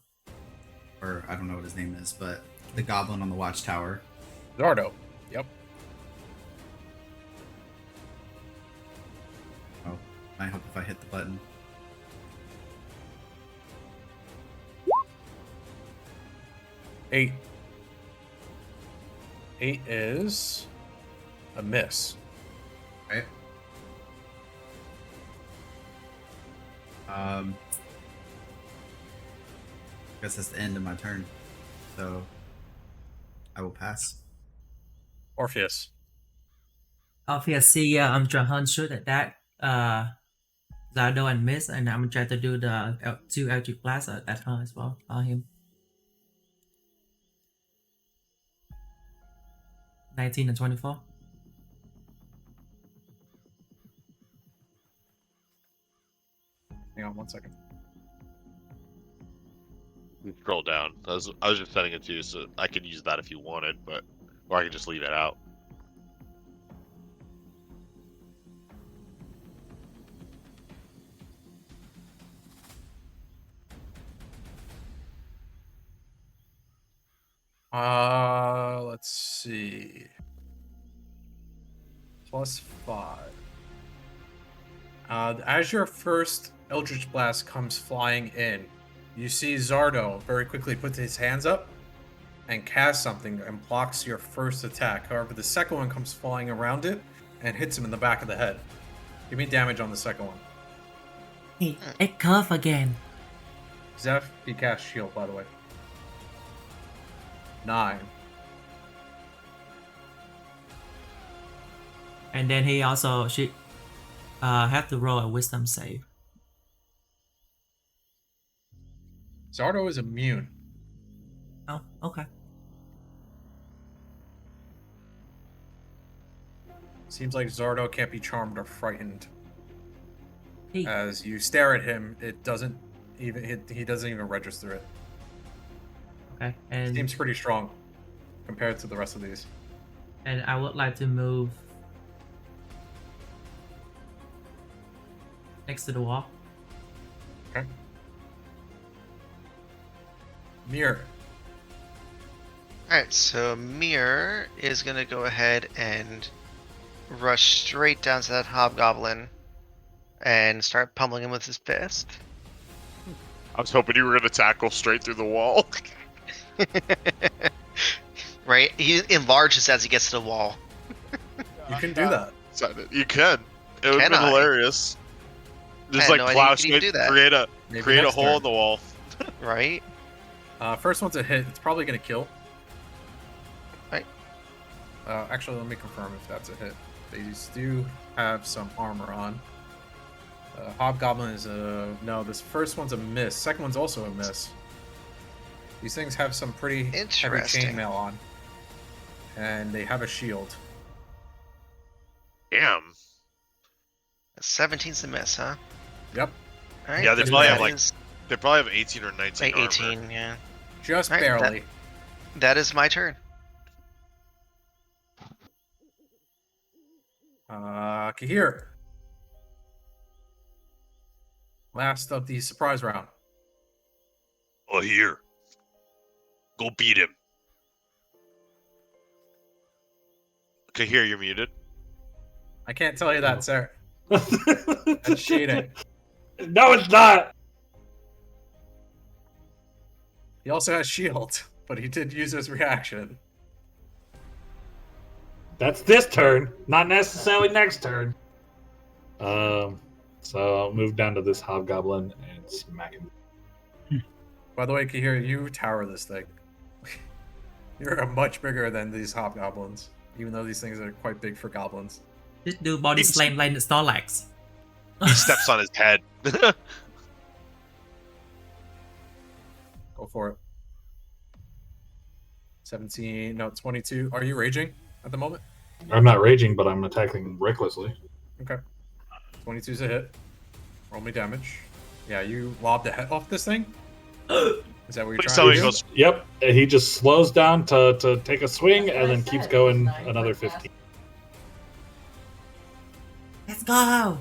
or I don't know what his name is, but the goblin on the watchtower. Zardo. Yep. Oh, I hope if I hit the button. Eight. 8 is a miss. Right. Guess that's the end of my turn, so I will pass. Orpheus. Obviously, I'm trying to shoot at that Zardo and miss, and I'm trying to do the two LG blast at her as well on him. 19 and 24. Hang on 1 second. You scroll down. I was just setting it to you so I could use that if you wanted, but or I could just leave it out. Let's see. +5. As your first Eldritch Blast comes flying in, you see Zardo very quickly put his hands up and cast something and blocks your first attack. However, the second one comes flying around it and hits him in the back of the head. Give me damage on the second one. Hey, it curve again. Zeph, he cast shield, by the way. 9. And then he also have to roll a wisdom save. Zardo is immune. Oh, okay. Seems like Zardo can't be charmed or frightened. Hey, As you stare at him, he doesn't even register it. okay. And Seems pretty strong compared to the rest of these. I would like to move next to the wall. Okay. Mirror. Alright, so Mir is gonna go ahead and rush straight down to that hobgoblin and start pummeling him with his fist. I was hoping you were gonna tackle straight through the wall. Right? He enlarges as he gets to the wall. You can do that. You can. It would have Can been I? hilarious. Just had like no idea plow you could even straight, do that. Maybe create a next hole turn. in the wall. Right? First one's a hit. It's probably going to kill. Right. Actually, let me confirm if that's a hit. They do have some armor on. Hobgoblin is a... No, this first one's a miss. Second one's also a miss. These things have some pretty heavy Interesting. chainmail on. And they have a shield. Damn. 17's the miss, huh? Yep. Alright. Yeah, they Just probably have barely. like they probably have 18 or 19 like armor. 18, yeah. Just Alright, barely. That is my turn. Kahir. Last of the surprise round. Oh, here. Go beat him. Okay, here you're muted. I can't tell you that, sir. That's cheating. No, it's not. He also has shield, but he did use his reaction. That's this turn, not necessarily next turn. So I'll move down to this hobgoblin and smack him. By the way, Kahir, you tower this thing. You're much bigger than these hobgoblins, even though these things are quite big for goblins. Just do body slam like the Snorlax. He steps on his head. Go for it. 17, no, 22. Are you raging at the moment? I'm not raging, but I'm attacking recklessly. Okay. 22's a hit. Roll me damage. Yeah, you lobbed the head off this thing? Is that what you're Please trying tell to me do? he goes. Yep, and he just slows down to take a swing and then keeps going another 15. Let's go.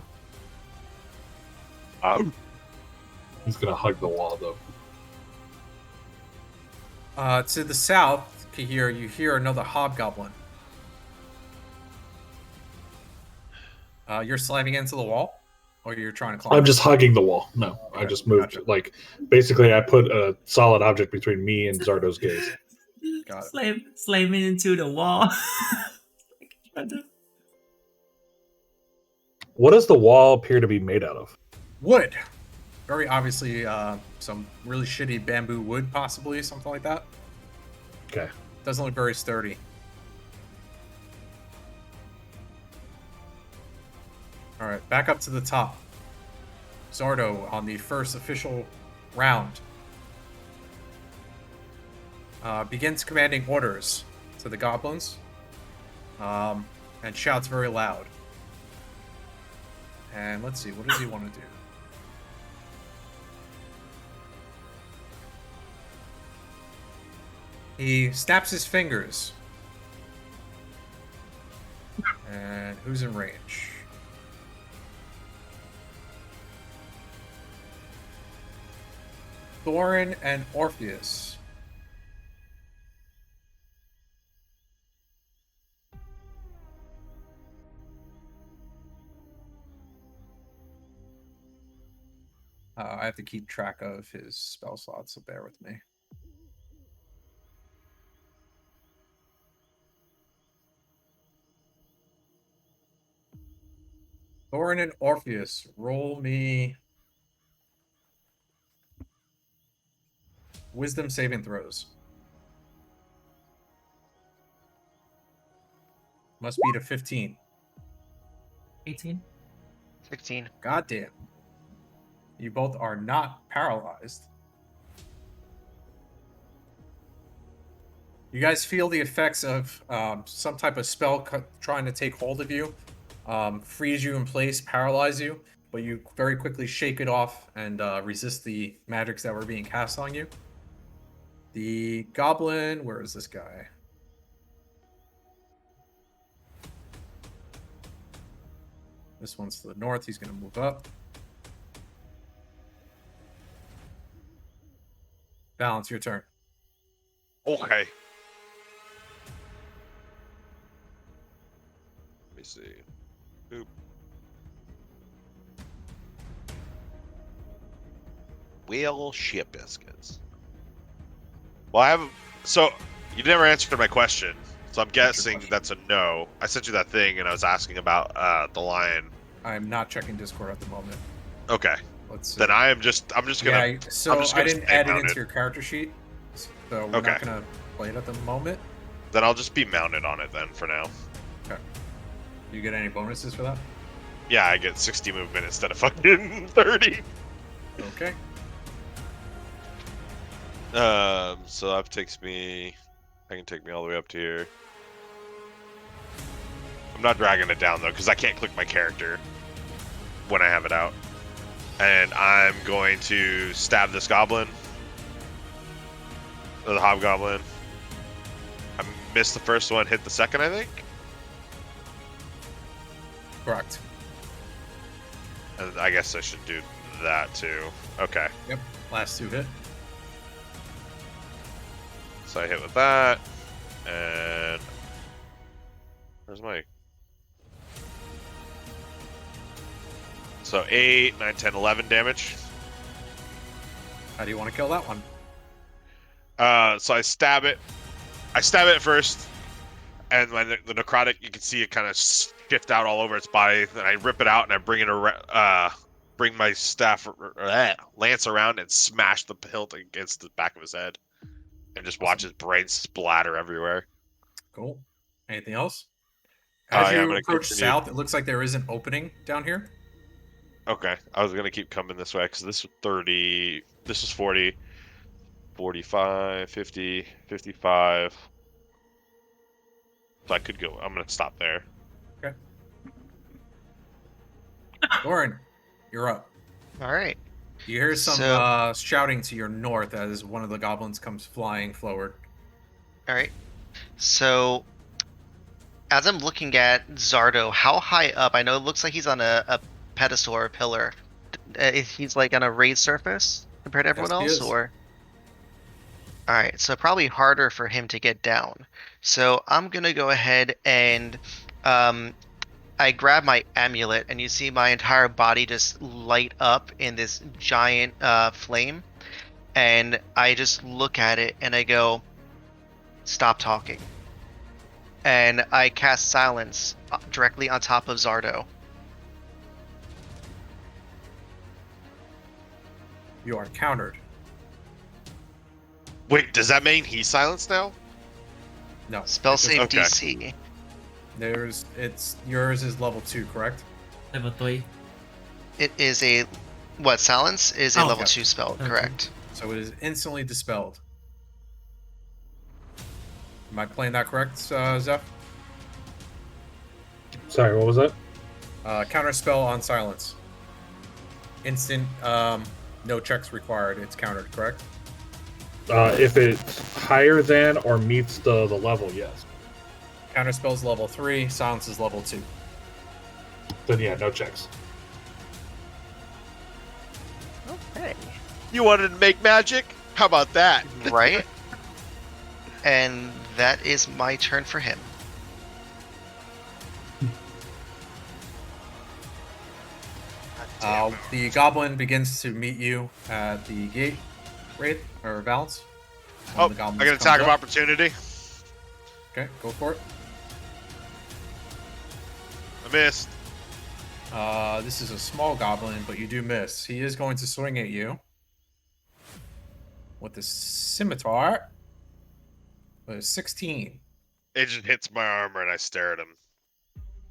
He's gonna hug the wall though. To the south, Kahir, you hear another hobgoblin. You're slamming into the wall? Or you're trying to climb? I'm just hugging the wall. No, I Okay, just moved. gotcha. Like, basically, I put a solid object between me and Zardo's gaze. Got it. Slam it into the wall. What does the wall appear to be made out of? Wood. Very obviously some really shitty bamboo wood, possibly, something like that. Okay. Doesn't look very sturdy. All right, back up to the top. Zardo on the first official round begins commanding orders to the goblins and shouts very loud. And let's see, what does he want to do? He snaps his fingers. And who's in range? Thorin and Orpheus. I have to keep track of his spell slots, so bear with me. Thorin and Orpheus, roll me wisdom saving throws. Must be to 15. 18. 16. Goddamn. You both are not paralyzed. You guys feel the effects of some type of spell trying to take hold of you, freeze you in place, paralyze you, but you very quickly shake it off and resist the magics that were being cast on you. The goblin, where is this guy? This one's to the north. He's going to move up. Balance, your turn. Okay. Let me see. Oop. Whale shit biscuits. Well, I have. So you never answered my question, so I'm guessing that's a no. I sent you that thing, and I was asking about the lion. I'm not checking Discord at the moment. Okay. Let's see. Then I'm just gonna. Yeah, so I'm just gonna I didn't stay add it mounted. into your character sheet, so we're Okay. not gonna play it at the moment. Then I'll just be mounted on it then for now. Okay. Do you get any bonuses for that? Yeah, I get 60 movement instead of fucking 30. Okay. So that takes me. That can take me all the way up to here. I'm not dragging it down though, because I can't click my character when I have it out. And I'm going to stab this goblin. Or the hobgoblin. I missed the first one, hit the second, I think. Correct. And I guess I should do that too. Okay. Yep. Last two hit. So I hit with that. And where's my... So 8, 9, 10, 11 damage. How do you want to kill that one? So I stab it. I stab it first, and when the necrotic, you can see it kind of shift out all over its body. Then I rip it out and I bring it around, bring my staff lance around and smash the hilt against the back of his head, and just watch his brain splatter everywhere. Cool. Anything else? As Yeah, I'm you gonna approach continue. south, it looks like there is an opening down here. Okay, I was gonna keep coming this way because this was 30. This was 40, 45, 50, 55. So I could go. I'm gonna stop there. Okay. Lauren, you're up. All right. You hear some So- shouting to your north as one of the goblins comes flying forward. All right. So, as I'm looking at Zardo, how high up? I know it looks like he's on a pedestal or a pillar. He's like on a raised surface compared to everyone Yes, he else, is. or? All right. So probably harder for him to get down. So I'm gonna go ahead and I grab my amulet, and you see my entire body just light up in this giant flame, and I just look at it and I go, "Stop talking." And I cast silence directly on top of Zardo. You are countered. Wait, does that mean he's silenced now? No. Spell it's just- save okay. DC. Yours is level 2, correct? Level 3. It is a what? Silence is a Oh, level yes. 2 spell. Okay. Correct. So it is instantly dispelled. Am I playing that correct, Zeph? Sorry, what was that? Counter spell on silence. Instant, no checks required. It's countered, correct? If it's higher than or meets the level, yes. Counter spell's level 3. Silence is level 2. Then yeah, no checks. Okay. You wanted to make magic? How about that? Right. And that is my turn for him. The goblin begins to meet you at the gate, Wraith, or Balance. Oh, The I goblins got an comes attack of up. opportunity. Okay, go for it. I missed. This is a small goblin, but you do miss. He is going to swing at you with the scimitar. But it's 16. It just hits my armor and I stare at him.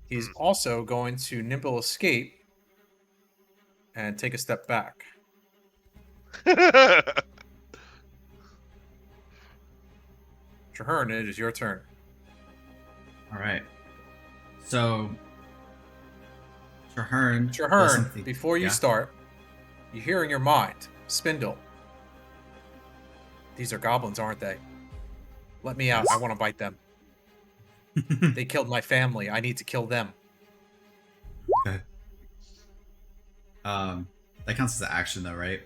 He's also going to nimble escape and take a step back. Trahern, it is your turn. All right. So, Trahern. does Trahern, something- before you yeah? start, you hear in your mind, Spindle. These are goblins, aren't they? Let me out. I want to bite them. They killed my family. I need to kill them. Okay. That counts as an action, though, right?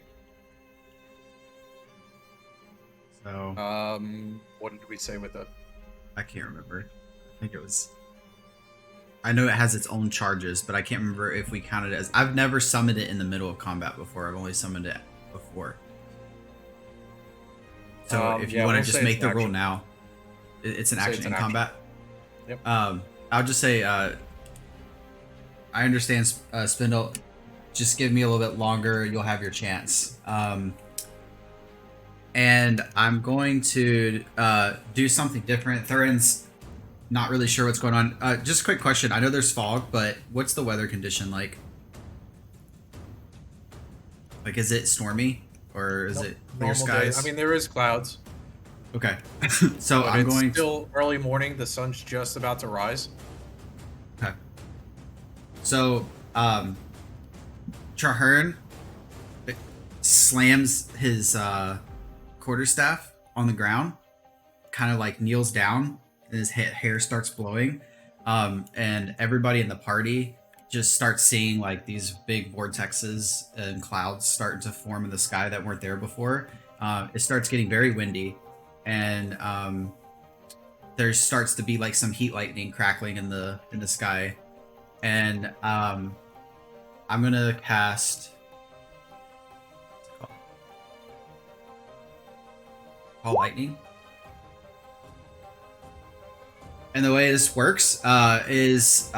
So What did we say with it? I can't remember. I think it was. I know it has its own charges, but I can't remember if we counted it as. I've never summoned it in the middle of combat before. I've only summoned it before. So if you yeah, want to we'll just say make it's the an rule action. now, it's an Say action it's in an action. combat. Yep. I'll just say, I understand, Spindle. Just give me a little bit longer. You'll have your chance. And I'm going to do something different. Thurin's not really sure what's going on. Just a quick question. I know there's fog, but what's the weather condition like? Like, is it stormy or is Nope, it clear normal day. skies? I mean, there is clouds. Okay. So But I'm it's going to. still early morning. The sun's just about to rise. Okay. So, Trahern slams his quarterstaff on the ground, kind of like kneels down, and his hair starts blowing. And everybody in the party just starts seeing like these big vortexes and clouds starting to form in the sky that weren't there before. It starts getting very windy, and there starts to be like some heat lightning crackling in the sky. And I'm gonna cast Call Lightning. And the way this works is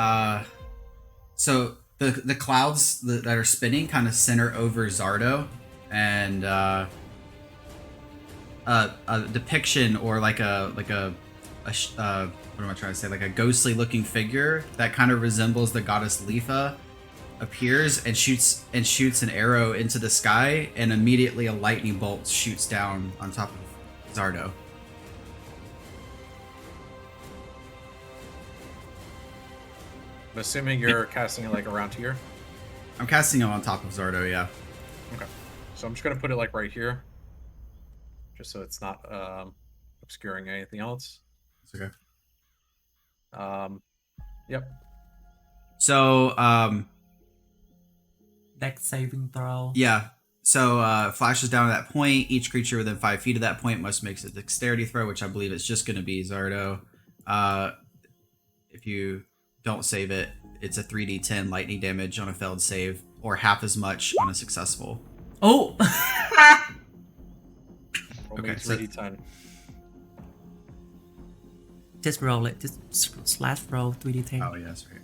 so the clouds that are spinning kind of center over Zardo, and a depiction or like a what am I trying to say? Like a ghostly looking figure that kind of resembles the goddess Letha appears and shoots an arrow into the sky, and immediately a lightning bolt shoots down on top of Zardo. I'm assuming you're casting it like around here. I'm casting him on top of Zardo, yeah. Okay. So I'm just gonna put it like right here, just so it's not obscuring anything else. It's okay. Yep. So, Dex saving throw. yeah. So, flashes down at that point. Each creature within 5 feet of that point must make a dexterity throw, which I believe it's just going to be Zardo. If you don't save it, it's a 3d10 lightning damage on a failed save, or half as much on a successful. Oh! Roll me Okay, so- 3d10. Just roll it. Just slash roll 3d10. Oh, yeah, that's right.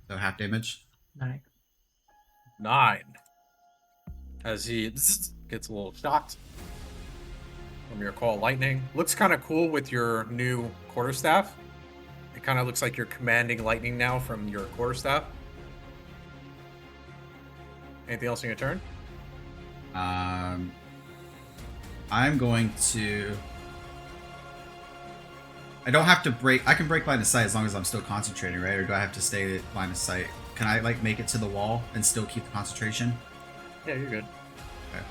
So, half damage. Nice. 9. As he gets a little shocked from your call lightning. Looks kind of cool with your new quarterstaff. It kind of looks like you're commanding lightning now from your quarterstaff. Anything else on your turn? I'm going to. I don't have to break. I can break line of sight as long as I'm still concentrating, right? Or do I have to stay line of sight? Can I like make it to the wall and still keep the concentration? Yeah, you're good. Okay.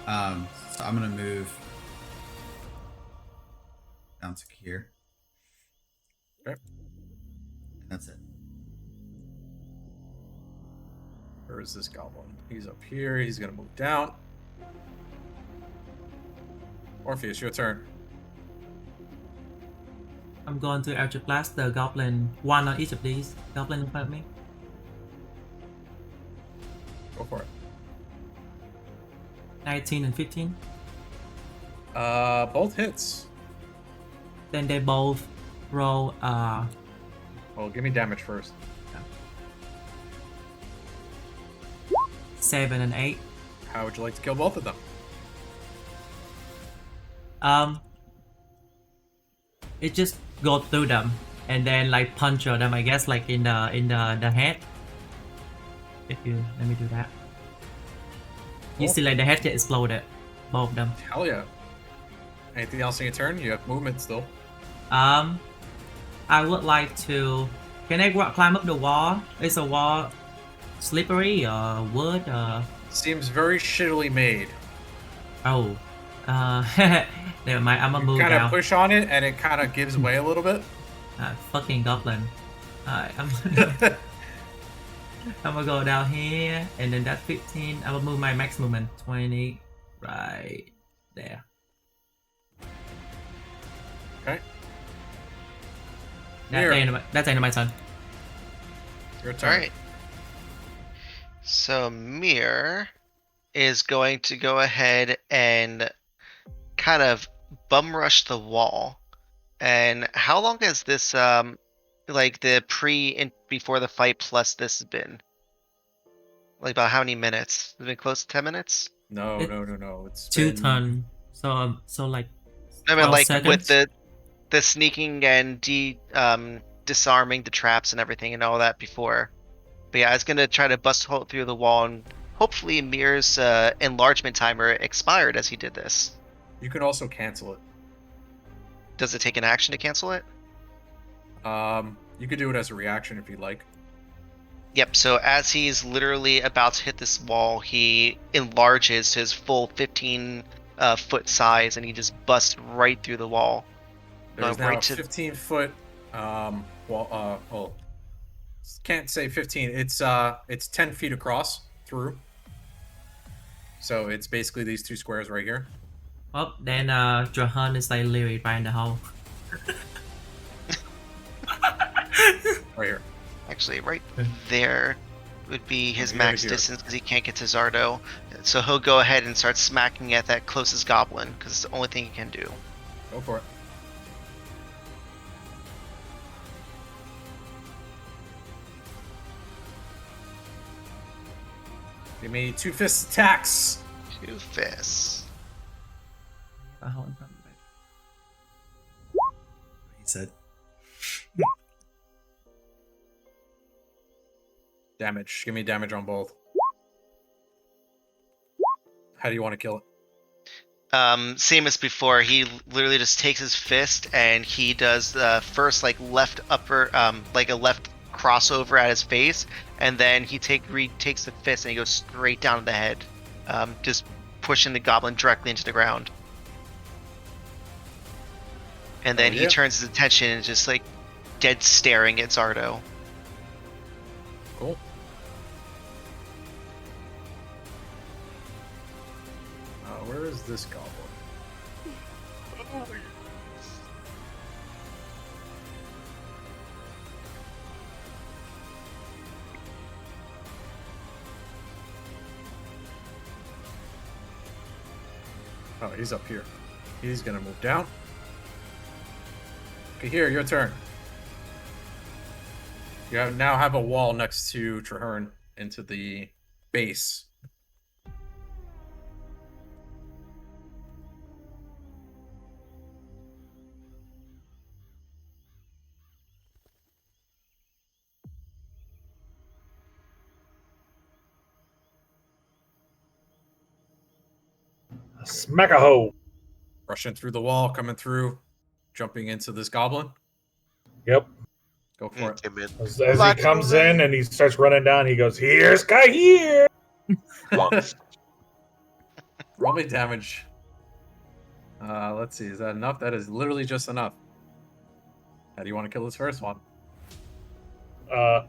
So I'm gonna move down to here. Okay. And that's it. Where is this goblin? He's up here. He's gonna move down. Orpheus, your turn. I'm going to Eldritch Blast the goblin, one on each of these goblin in front of me. Go for it. 19 and 15. Both hits. Then they both roll Well, give me damage first. 7 and 8. How would you like to kill both of them? It just go through them and then like puncture them, I guess, like in the head. If you let me do that. You Cool. see like the head get exploded. Both of them. Hell yeah. Anything else on your turn? You have movement still. I would like to. Can I climb up the wall? Is the wall slippery or wood? Seems very shittily made. Oh. Never mind. I'm gonna You move kind of down. push on it, and it kind of gives way a little bit. Fucking goblin. Alright, I'm gonna go down here, and then that's 15. I'm gonna move my max movement 20 right there. Okay. That's the end of my turn. Your turn. All right. So Mir is going to go ahead and kind of bum rush the wall. And how long has this like the before the fight plus this has been? Like about how many minutes? Has it been close to 10 minutes? No. It's 2 been... turn. So like I mean 12 like seconds. with the sneaking and disarming the traps and everything and all that before. But yeah, I was gonna try to bust hole through the wall, and hopefully Mir's enlargement timer expired as he did this. You can also cancel it. Does it take an action to cancel it? You could do it as a reaction if you'd like. Yep, so as he's literally about to hit this wall, he enlarges to his full 15 foot size, and he just busts right through the wall. There's Going now right a to 15 foot can't say 15. It's 10 feet across through. So it's basically these two squares right here. Oh, then Johan is like literally right in the hole. Right here. actually right there would be his From here to max here. distance because he can't get to Zardo. So he'll go ahead and start smacking at that closest goblin because it's the only thing he can do. Go for it. Give me 2 fist attacks. 2 fists. He said. Damage. Give me damage on both. How do you want to kill it? Same as before, he literally just takes his fist and he does the first like left upper, like a left crossover at his face, and then he takes the fist and he goes straight down to the head, just pushing the goblin directly into the ground. And then he turns his attention and just like dead staring at Zardo. Cool. Where is this goblin? Oh, he's up here. He's gonna move down. Okay, here, your turn. You now have a wall next to Traherne into the base. Smack a hoe. Rushing through the wall, coming through, jumping into this goblin. Yep. Go for it. Came in. As he Like comes a in and he starts running down, he goes, "Here's guy here." Roll me damage. Let's see. Is that enough? That is literally just enough. How do you want to kill this first one?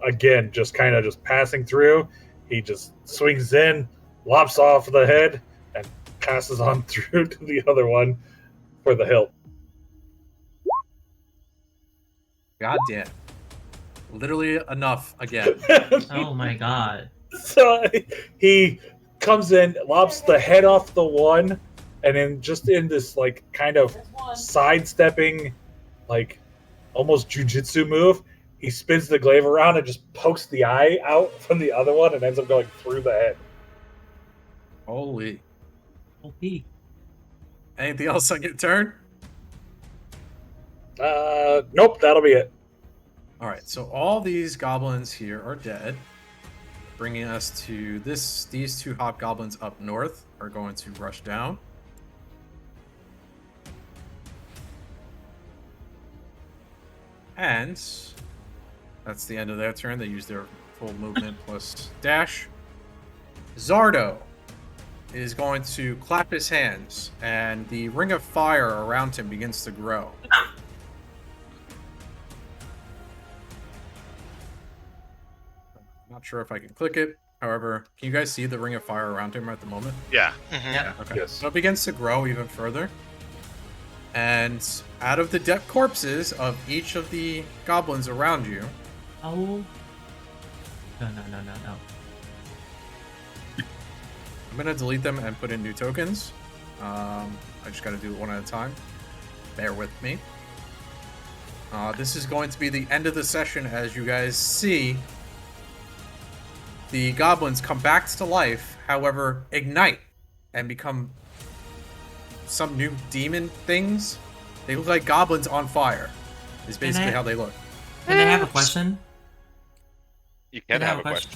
Again, just kind of just passing through. He just swings in, lops off the head, and passes on through to the other one for the hilt. God damn. Literally enough again. Oh my god. So he comes in, lops the head off the one, and then just in this like kind of sidestepping, like almost jujitsu move, he spins the glaive around and just pokes the eye out from the other one and ends up going through the head. Holy. OP. Anything else on your turn? Nope, that'll be it. Alright, so all these goblins here are dead. Bringing us to these two hobgoblins up north are going to rush down. And that's the end of their turn. They use their full movement plus dash. Zardo is going to clap his hands, and the ring of fire around him begins to grow. Not sure if I can click it. However, can you guys see the ring of fire around him at the moment? Yeah. Yeah. Okay. Yes. So it begins to grow even further. And out of the dead corpses of each of the goblins around you, Oh. No. I'm going to delete them and put in new tokens. I just got to do it one at a time. Bear with me. This is going to be the end of the session as you guys see the goblins come back to life, however, ignite and become some new demon things. They look like goblins on fire, is basically how they look. Can I have a question? You can I have a question.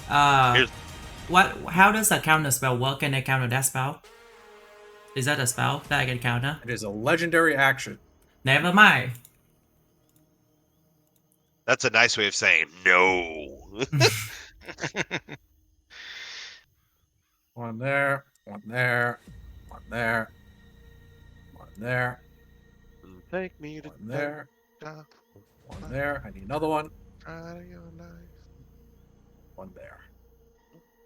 Here's- What? How does a counter spell work? Can I counter that spell? Is that a spell that I can counter? It is a legendary action. Never mind. That's a nice way of saying no. One there, one there, one there, one there, Take me to one there, the one there. I need another one. Friday night. One there.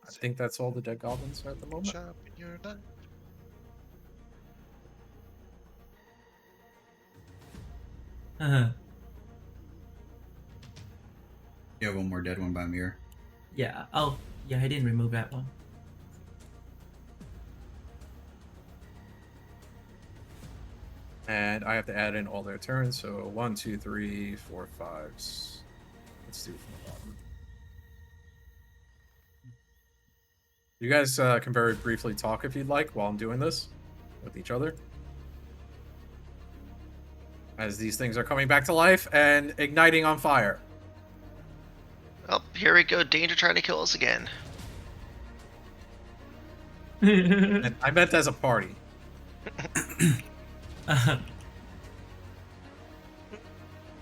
I think that's all the dead goblins at the moment. Shop in your night. You have one more dead one by mirror. Yeah. Oh, yeah. I didn't remove that one. And I have to add in all their turns. So 1, 2, 3, 4, 5. Let's do it from the bottom. You guys can very briefly talk if you'd like while I'm doing this with each other. As these things are coming back to life and igniting on fire. Oh, here we go. Danger trying to kill us again. And I meant as a party.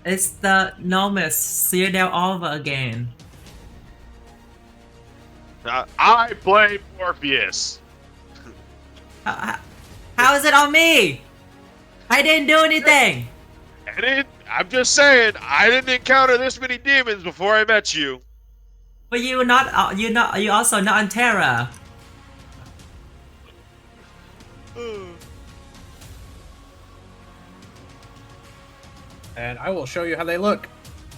It's the Nomus serial over again. I blame Morpheus. How is it on me? I didn't do anything. I'm just saying, I didn't encounter this many demons before I met you. But you also not on Terra. And I will show you how they look.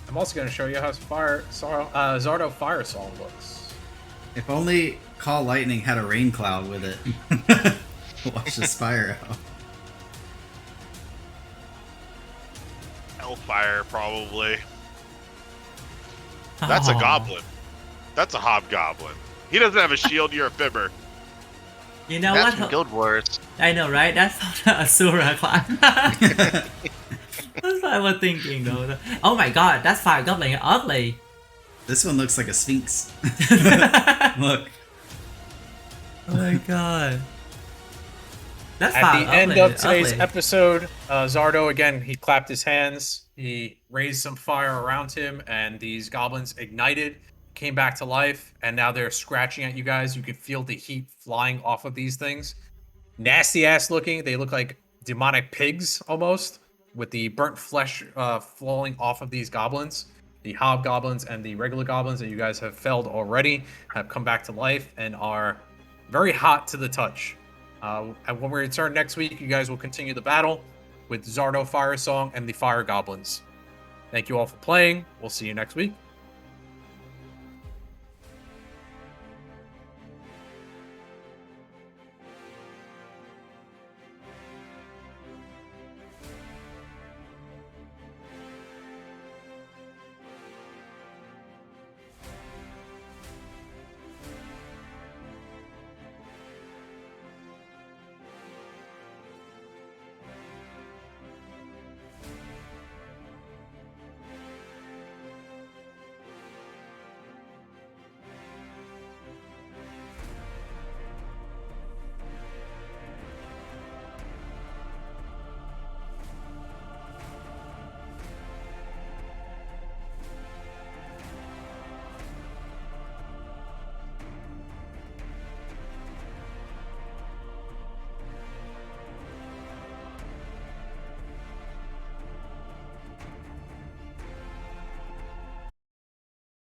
I'm also going to show you how Zardo Firesong looks. If only Call Lightning had a rain cloud with it. Watch the spire out. Hellfire, probably. That's a Aw. goblin. That's a hobgoblin. He doesn't have a shield, you're a fibber. You know That's what? from Guild Wars. I know, right? That's not the Asura class. That's what I was thinking, though. Oh my god, that's Fire Goblin ugly. This one looks like a sphinx. Oh Look. my god. That's At fine. the end of Ugly, today's ugly. episode, Zardo, again, he clapped his hands, he raised some fire around him, and these goblins ignited, came back to life, and now they're scratching at you guys. You can feel the heat flying off of these things. Nasty ass looking. They look like demonic pigs almost, with the burnt flesh flowing off of these goblins. The hobgoblins and the regular goblins that you guys have felled already have come back to life and are very hot to the touch. And when we return next week, you guys will continue the battle with Zardo Firesong and the Fire Goblins. Thank you all for playing. We'll see you next week.